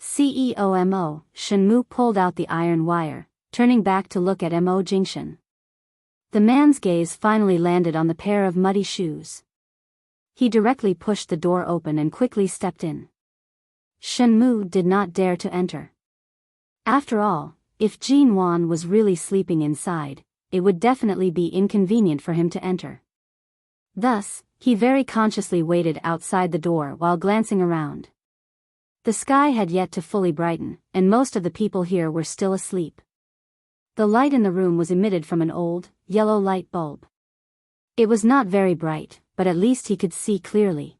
CEO Shenmu pulled out the iron wire, turning back to look at Mo Jingshan. The man's gaze finally landed on the pair of muddy shoes. He directly pushed the door open and quickly stepped in. Shenmu did not dare to enter. After all, if Jean Wan was really sleeping inside, it would definitely be inconvenient for him to enter. Thus, he very consciously waited outside the door while glancing around. The sky had yet to fully brighten, and most of the people here were still asleep. The light in the room was emitted from an old, yellow light bulb. It was not very bright, but at least he could see clearly.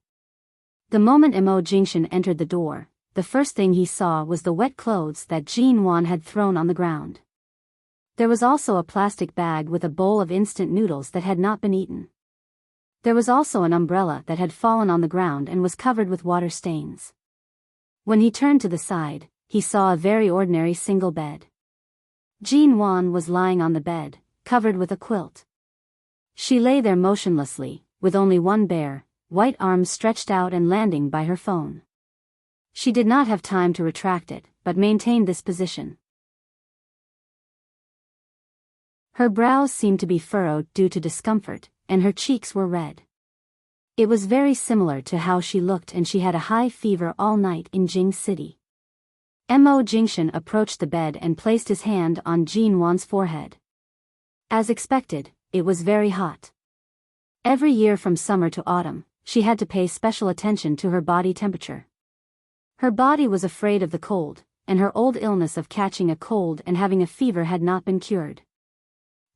The moment Mo Jingshan entered the door, the first thing he saw was the wet clothes that Jean Wan had thrown on the ground. There was also a plastic bag with a bowl of instant noodles that had not been eaten. There was also an umbrella that had fallen on the ground and was covered with water stains. When he turned to the side, he saw a very ordinary single bed. Jean Wan was lying on the bed, covered with a quilt. She lay there motionlessly, with only one bare, white arm stretched out and landing by her phone. She did not have time to retract it, but maintained this position. Her brows seemed to be furrowed due to discomfort, and her cheeks were red. It was very similar to how she looked, and she had a high fever all night in Jing City. Mo Jingshan approached the bed and placed his hand on Jean Wan's forehead. As expected, it was very hot. Every year from summer to autumn, she had to pay special attention to her body temperature. Her body was afraid of the cold, and her old illness of catching a cold and having a fever had not been cured.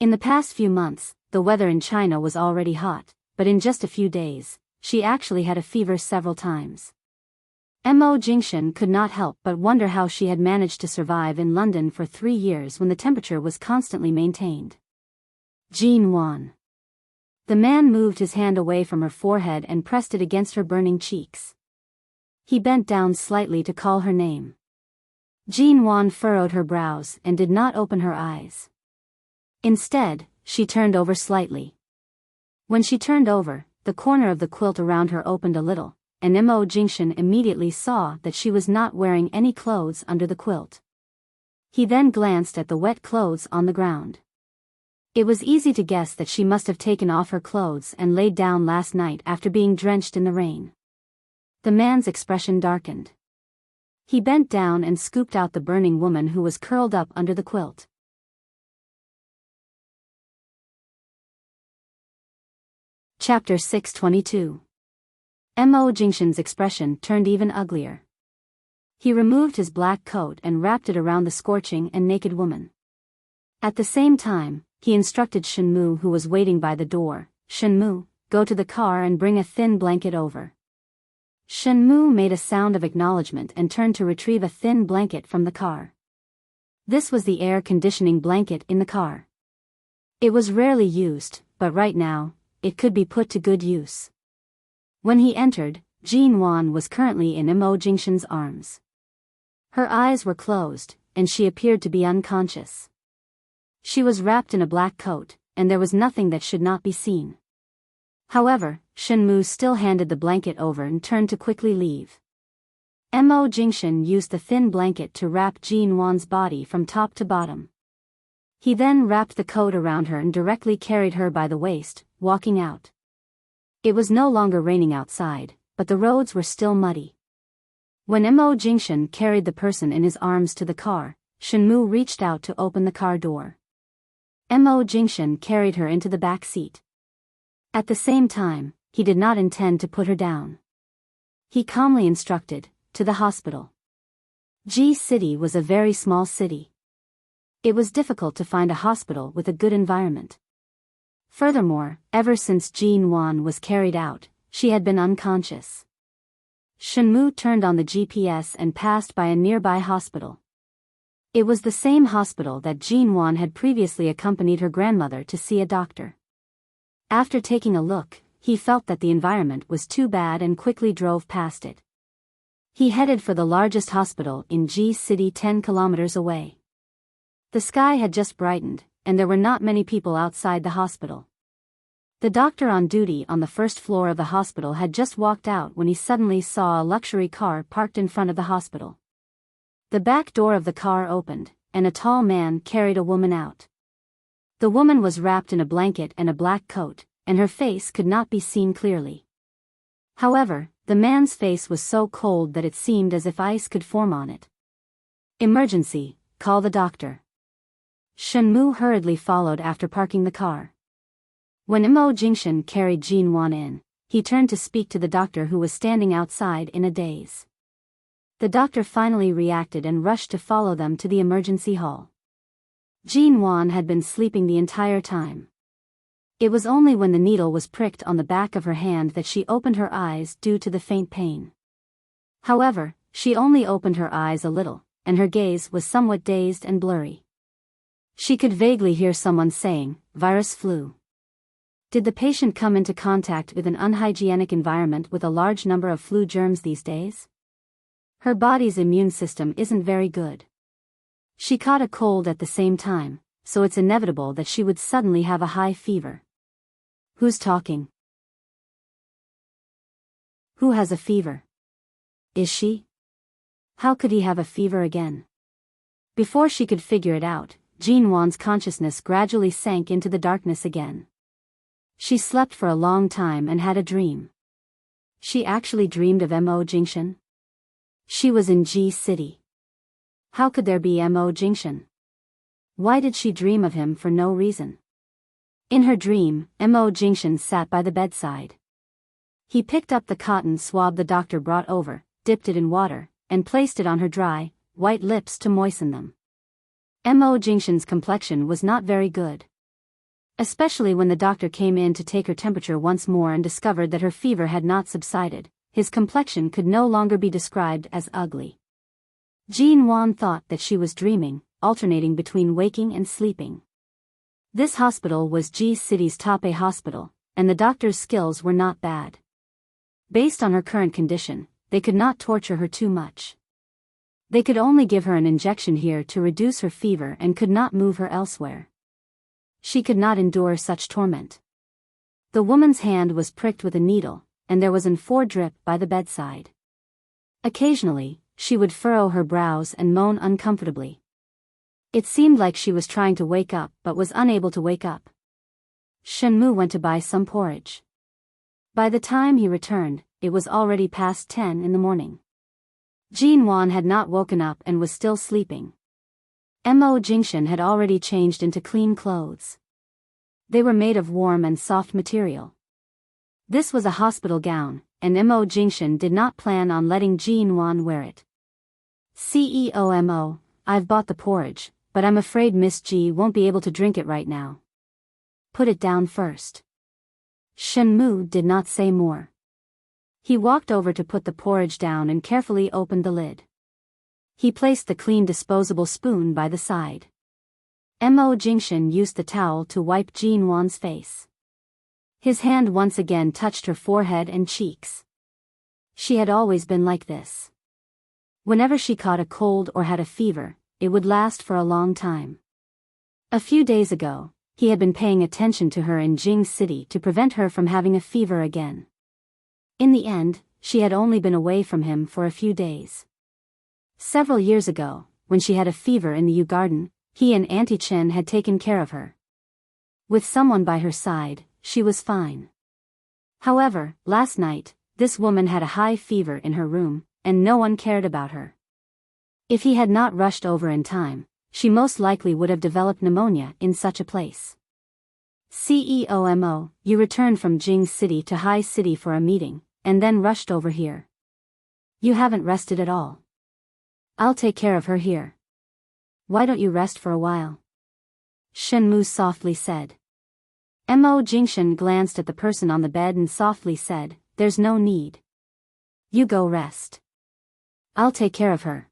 In the past few months, the weather in China was already hot, but in just a few days, she actually had a fever several times. Mo Jingshan could not help but wonder how she had managed to survive in London for 3 years when the temperature was constantly maintained. Jean Wan. The man moved his hand away from her forehead and pressed it against her burning cheeks. He bent down slightly to call her name. Jean Wan furrowed her brows and did not open her eyes. Instead, she turned over slightly. When she turned over, the corner of the quilt around her opened a little, and Mo Jingshan immediately saw that she was not wearing any clothes under the quilt. He then glanced at the wet clothes on the ground. It was easy to guess that she must have taken off her clothes and laid down last night after being drenched in the rain. The man's expression darkened. He bent down and scooped out the burning woman who was curled up under the quilt. Chapter 622. Mo Jingshan's expression turned even uglier. He removed his black coat and wrapped it around the scorching and naked woman. At the same time, he instructed Shenmu, who was waiting by the door, "Shenmu, go to the car and bring a thin blanket over." Shenmu made a sound of acknowledgement and turned to retrieve a thin blanket from the car. This was the air conditioning blanket in the car. It was rarely used, but right now, it could be put to good use. When he entered, Jean Wan was currently in Mo Jingshan's arms. Her eyes were closed, and she appeared to be unconscious. She was wrapped in a black coat, and there was nothing that should not be seen. However, Shenmu still handed the blanket over and turned to quickly leave. Mo Jingshan used the thin blanket to wrap Jean Wan's body from top to bottom. He then wrapped the coat around her and directly carried her by the waist, walking out. It was no longer raining outside, but the roads were still muddy. When Mo Jingshan carried the person in his arms to the car, Shenmu reached out to open the car door. Mo Jingshan carried her into the back seat. At the same time, he did not intend to put her down. He calmly instructed, to the hospital. G City was a very small city. It was difficult to find a hospital with a good environment. Furthermore, ever since Jin Wan was carried out, she had been unconscious. Shenmu turned on the GPS and passed by a nearby hospital. It was the same hospital that Jin Wan had previously accompanied her grandmother to see a doctor. After taking a look, he felt that the environment was too bad and quickly drove past it. He headed for the largest hospital in G City 10 kilometers away. The sky had just brightened, and there were not many people outside the hospital. The doctor on duty on the first floor of the hospital had just walked out when he suddenly saw a luxury car parked in front of the hospital. The back door of the car opened, and a tall man carried a woman out. The woman was wrapped in a blanket and a black coat, and her face could not be seen clearly. However, the man's face was so cold that it seemed as if ice could form on it. "Emergency, call the doctor." Shenmu hurriedly followed after parking the car. When Mo Jingshan carried Jin Wan in, he turned to speak to the doctor who was standing outside in a daze. The doctor finally reacted and rushed to follow them to the emergency hall. Jin Wan had been sleeping the entire time. It was only when the needle was pricked on the back of her hand that she opened her eyes due to the faint pain. However, she only opened her eyes a little, and her gaze was somewhat dazed and blurry. She could vaguely hear someone saying, "Virus flu." Did the patient come into contact with an unhygienic environment with a large number of flu germs these days? Her body's immune system isn't very good. She caught a cold at the same time, so it's inevitable that she would suddenly have a high fever. Who's talking? Who has a fever? Is she? How could he have a fever again? Before she could figure it out, Jin Wan's consciousness gradually sank into the darkness again. She slept for a long time and had a dream. She actually dreamed of Mo Jingshan. She was in G City. How could there be Mo Jingshan? Why did she dream of him for no reason? In her dream, Mo Jingshan sat by the bedside. He picked up the cotton swab the doctor brought over, dipped it in water, and placed it on her dry, white lips to moisten them. Mo Jingshan's complexion was not very good. Especially when the doctor came in to take her temperature once more and discovered that her fever had not subsided, his complexion could no longer be described as ugly. Jin Wan thought that she was dreaming, alternating between waking and sleeping. This hospital was G City's top A hospital, and the doctor's skills were not bad. Based on her current condition, they could not torture her too much. They could only give her an injection here to reduce her fever and could not move her elsewhere. She could not endure such torment. The woman's hand was pricked with a needle, and there was an IV drip by the bedside. Occasionally, she would furrow her brows and moan uncomfortably. It seemed like she was trying to wake up but was unable to wake up. Shenmu went to buy some porridge. By the time he returned, it was already past 10 in the morning. Jin Wan had not woken up and was still sleeping. Mo Jingshan had already changed into clean clothes. They were made of warm and soft material. This was a hospital gown, and Mo Jingshan did not plan on letting Jin Wan wear it. "CEO Mo, I've bought the porridge, but I'm afraid Miss G won't be able to drink it right now." "Put it down first." Shenmu did not say more. He walked over to put the porridge down and carefully opened the lid. He placed the clean disposable spoon by the side. Mo Jingshan used the towel to wipe Jin Wan's face. His hand once again touched her forehead and cheeks. She had always been like this. Whenever she caught a cold or had a fever, it would last for a long time. A few days ago, he had been paying attention to her in Jing City to prevent her from having a fever again. In the end, she had only been away from him for a few days. Several years ago, when she had a fever in the Yu Garden, he and Auntie Chen had taken care of her. With someone by her side, she was fine. However, last night, this woman had a high fever in her room, and no one cared about her. If he had not rushed over in time, she most likely would have developed pneumonia in such a place. CEOMO, you returned from Jing City to High City for a meeting, and then rushed over here. You haven't rested at all. I'll take care of her here. Why don't you rest for a while? Shenmu softly said. Mo Jingshan glanced at the person on the bed and softly said, there's no need. You go rest. I'll take care of her.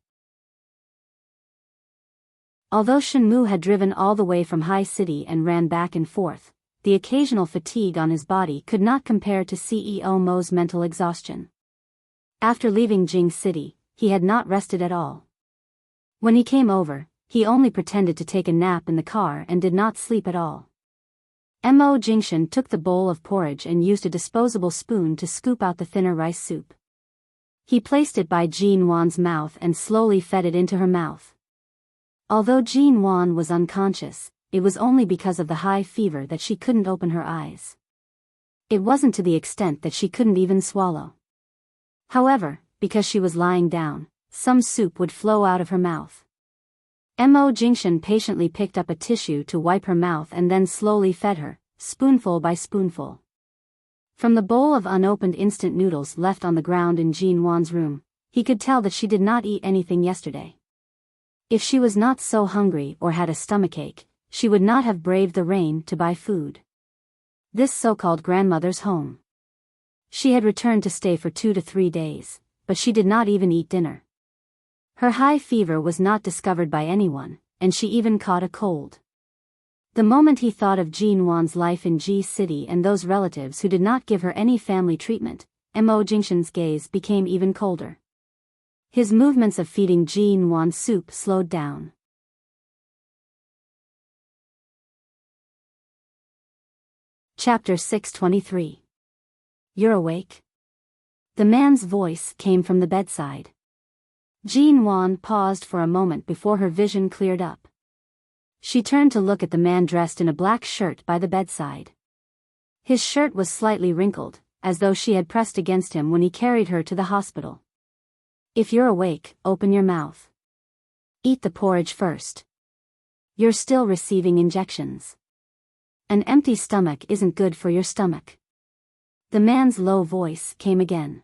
Although Shenmu had driven all the way from High City and ran back and forth, the occasional fatigue on his body could not compare to CEO Mo's mental exhaustion. After leaving Jing City, he had not rested at all. When he came over, he only pretended to take a nap in the car and did not sleep at all. Mo Jingshan took the bowl of porridge and used a disposable spoon to scoop out the thinner rice soup. He placed it by Jean Wan's mouth and slowly fed it into her mouth. Although Jean Wan was unconscious, it was only because of the high fever that she couldn't open her eyes. It wasn't to the extent that she couldn't even swallow. However, because she was lying down, some soup would flow out of her mouth. Mo Jingshan patiently picked up a tissue to wipe her mouth and then slowly fed her, spoonful by spoonful. From the bowl of unopened instant noodles left on the ground in Jean Wan's room, he could tell that she did not eat anything yesterday. If she was not so hungry or had a stomachache, she would not have braved the rain to buy food. This so-called grandmother's home. She had returned to stay for 2 to 3 days, but she did not even eat dinner. Her high fever was not discovered by anyone, and she even caught a cold. The moment he thought of Jean Wan's life in Ji City and those relatives who did not give her any family treatment, Mo Jingshan's gaze became even colder. His movements of feeding Jean Wan soup slowed down. Chapter 623. You're awake? The man's voice came from the bedside. Jean Wan paused for a moment before her vision cleared up. She turned to look at the man dressed in a black shirt by the bedside. His shirt was slightly wrinkled, as though she had pressed against him when he carried her to the hospital. If you're awake, open your mouth. Eat the porridge first. You're still receiving injections. An empty stomach isn't good for your stomach. The man's low voice came again.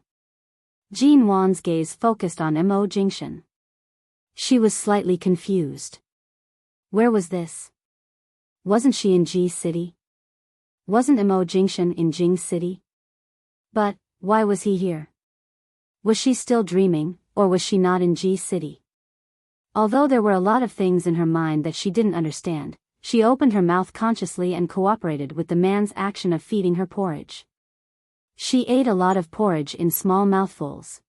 Jean Wan's gaze focused on Mo Jingshan. She was slightly confused. Where was this? Wasn't she in Ji City? Wasn't Mo Jingshan in Jing City? But, why was he here? Was she still dreaming, or was she not in Ji City? Although there were a lot of things in her mind that she didn't understand, she opened her mouth consciously and cooperated with the man's action of feeding her porridge. She ate a lot of porridge in small mouthfuls.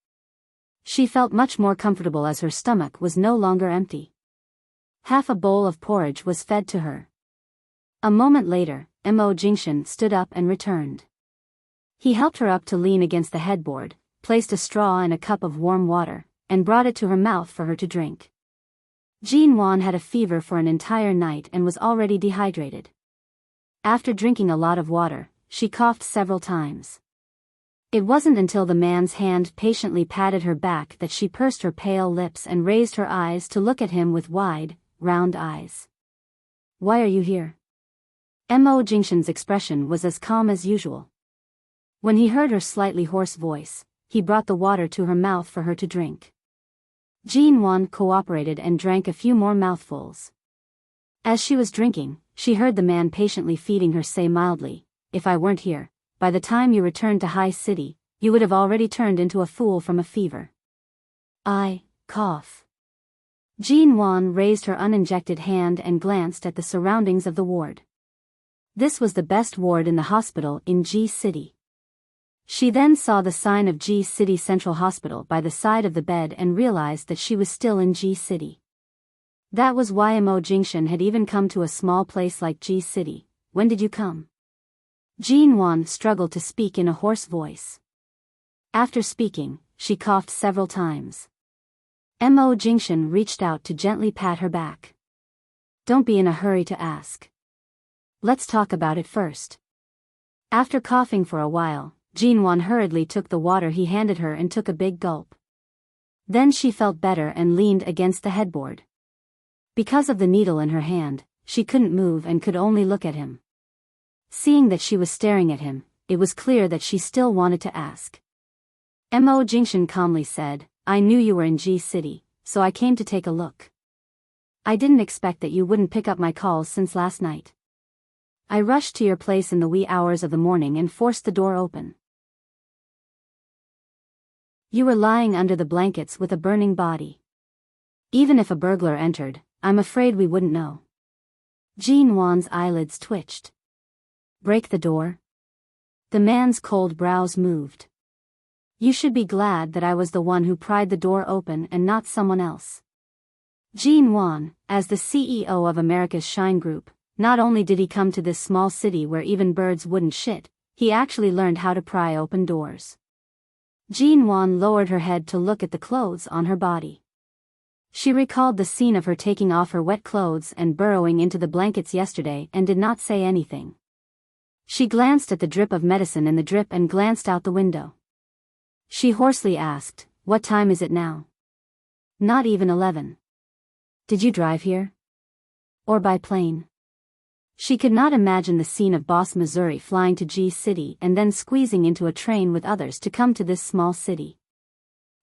She felt much more comfortable as her stomach was no longer empty. Half a bowl of porridge was fed to her. A moment later, Mo Jingshan stood up and returned. He helped her up to lean against the headboard, placed a straw in a cup of warm water, and brought it to her mouth for her to drink. Jean Wan had a fever for an entire night and was already dehydrated. After drinking a lot of water, she coughed several times. It wasn't until the man's hand patiently patted her back that she pursed her pale lips and raised her eyes to look at him with wide, round eyes. Why are you here? Mo Jingshan's expression was as calm as usual. When he heard her slightly hoarse voice, he brought the water to her mouth for her to drink. Jean Wan cooperated and drank a few more mouthfuls. As she was drinking, she heard the man patiently feeding her say mildly, if I weren't here, by the time you returned to High City, you would have already turned into a fool from a fever. Cough. Jean Wan raised her uninjected hand and glanced at the surroundings of the ward. This was the best ward in the hospital in Ji City. She then saw the sign of Ji City Central Hospital by the side of the bed and realized that she was still in Ji City. That was why Mo Jingshan had even come to a small place like Ji City. When did you come? Jean Wan struggled to speak in a hoarse voice. After speaking, she coughed several times. Mo Jingshan reached out to gently pat her back. Don't be in a hurry to ask. Let's talk about it first. After coughing for a while, Jean Wan hurriedly took the water he handed her and took a big gulp. Then she felt better and leaned against the headboard. Because of the needle in her hand, she couldn't move and could only look at him. Seeing that she was staring at him, it was clear that she still wanted to ask. Mo Jingshan calmly said, I knew you were in G City, so I came to take a look. I didn't expect that you wouldn't pick up my calls since last night. I rushed to your place in the wee hours of the morning and forced the door open. You were lying under the blankets with a burning body. Even if a burglar entered, I'm afraid we wouldn't know. Jean Wan's eyelids twitched. Break the door? The man's cold brows moved. You should be glad that I was the one who pried the door open and not someone else. Jean Wan, as the CEO of America's Shine Group, not only did he come to this small city where even birds wouldn't shit, he actually learned how to pry open doors. Jean Wan lowered her head to look at the clothes on her body. She recalled the scene of her taking off her wet clothes and burrowing into the blankets yesterday and did not say anything. She glanced at the drip of medicine in the drip and glanced out the window. She hoarsely asked, What time is it now? Not even 11. Did you drive here? Or by plane? She could not imagine the scene of Boss Missouri flying to G City and then squeezing into a train with others to come to this small city.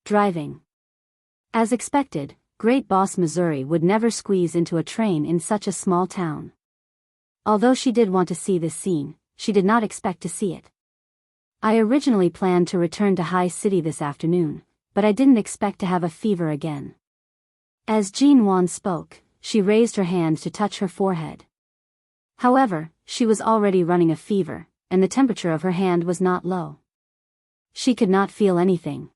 Driving. As expected, Great Boss Missouri would never squeeze into a train in such a small town. Although she did want to see this scene, she did not expect to see it. I originally planned to return to High City this afternoon, but I didn't expect to have a fever again. As Jean Wan spoke, she raised her hand to touch her forehead. However, she was already running a fever, and the temperature of her hand was not low. She could not feel anything.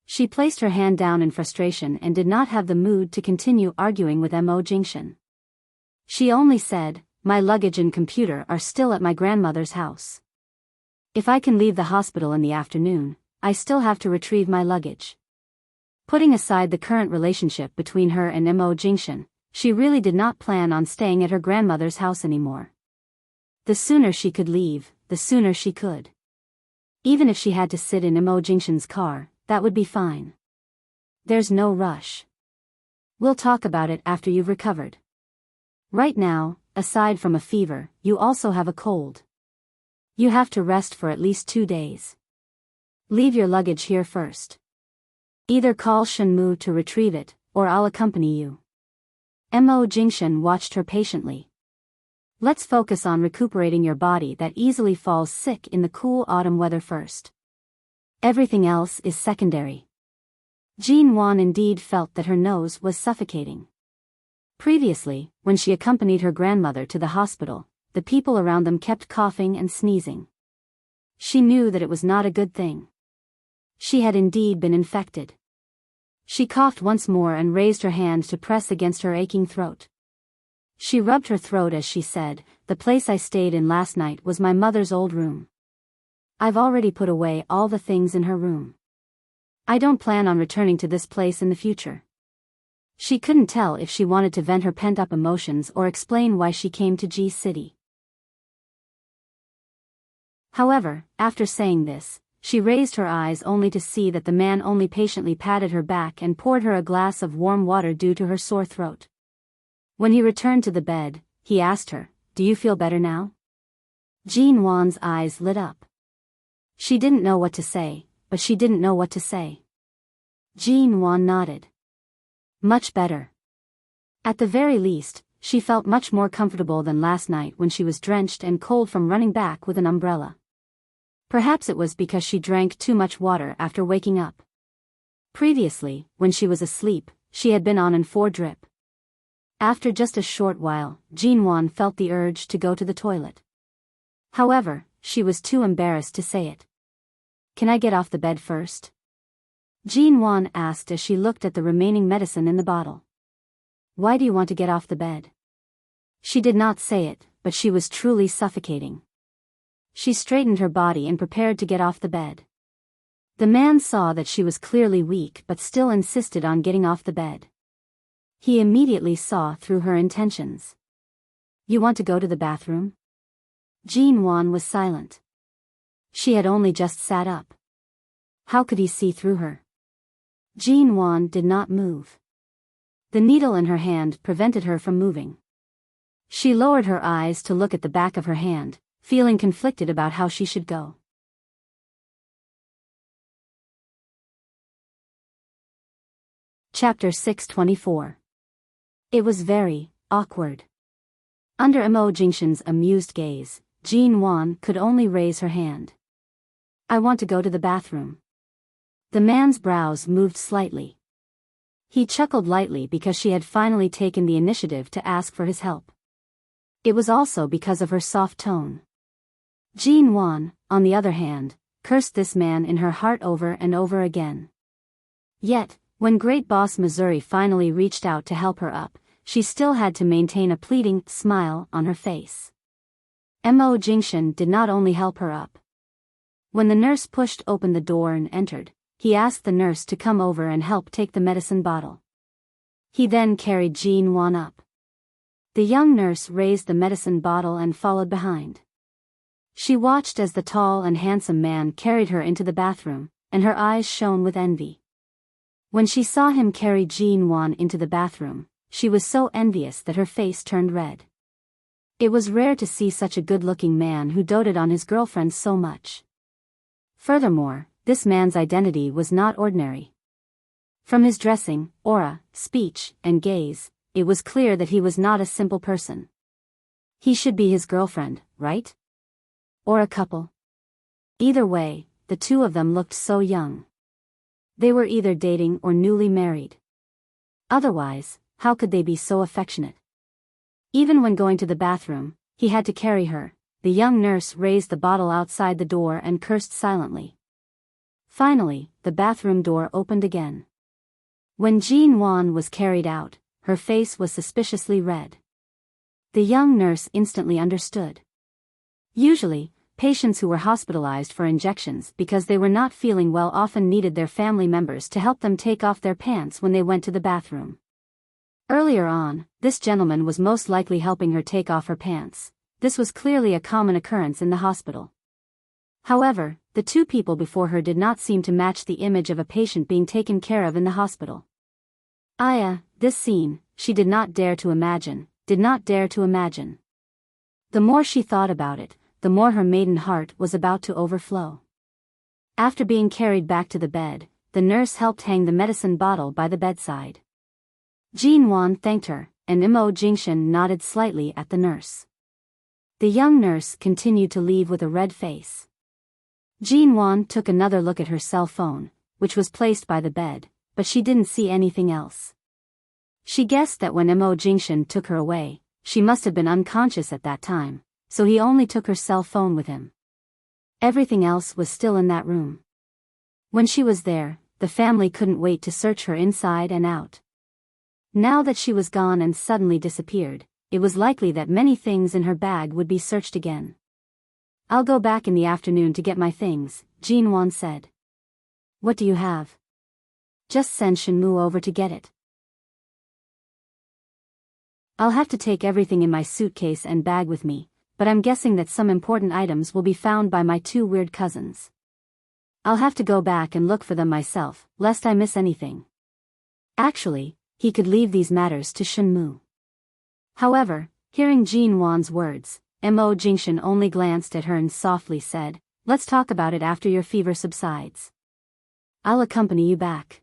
She placed her hand down in frustration and did not have the mood to continue arguing with Mo Jingshan. She only said, My luggage and computer are still at my grandmother's house. If I can leave the hospital in the afternoon, I still have to retrieve my luggage. Putting aside the current relationship between her and Mo Jingshan, she really did not plan on staying at her grandmother's house anymore. The sooner she could leave, the sooner she could. Even if she had to sit in Mo Jingshan's car, that would be fine. There's no rush. We'll talk about it after you've recovered. Right now, aside from a fever, you also have a cold. You have to rest for at least 2 days. Leave your luggage here first. Either call Shenmue to retrieve it, or I'll accompany you. Mo Jingshan watched her patiently. Let's focus on recuperating your body that easily falls sick in the cool autumn weather first. Everything else is secondary. Jean Wan indeed felt that her nose was suffocating. Previously, when she accompanied her grandmother to the hospital, the people around them kept coughing and sneezing. She knew that it was not a good thing. She had indeed been infected. She coughed once more and raised her hand to press against her aching throat. She rubbed her throat as she said, The place I stayed in last night was my mother's old room. I've already put away all the things in her room. I don't plan on returning to this place in the future. She couldn't tell if she wanted to vent her pent-up emotions or explain why she came to G City. However, after saying this, she raised her eyes only to see that the man only patiently patted her back and poured her a glass of warm water due to her sore throat. When he returned to the bed, he asked her, Do you feel better now? Jean Wan's eyes lit up. She didn't know what to say, but she didn't know what to say. Jean Wan nodded. Much better. At the very least, she felt much more comfortable than last night when she was drenched and cold from running back with an umbrella. Perhaps it was because she drank too much water after waking up. Previously, when she was asleep, she had been on an 4-drip. After just a short while, Jean Wan felt the urge to go to the toilet. However, she was too embarrassed to say it. Can I get off the bed first? Jean Wan asked as she looked at the remaining medicine in the bottle. Why do you want to get off the bed? She did not say it, but she was truly suffocating. She straightened her body and prepared to get off the bed. The man saw that she was clearly weak but still insisted on getting off the bed. He immediately saw through her intentions. You want to go to the bathroom? Jean Wan was silent. She had only just sat up. How could he see through her? Jean Wan did not move. The needle in her hand prevented her from moving. She lowered her eyes to look at the back of her hand, feeling conflicted about how she should go. Chapter 624. It was very awkward. Under Jingxin's amused gaze, Jean Wan could only raise her hand. I want to go to the bathroom. The man's brows moved slightly. He chuckled lightly because she had finally taken the initiative to ask for his help. It was also because of her soft tone. Jean Wan, on the other hand, cursed this man in her heart over and over again. Yet, when Great Boss Missouri finally reached out to help her up, she still had to maintain a pleading smile on her face. Jingxin did not only help her up. When the nurse pushed open the door and entered, he asked the nurse to come over and help take the medicine bottle. He then carried Jean Wan up. The young nurse raised the medicine bottle and followed behind. She watched as the tall and handsome man carried her into the bathroom, and her eyes shone with envy. When she saw him carry Jean Wan into the bathroom, she was so envious that her face turned red. It was rare to see such a good-looking man who doted on his girlfriend so much. Furthermore, this man's identity was not ordinary. From his dressing, aura, speech, and gaze, it was clear that he was not a simple person. He should be his girlfriend, right? Or a couple. Either way, the two of them looked so young. They were either dating or newly married. Otherwise, how could they be so affectionate? Even when going to the bathroom, he had to carry her. The young nurse raised the bottle outside the door and cursed silently. Finally, the bathroom door opened again. When Jean Wan was carried out, her face was suspiciously red. The young nurse instantly understood. Usually, patients who were hospitalized for injections because they were not feeling well often needed their family members to help them take off their pants when they went to the bathroom. Earlier on, this gentleman was most likely helping her take off her pants. This was clearly a common occurrence in the hospital. However, the two people before her did not seem to match the image of a patient being taken care of in the hospital. This scene, she did not dare to imagine. The more she thought about it, the more her maiden heart was about to overflow. After being carried back to the bed, the nurse helped hang the medicine bottle by the bedside. Jean Wan thanked her, and Jingxin nodded slightly at the nurse. The young nurse continued to leave with a red face. Jean Wan took another look at her cell phone, which was placed by the bed, but she didn't see anything else. She guessed that when Jingxin took her away, she must have been unconscious at that time, so he only took her cell phone with him. Everything else was still in that room. When she was there, the family couldn't wait to search her inside and out. Now that she was gone and suddenly disappeared, it was likely that many things in her bag would be searched again. I'll go back in the afternoon to get my things, Jean Wan said. What do you have? Just send Shenmu over to get it. I'll have to take everything in my suitcase and bag with me, but I'm guessing that some important items will be found by my two weird cousins. I'll have to go back and look for them myself, lest I miss anything. Actually, he could leave these matters to Shenmu. However, hearing Jean Wan's words, Jingxin only glanced at her and softly said, "Let's talk about it after your fever subsides. I'll accompany you back."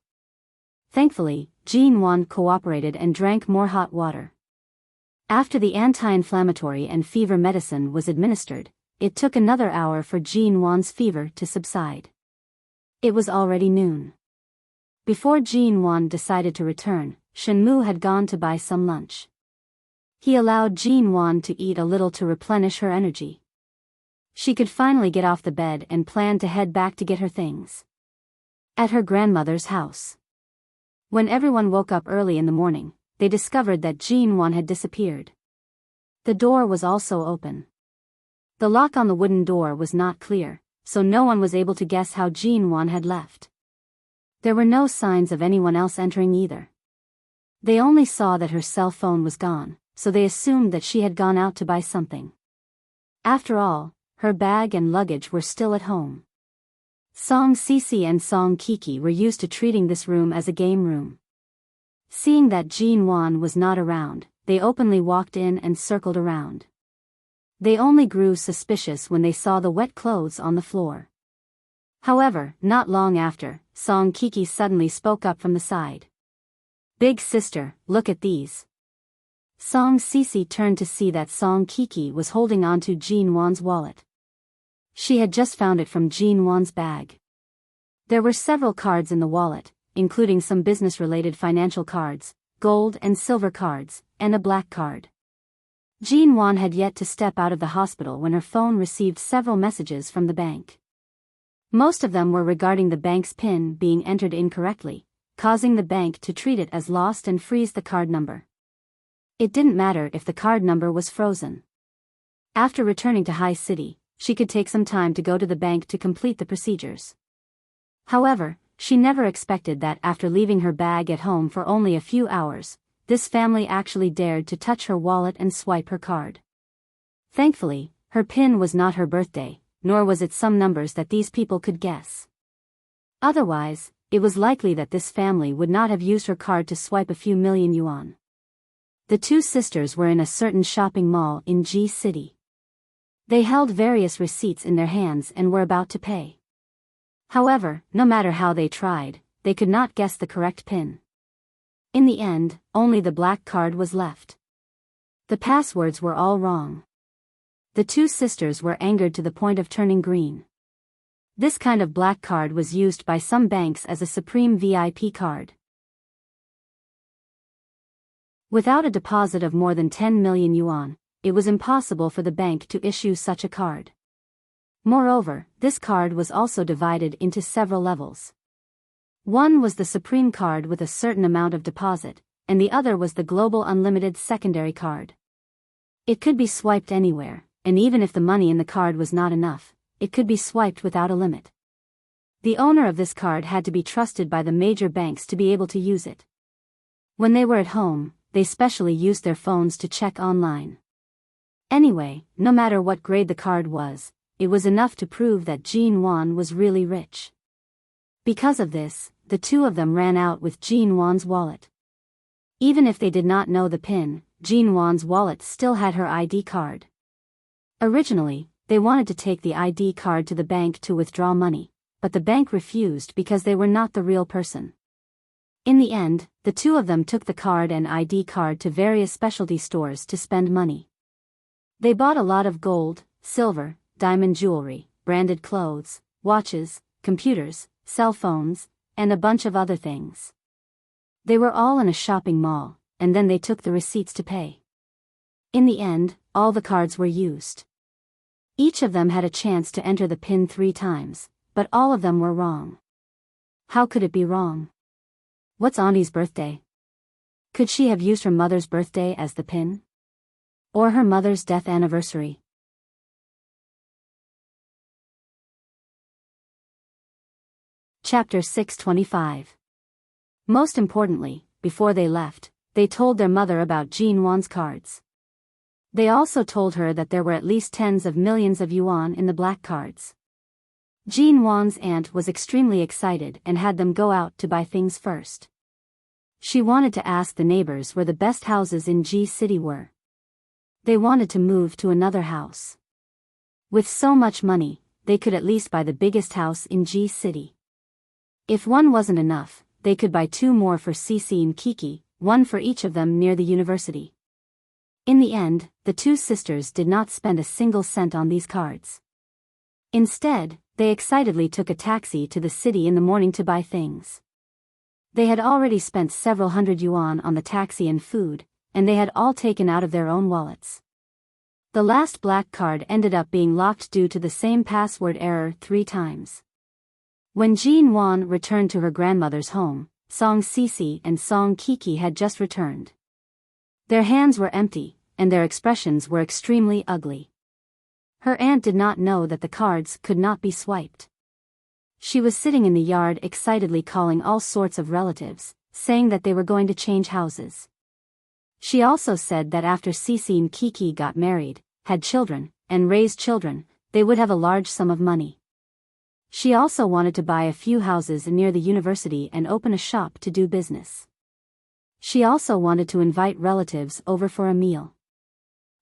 Thankfully, Jean Wan cooperated and drank more hot water. After the anti-inflammatory and fever medicine was administered, it took another hour for Jean Wan's fever to subside. It was already noon. Before Jean Wan decided to return, Shenmu had gone to buy some lunch. He allowed Jean Wan to eat a little to replenish her energy. She could finally get off the bed and planned to head back to get her things. At her grandmother's house. When everyone woke up early in the morning, they discovered that Jean Wan had disappeared. The door was also open. The lock on the wooden door was not clear, so no one was able to guess how Jean Wan had left. There were no signs of anyone else entering either. They only saw that her cell phone was gone, so they assumed that she had gone out to buy something. After all, her bag and luggage were still at home. Song Cici and Song Kiki were used to treating this room as a game room. Seeing that Jean Wan was not around, they openly walked in and circled around. They only grew suspicious when they saw the wet clothes on the floor. However, not long after, Song Kiki suddenly spoke up from the side. "Big sister, look at these." Song Cici turned to see that Song Kiki was holding onto Jean Wan's wallet. She had just found it from Jean Wan's bag. There were several cards in the wallet, including some business-related financial cards, gold and silver cards, and a black card. Jean Wan had yet to step out of the hospital when her phone received several messages from the bank. Most of them were regarding the bank's PIN being entered incorrectly, causing the bank to treat it as lost and freeze the card number. It didn't matter if the card number was frozen. After returning to High City, she could take some time to go to the bank to complete the procedures. However, she never expected that after leaving her bag at home for only a few hours, this family actually dared to touch her wallet and swipe her card. Thankfully, her PIN was not her birthday, nor was it some numbers that these people could guess. Otherwise, it was likely that this family would not have used her card to swipe a few million yuan. The two sisters were in a certain shopping mall in G City. They held various receipts in their hands and were about to pay. However, no matter how they tried, they could not guess the correct PIN. In the end, only the black card was left. The passwords were all wrong. The two sisters were angered to the point of turning green. This kind of black card was used by some banks as a supreme VIP card. Without a deposit of more than 10 million yuan, it was impossible for the bank to issue such a card. Moreover, this card was also divided into several levels. One was the supreme card with a certain amount of deposit, and the other was the global unlimited secondary card. It could be swiped anywhere, and even if the money in the card was not enough, it could be swiped without a limit. The owner of this card had to be trusted by the major banks to be able to use it. When they were at home, they specially used their phones to check online. Anyway, no matter what grade the card was, it was enough to prove that Jean Wan was really rich. Because of this, the two of them ran out with Jean Wan's wallet. Even if they did not know the PIN, Jean Wan's wallet still had her ID card. Originally, they wanted to take the ID card to the bank to withdraw money, but the bank refused because they were not the real person. In the end, the two of them took the card and ID card to various specialty stores to spend money. They bought a lot of gold, silver, diamond jewelry, branded clothes, watches, computers, cell phones, and a bunch of other things. They were all in a shopping mall, and then they took the receipts to pay. In the end, all the cards were used. Each of them had a chance to enter the PIN 3 times, but all of them were wrong. How could it be wrong? What's Auntie's birthday? Could she have used her mother's birthday as the PIN? Or her mother's death anniversary? Chapter 625. Most importantly, before they left, they told their mother about Jean Wan's cards. They also told her that there were at least tens of millions of yuan in the black cards. Jean Wan's aunt was extremely excited and had them go out to buy things first. She wanted to ask the neighbors where the best houses in G City were. They wanted to move to another house. With so much money, they could at least buy the biggest house in G City. If one wasn't enough, they could buy 2 more for Cici and Kiki, one for each of them near the university. In the end, the two sisters did not spend a single cent on these cards. Instead, they excitedly took a taxi to the city in the morning to buy things. They had already spent several hundred yuan on the taxi and food, and they had all taken out of their own wallets. The last black card ended up being locked due to the same password error 3 times. When Jean Wan returned to her grandmother's home, Song Cici and Song Kiki had just returned. Their hands were empty, and their expressions were extremely ugly. Her aunt did not know that the cards could not be swiped. She was sitting in the yard excitedly calling all sorts of relatives, saying that they were going to change houses. She also said that after Cici and Kiki got married, had children, and raised children, they would have a large sum of money. She also wanted to buy a few houses near the university and open a shop to do business. She also wanted to invite relatives over for a meal.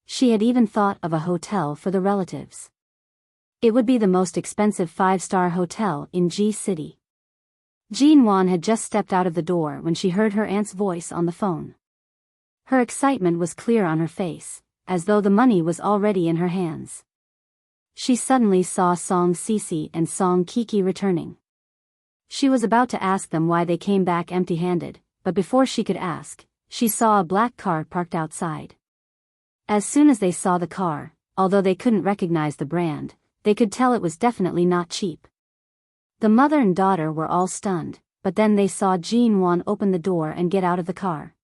She had even thought of a hotel for the relatives. It would be the most expensive 5-star hotel in G City. Jean Wan had just stepped out of the door when she heard her aunt's voice on the phone. Her excitement was clear on her face, as though the money was already in her hands. She suddenly saw Song Cici and Song Kiki returning. She was about to ask them why they came back empty-handed, but before she could ask, she saw a black car parked outside. As soon as they saw the car, although they couldn't recognize the brand, they could tell it was definitely not cheap. The mother and daughter were all stunned, but then they saw Jean Wan open the door and get out of the car.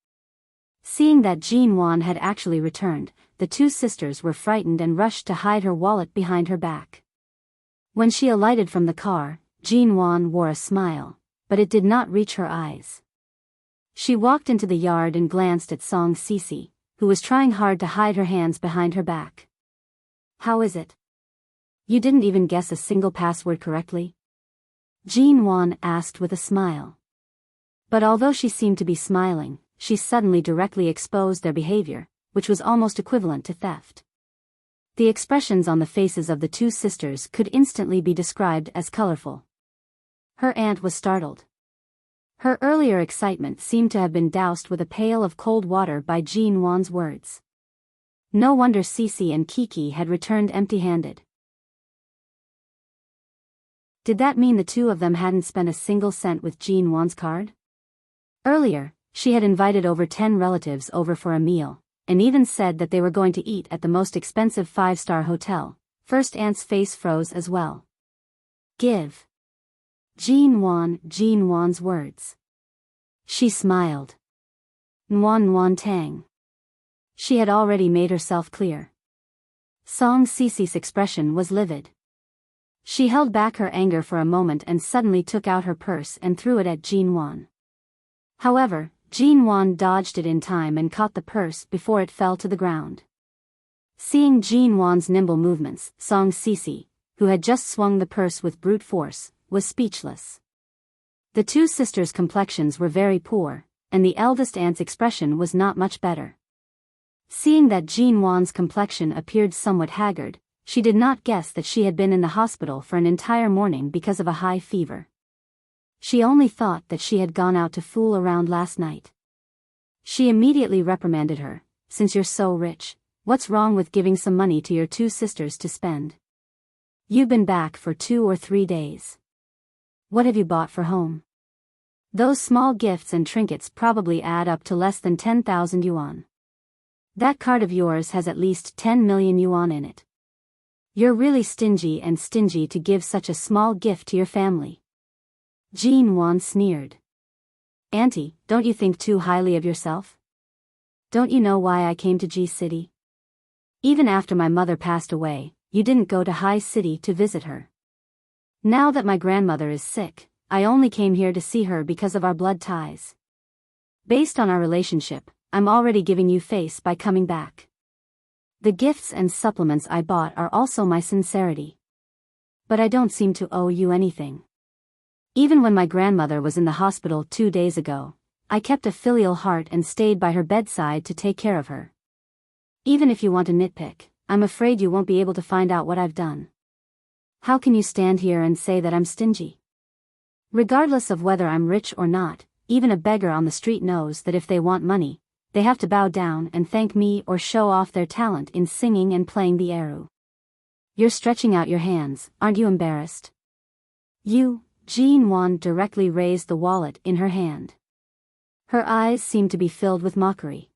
Seeing that Jean Wan had actually returned, the two sisters were frightened and rushed to hide her wallet behind her back. When she alighted from the car, Jean Wan wore a smile, but it did not reach her eyes. She walked into the yard and glanced at Song Cici, who was trying hard to hide her hands behind her back. "How is it? You didn't even guess a single password correctly?" Jean Wan asked with a smile. But although she seemed to be smiling, she suddenly directly exposed their behavior, which was almost equivalent to theft. The expressions on the faces of the two sisters could instantly be described as colorful. Her aunt was startled. Her earlier excitement seemed to have been doused with a pail of cold water by Jean Wan's words. No wonder Cici and Kiki had returned empty-handed. Did that mean the two of them hadn't spent a single cent with Jean Wan's card? Earlier, she had invited over 10 relatives over for a meal, and even said that they were going to eat at the most expensive 5-star hotel. First aunt's face froze as well. "Give Jean Wan's words." She smiled. Nguan Tang. She had already made herself clear. Song Cici's expression was livid. She held back her anger for a moment and suddenly took out her purse and threw it at Jean Wan. However, Jean Wan dodged it in time and caught the purse before it fell to the ground. Seeing Jean Wan's nimble movements, Song Cici, who had just swung the purse with brute force, was speechless. The two sisters' complexions were very poor, and the eldest aunt's expression was not much better. Seeing that Jean Wan's complexion appeared somewhat haggard, she did not guess that she had been in the hospital for an entire morning because of a high fever. She only thought that she had gone out to fool around last night. She immediately reprimanded her. "Since you're so rich, what's wrong with giving some money to your two sisters to spend? You've been back for 2 or 3 days. What have you bought for home? Those small gifts and trinkets probably add up to less than 10,000 yuan. That card of yours has at least 10 million yuan in it. You're really stingy to give such a small gift to your family." Jean Wan sneered. "Auntie, don't you think too highly of yourself? Don't you know why I came to G City? Even after my mother passed away, you didn't go to High City to visit her. Now that my grandmother is sick, I only came here to see her because of our blood ties. Based on our relationship, I'm already giving you face by coming back. The gifts and supplements I bought are also my sincerity. But I don't seem to owe you anything. Even when my grandmother was in the hospital 2 days ago, I kept a filial heart and stayed by her bedside to take care of her. Even if you want to nitpick, I'm afraid you won't be able to find out what I've done. How can you stand here and say that I'm stingy? Regardless of whether I'm rich or not, even a beggar on the street knows that if they want money, they have to bow down and thank me or show off their talent in singing and playing the eru. You're stretching out your hands, aren't you embarrassed?" Jean Wan directly raised the wallet in her hand. Her eyes seemed to be filled with mockery.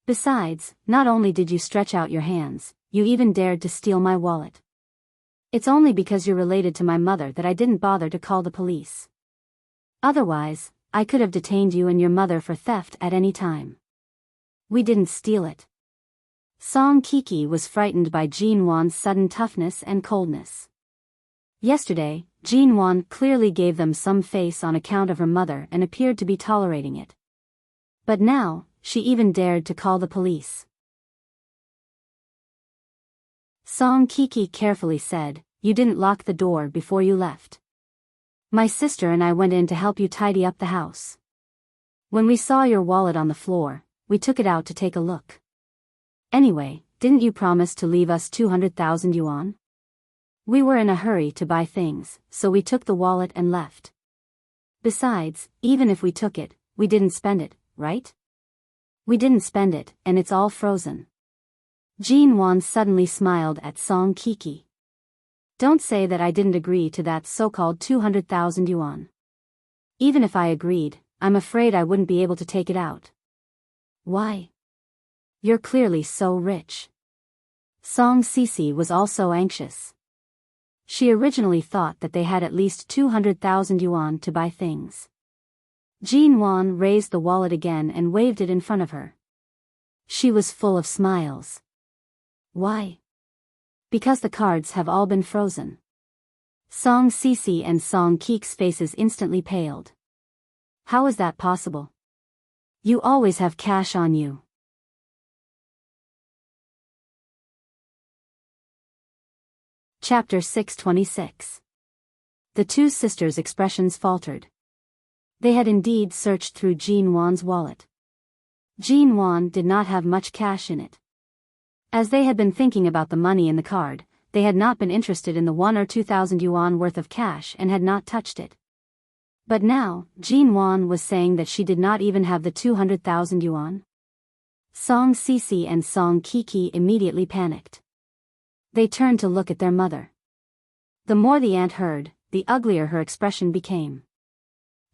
"Besides, not only did you stretch out your hands, you even dared to steal my wallet. It's only because you're related to my mother that I didn't bother to call the police. Otherwise, I could have detained you and your mother for theft at any time. We didn't steal it." Song Kiki was frightened by Jean Wan's sudden toughness and coldness. Yesterday, Jean Wan clearly gave them some face on account of her mother and appeared to be tolerating it. But now, she even dared to call the police. Song Kiki carefully said, "You didn't lock the door before you left. My sister and I went in to help you tidy up the house. When we saw your wallet on the floor, we took it out to take a look. Anyway, didn't you promise to leave us 200,000 yuan? We were in a hurry to buy things, so we took the wallet and left. Besides, even if we took it, we didn't spend it, right? We didn't spend it, and it's all frozen. Jean Wan suddenly smiled at Song Kiki. Don't say that I didn't agree to that so-called 200,000 yuan. Even if I agreed, I'm afraid I wouldn't be able to take it out. Why? You're clearly so rich. Song Sisi was also anxious. She originally thought that they had at least 200,000 yuan to buy things. Jean Wan raised the wallet again and waved it in front of her. She was full of smiles. Why? Because the cards have all been frozen. Song Sisi and Song Kik's faces instantly paled. How is that possible? You always have cash on you. Chapter 626. The two sisters' expressions faltered. They had indeed searched through Jean Wan's wallet. Jean Wan did not have much cash in it. As they had been thinking about the money in the card, they had not been interested in the 1 or 2,000 yuan worth of cash and had not touched it. But now, Jean Wan was saying that she did not even have the 200,000 yuan. Song Sisi and Song Kiki immediately panicked. They turned to look at their mother. The more the aunt heard, the uglier her expression became.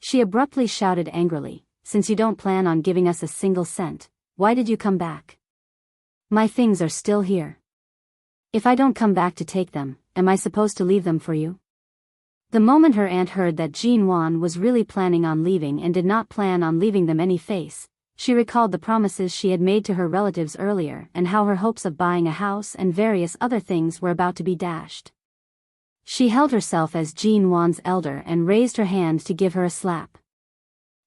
She abruptly shouted angrily, "Since you don't plan on giving us a single cent, why did you come back? My things are still here. If I don't come back to take them, am I supposed to leave them for you?" The moment her aunt heard that Jean Wan was really planning on leaving and did not plan on leaving them any face, she recalled the promises she had made to her relatives earlier and how her hopes of buying a house and various other things were about to be dashed. She held herself as Jean Wan's elder and raised her hand to give her a slap.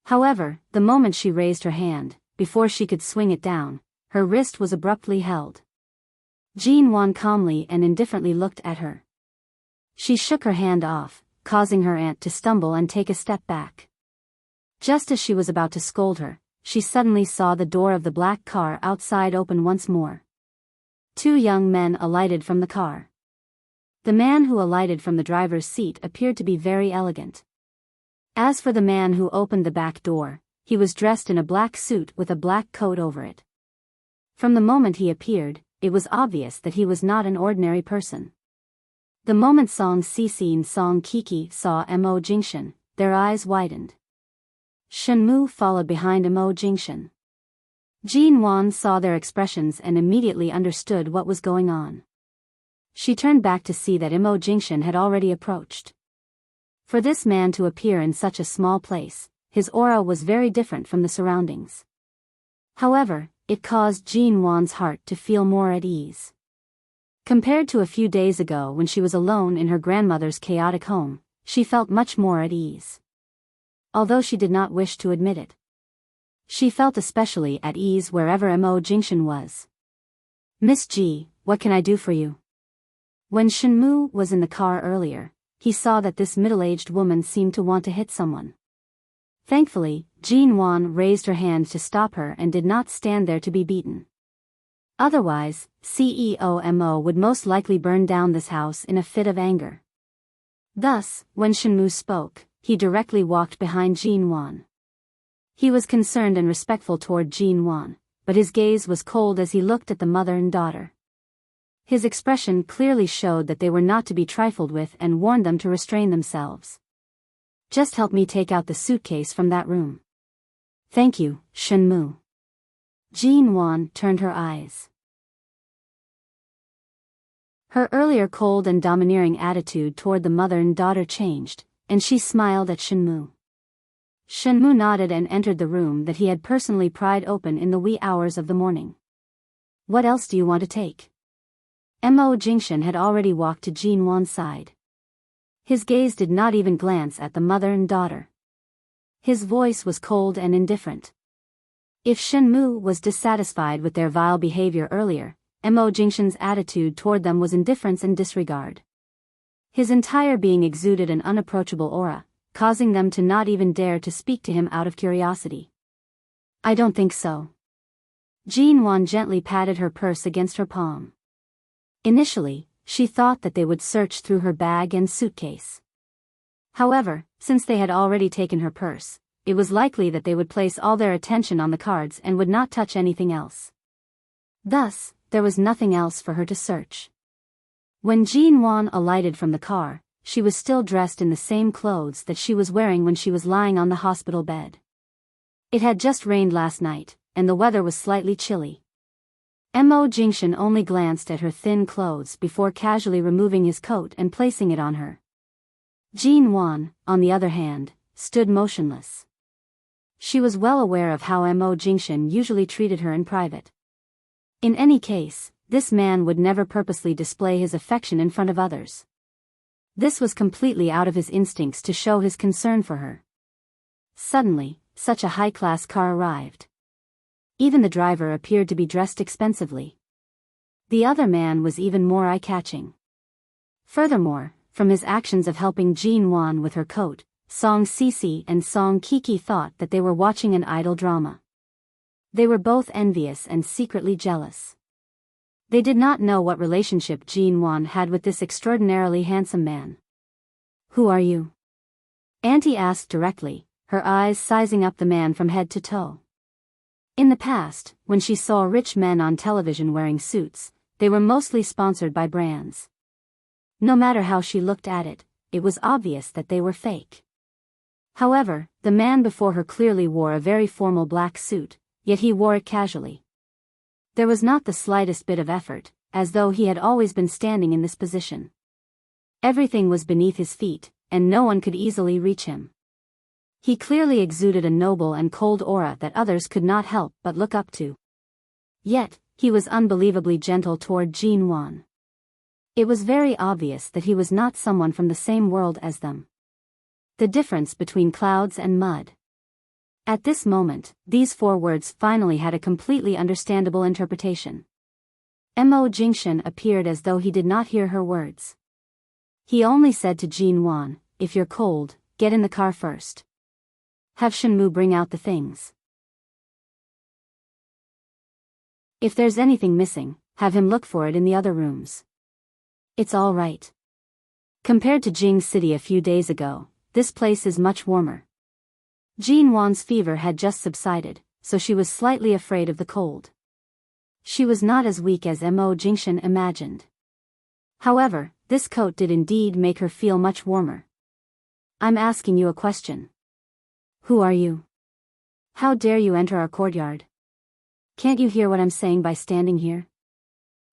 However, the moment she raised her hand, before she could swing it down, her wrist was abruptly held. Jean Wan calmly and indifferently looked at her. She shook her hand off, causing her aunt to stumble and take a step back. Just as she was about to scold her, she suddenly saw the door of the black car outside open once more. Two young men alighted from the car. The man who alighted from the driver's seat appeared to be very elegant. As for the man who opened the back door, he was dressed in a black suit with a black coat over it. From the moment he appeared, it was obvious that he was not an ordinary person. The moment Song Sisi and Song Kiki saw Mo Jingshan, their eyes widened. Shenmu followed behind Mo Jingshan. Jean Wan saw their expressions and immediately understood what was going on. She turned back to see that Mo Jingshan had already approached. For this man to appear in such a small place, his aura was very different from the surroundings. However, it caused Jean Wan's heart to feel more at ease. Compared to a few days ago when she was alone in her grandmother's chaotic home, she felt much more at ease. Although she did not wish to admit it. She felt especially at ease wherever Mo Jingshan was. "Miss Ji, what can I do for you?" When Shenmu was in the car earlier, he saw that this middle-aged woman seemed to want to hit someone. Thankfully, Jean Wan raised her hand to stop her and did not stand there to be beaten. Otherwise, CEO Mo would most likely burn down this house in a fit of anger. Thus, when Shenmu spoke, he directly walked behind Jean Wan. He was concerned and respectful toward Jean Wan, but his gaze was cold as he looked at the mother and daughter. His expression clearly showed that they were not to be trifled with and warned them to restrain themselves. "Just help me take out the suitcase from that room." "Thank you, Shenmu." Jean Wan turned her eyes. Her earlier cold and domineering attitude toward the mother and daughter changed, and she smiled at Shenmu. Shenmu nodded and entered the room that he had personally pried open in the wee hours of the morning. "What else do you want to take?" Mo Jingshan had already walked to Jean Wan's side. His gaze did not even glance at the mother and daughter. His voice was cold and indifferent. If Shenmu was dissatisfied with their vile behavior earlier, Mo Jingshan's attitude toward them was indifference and disregard. His entire being exuded an unapproachable aura, causing them to not even dare to speak to him out of curiosity. I don't think so. Jean Wan gently patted her purse against her palm. Initially, she thought that they would search through her bag and suitcase. However, since they had already taken her purse, it was likely that they would place all their attention on the cards and would not touch anything else. Thus, there was nothing else for her to search. When Jean Wan alighted from the car, she was still dressed in the same clothes that she was wearing when she was lying on the hospital bed. It had just rained last night, and the weather was slightly chilly. Mo Jingshan only glanced at her thin clothes before casually removing his coat and placing it on her. Jean Wan, on the other hand, stood motionless. She was well aware of how Mo Jingshan usually treated her in private. In any case, this man would never purposely display his affection in front of others. This was completely out of his instincts to show his concern for her. Suddenly, such a high-class car arrived. Even the driver appeared to be dressed expensively. The other man was even more eye-catching. Furthermore, from his actions of helping Jean Wan with her coat, Song Cici and Song Kiki thought that they were watching an idol drama. They were both envious and secretly jealous. They did not know what relationship Jean Wan had with this extraordinarily handsome man. "Who are you?" Auntie asked directly, her eyes sizing up the man from head to toe. In the past, when she saw rich men on television wearing suits, they were mostly sponsored by brands. No matter how she looked at it, it was obvious that they were fake. However, the man before her clearly wore a very formal black suit, yet he wore it casually. There was not the slightest bit of effort, as though he had always been standing in this position. Everything was beneath his feet, and no one could easily reach him. He clearly exuded a noble and cold aura that others could not help but look up to. Yet, he was unbelievably gentle toward Jean Wan. It was very obvious that he was not someone from the same world as them. The difference between clouds and mud. At this moment, these 4 words finally had a completely understandable interpretation. Mo Jingshan appeared as though he did not hear her words. He only said to Jean Wan, "If you're cold, get in the car first. Have Shenmu bring out the things. If there's anything missing, have him look for it in the other rooms. It's all right. Compared to Jing City a few days ago, this place is much warmer." Jean Wan's fever had just subsided, so she was slightly afraid of the cold. She was not as weak as Mo Jingshan imagined. However, this coat did indeed make her feel much warmer. "I'm asking you a question. Who are you? How dare you enter our courtyard? Can't you hear what I'm saying by standing here?"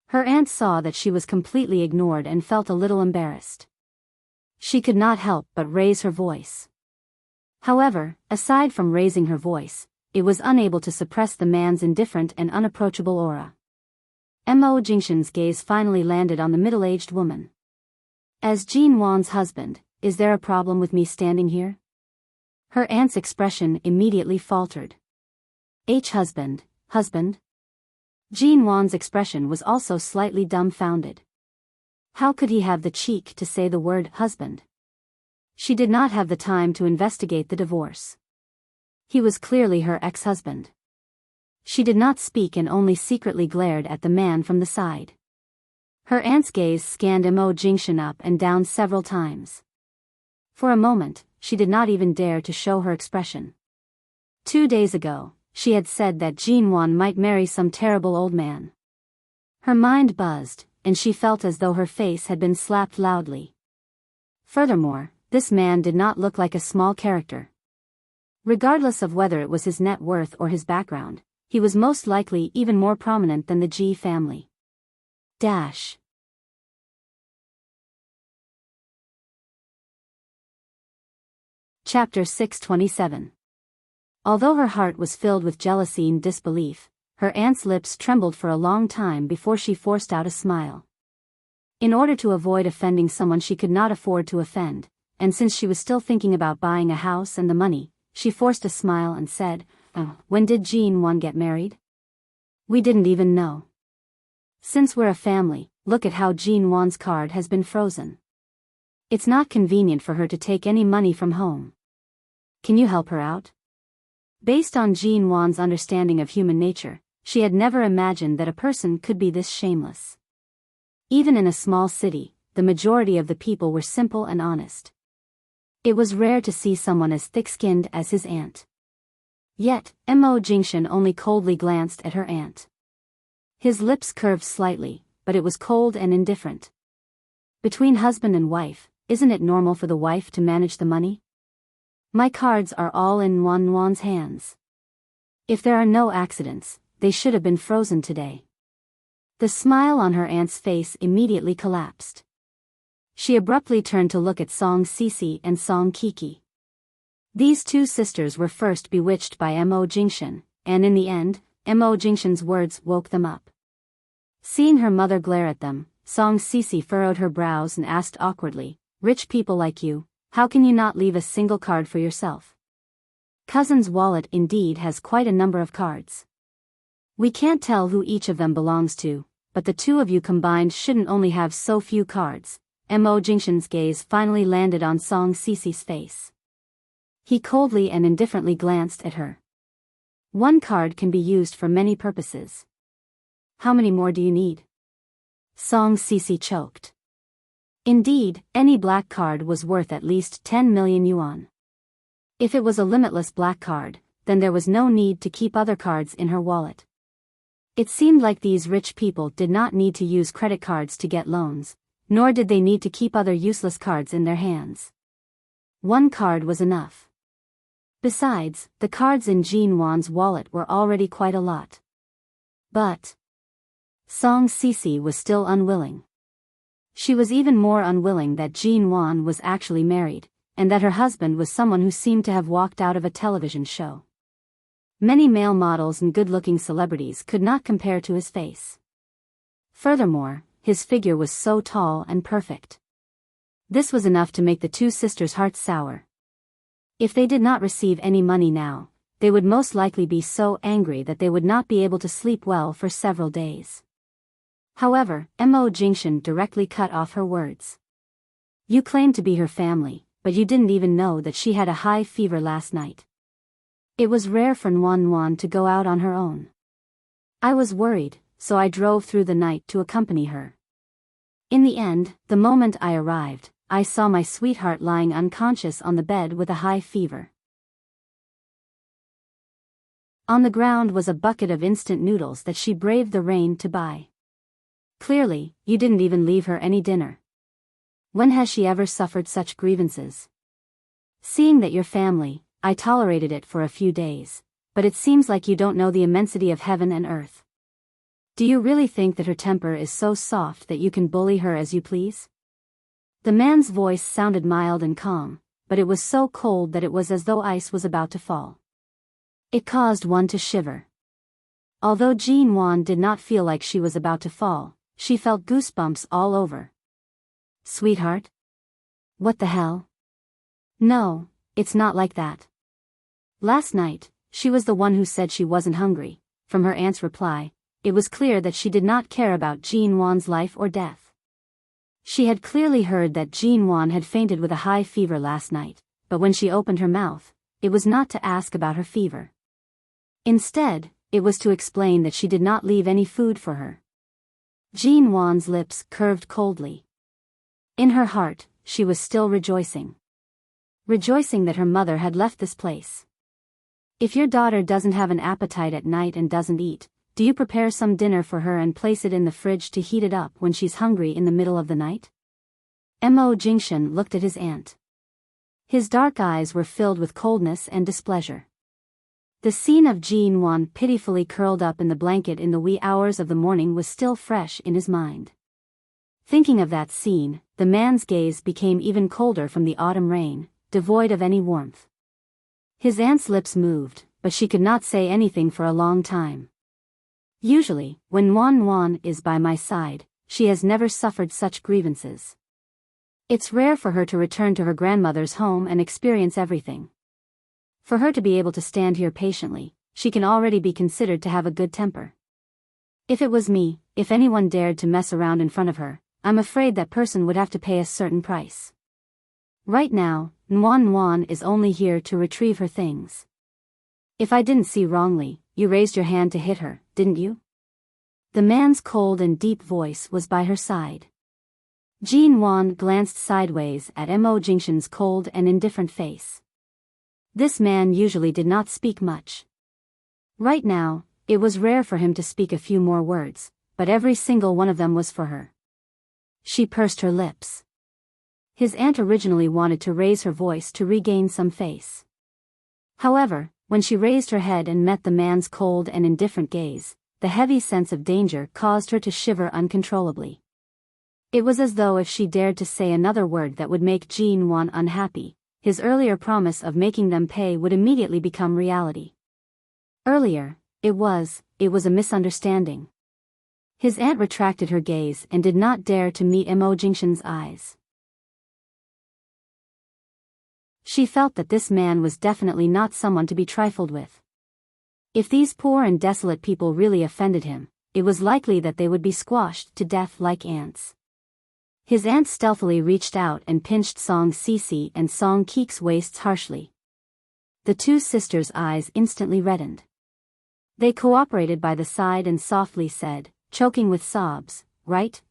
Her aunt saw that she was completely ignored and felt a little embarrassed. She could not help but raise her voice. However, aside from raising her voice, it was unable to suppress the man's indifferent and unapproachable aura. Mo Jingshan's gaze finally landed on the middle-aged woman. "As Jean Wan's husband, is there a problem with me standing here?" Her aunt's expression immediately faltered. Husband. Jean Wan's expression was also slightly dumbfounded. How could he have the cheek to say the word husband? She did not have the time to investigate the divorce. He was clearly her ex-husband. She did not speak and only secretly glared at the man from the side. Her aunt's gaze scanned Mo Jingshan up and down several times. For a moment, she did not even dare to show her expression. 2 days ago, she had said that Jean Wan might marry some terrible old man. Her mind buzzed, and she felt as though her face had been slapped loudly. Furthermore, this man did not look like a small character. Regardless of whether it was his net worth or his background, he was most likely even more prominent than the Ji family. Chapter 627. Although her heart was filled with jealousy and disbelief, her aunt's lips trembled for a long time before she forced out a smile. In order to avoid offending someone she could not afford to offend, and since she was still thinking about buying a house and the money, she forced a smile and said, "Oh, when did Jean Wan get married? We didn't even know. Since we're a family, look at how Jean Wan's card has been frozen. It's not convenient for her to take any money from home. Can you help her out?" Based on Jean Wan's understanding of human nature, she had never imagined that a person could be this shameless. Even in a small city, the majority of the people were simple and honest. It was rare to see someone as thick-skinned as his aunt. Yet, Mo Jingshan only coldly glanced at her aunt. His lips curved slightly, but it was cold and indifferent. Between husband and wife, isn't it normal for the wife to manage the money? My cards are all in Wan's hands. If there are no accidents, they should have been frozen today. The smile on her aunt's face immediately collapsed. She abruptly turned to look at Song Sisi and Song Kiki. These two sisters were first bewitched by Mo Jingshan, and in the end, Mo Jingshan's words woke them up. Seeing her mother glare at them, Song Sisi furrowed her brows and asked awkwardly, "Rich people like you, how can you not leave a single card for yourself? Cousin's wallet indeed has quite a number of cards. We can't tell who each of them belongs to, but the two of you combined shouldn't only have so few cards." Mo Jingshan's gaze finally landed on Song Sisi's face. He coldly and indifferently glanced at her. One card can be used for many purposes. How many more do you need? Song Sisi choked. Indeed, any black card was worth at least 10 million yuan. If it was a limitless black card, then there was no need to keep other cards in her wallet. It seemed like these rich people did not need to use credit cards to get loans, nor did they need to keep other useless cards in their hands. One card was enough. Besides, the cards in Jean Wan's wallet were already quite a lot. But Song Sisi was still unwilling. She was even more unwilling that Jean Wan was actually married, and that her husband was someone who seemed to have walked out of a television show. Many male models and good-looking celebrities could not compare to his face. Furthermore, his figure was so tall and perfect. This was enough to make the two sisters' hearts sour. If they did not receive any money now, they would most likely be so angry that they would not be able to sleep well for several days. However, Mo Jingshan directly cut off her words. You claimed to be her family, but you didn't even know that she had a high fever last night. It was rare for Wan to go out on her own. I was worried, so I drove through the night to accompany her. In the end, the moment I arrived, I saw my sweetheart lying unconscious on the bed with a high fever. On the ground was a bucket of instant noodles that she braved the rain to buy. Clearly, you didn't even leave her any dinner. When has she ever suffered such grievances? Seeing that your family, I tolerated it for a few days, but it seems like you don't know the immensity of heaven and earth. Do you really think that her temper is so soft that you can bully her as you please? The man's voice sounded mild and calm, but it was so cold that it was as though ice was about to fall. It caused one to shiver. Although Jean Wan did not feel like she was about to fall, she felt goosebumps all over. Sweetheart? What the hell? No, it's not like that. Last night, she was the one who said she wasn't hungry. From her aunt's reply, it was clear that she did not care about Jean Wan's life or death. She had clearly heard that Jean Wan had fainted with a high fever last night, but when she opened her mouth, it was not to ask about her fever. Instead, it was to explain that she did not leave any food for her. Jean Wan's lips curved coldly. In her heart, she was still rejoicing. Rejoicing that her mother had left this place. If your daughter doesn't have an appetite at night and doesn't eat, do you prepare some dinner for her and place it in the fridge to heat it up when she's hungry in the middle of the night? Mo Jingshan looked at his aunt. His dark eyes were filled with coldness and displeasure. The scene of Jean Wan pitifully curled up in the blanket in the wee hours of the morning was still fresh in his mind. Thinking of that scene, the man's gaze became even colder from the autumn rain, devoid of any warmth. His aunt's lips moved, but she could not say anything for a long time. Usually, when Wan is by my side, she has never suffered such grievances. It's rare for her to return to her grandmother's home and experience everything. For her to be able to stand here patiently, she can already be considered to have a good temper. If it was me, if anyone dared to mess around in front of her, I'm afraid that person would have to pay a certain price. Right now, Wan is only here to retrieve her things. If I didn't see wrongly, you raised your hand to hit her, didn't you? The man's cold and deep voice was by her side. Jin Wan glanced sideways at Mo Jingshan's cold and indifferent face. This man usually did not speak much. Right now, it was rare for him to speak a few more words, but every single one of them was for her. She pursed her lips. His aunt originally wanted to raise her voice to regain some face. However, when she raised her head and met the man's cold and indifferent gaze, the heavy sense of danger caused her to shiver uncontrollably. It was as though if she dared to say another word that would make Jin Wan unhappy, his earlier promise of making them pay would immediately become reality. Earlier, it was a misunderstanding. His aunt retracted her gaze and did not dare to meet Mo Jingshan's eyes. She felt that this man was definitely not someone to be trifled with. If these poor and desolate people really offended him, it was likely that they would be squashed to death like ants. His aunt stealthily reached out and pinched Song Cici and Song Keek's waists harshly. The two sisters' eyes instantly reddened. They cooperated by the side and softly said, choking with sobs, right.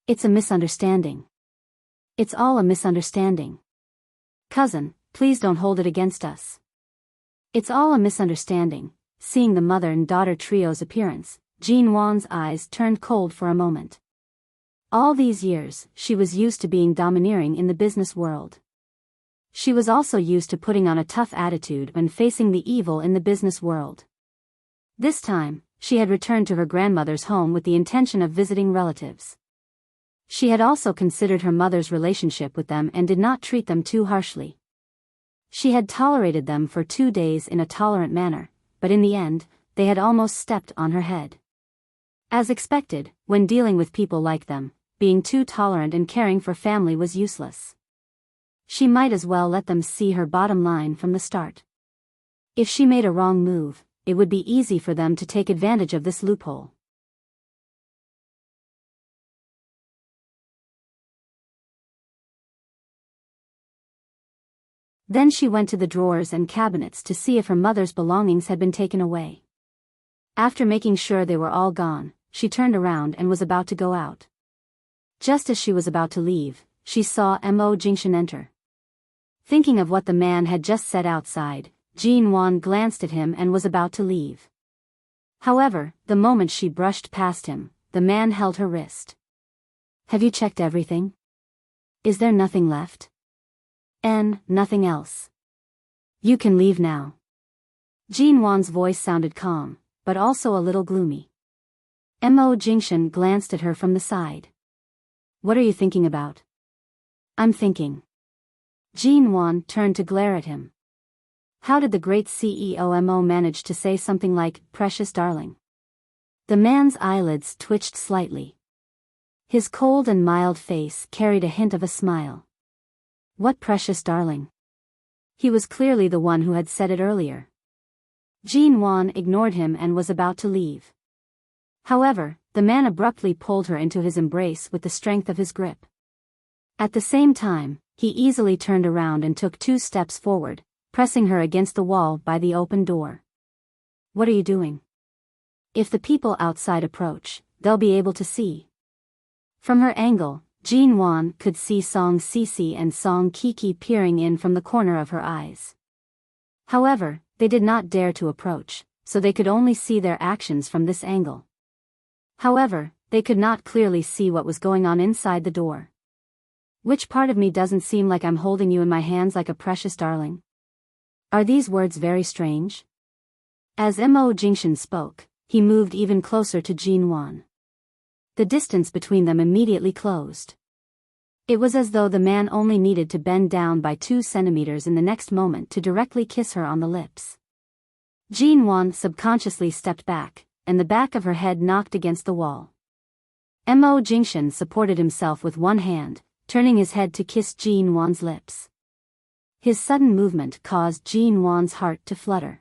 It's a misunderstanding. It's all a misunderstanding. Cousin, please don't hold it against us. It's all a misunderstanding. Seeing the mother and daughter trio's appearance, Jin Wan's eyes turned cold for a moment. All these years, she was used to being domineering in the business world. She was also used to putting on a tough attitude when facing the evil in the business world. This time, she had returned to her grandmother's home with the intention of visiting relatives. She had also considered her mother's relationship with them and did not treat them too harshly. She had tolerated them for 2 days in a tolerant manner, but in the end, they had almost stepped on her head. As expected, when dealing with people like them, being too tolerant and caring for family was useless. She might as well let them see her bottom line from the start. If she made a wrong move, it would be easy for them to take advantage of this loophole. Then she went to the drawers and cabinets to see if her mother's belongings had been taken away. After making sure they were all gone, she turned around and was about to go out. Just as she was about to leave, she saw Mo Jingshan enter. Thinking of what the man had just said outside, Jin Wan glanced at him and was about to leave. However, the moment she brushed past him, the man held her wrist. Have you checked everything? Is there nothing left? Nothing else. You can leave now. Jin Wan's voice sounded calm, but also a little gloomy. Mo Jingshan glanced at her from the side. What are you thinking about? I'm thinking. Jin Wan turned to glare at him. How did the great CEO Mo manage to say something like, precious darling? The man's eyelids twitched slightly. His cold and mild face carried a hint of a smile. What precious darling? He was clearly the one who had said it earlier. Jin Wan ignored him and was about to leave. However, the man abruptly pulled her into his embrace with the strength of his grip. At the same time, he easily turned around and took 2 steps forward, pressing her against the wall by the open door. What are you doing? If the people outside approach, they'll be able to see. From her angle, Jin Wan could see Song Cici and Song Kiki peering in from the corner of her eyes. However, they did not dare to approach, so they could only see their actions from this angle. However, they could not clearly see what was going on inside the door. Which part of me doesn't seem like I'm holding you in my hands like a precious darling? Are these words very strange? As Mo Jingshan spoke, he moved even closer to Jin Wan. The distance between them immediately closed. It was as though the man only needed to bend down by 2 centimeters in the next moment to directly kiss her on the lips. Jin Wan subconsciously stepped back, and the back of her head knocked against the wall. Mo Jingshan supported himself with one hand, turning his head to kiss Jin Wan's lips. His sudden movement caused Jin Wan's heart to flutter.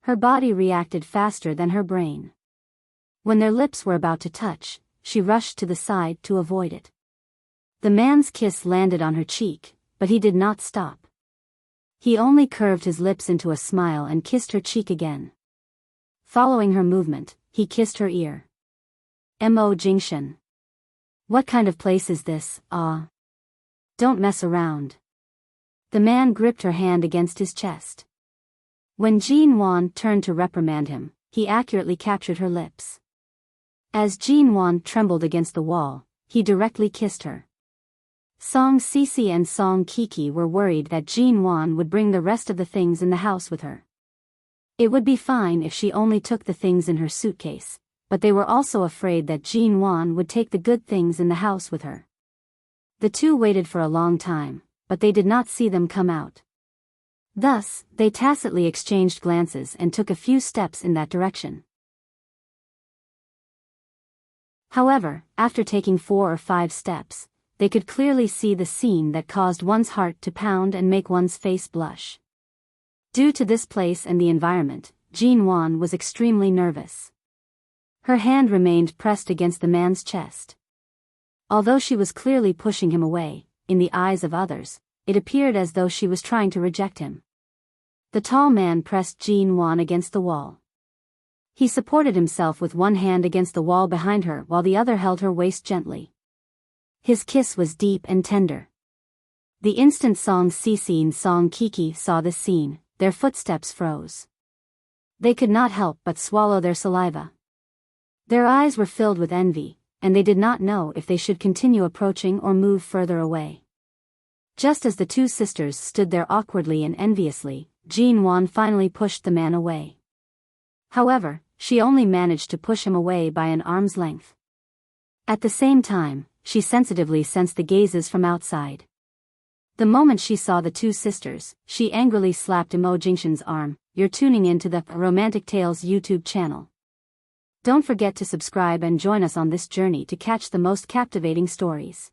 Her body reacted faster than her brain. When their lips were about to touch, she rushed to the side to avoid it. The man's kiss landed on her cheek, but he did not stop. He only curved his lips into a smile and kissed her cheek again. Following her movement, he kissed her ear. Mo Jingshan. What kind of place is this, ah? Don't mess around. The man gripped her hand against his chest. When Jin Wan turned to reprimand him, he accurately captured her lips. As Jin Wan trembled against the wall, he directly kissed her. Song Cici and Song Kiki were worried that Jin Wan would bring the rest of the things in the house with her. It would be fine if she only took the things in her suitcase, but they were also afraid that Jin Wan would take the good things in the house with her. The two waited for a long time, but they did not see them come out. Thus, they tacitly exchanged glances and took a few steps in that direction. However, after taking 4 or 5 steps, they could clearly see the scene that caused one's heart to pound and make one's face blush. Due to this place and the environment, Jin Wan was extremely nervous. Her hand remained pressed against the man's chest. Although she was clearly pushing him away, in the eyes of others, it appeared as though she was trying to reject him. The tall man pressed Jin Wan against the wall. He supported himself with one hand against the wall behind her while the other held her waist gently. His kiss was deep and tender. The instant Song Cici and Song Kiki saw this scene, their footsteps froze. They could not help but swallow their saliva. Their eyes were filled with envy, and they did not know if they should continue approaching or move further away. Just as the two sisters stood there awkwardly and enviously, Jin Wan finally pushed the man away. However, she only managed to push him away by an arm's length. At the same time, she sensitively sensed the gazes from outside. The moment she saw the two sisters, she angrily slapped Mo Jingshan's arm. You're tuning in to the Romantic Tales YouTube channel. Don't forget to subscribe and join us on this journey to catch the most captivating stories.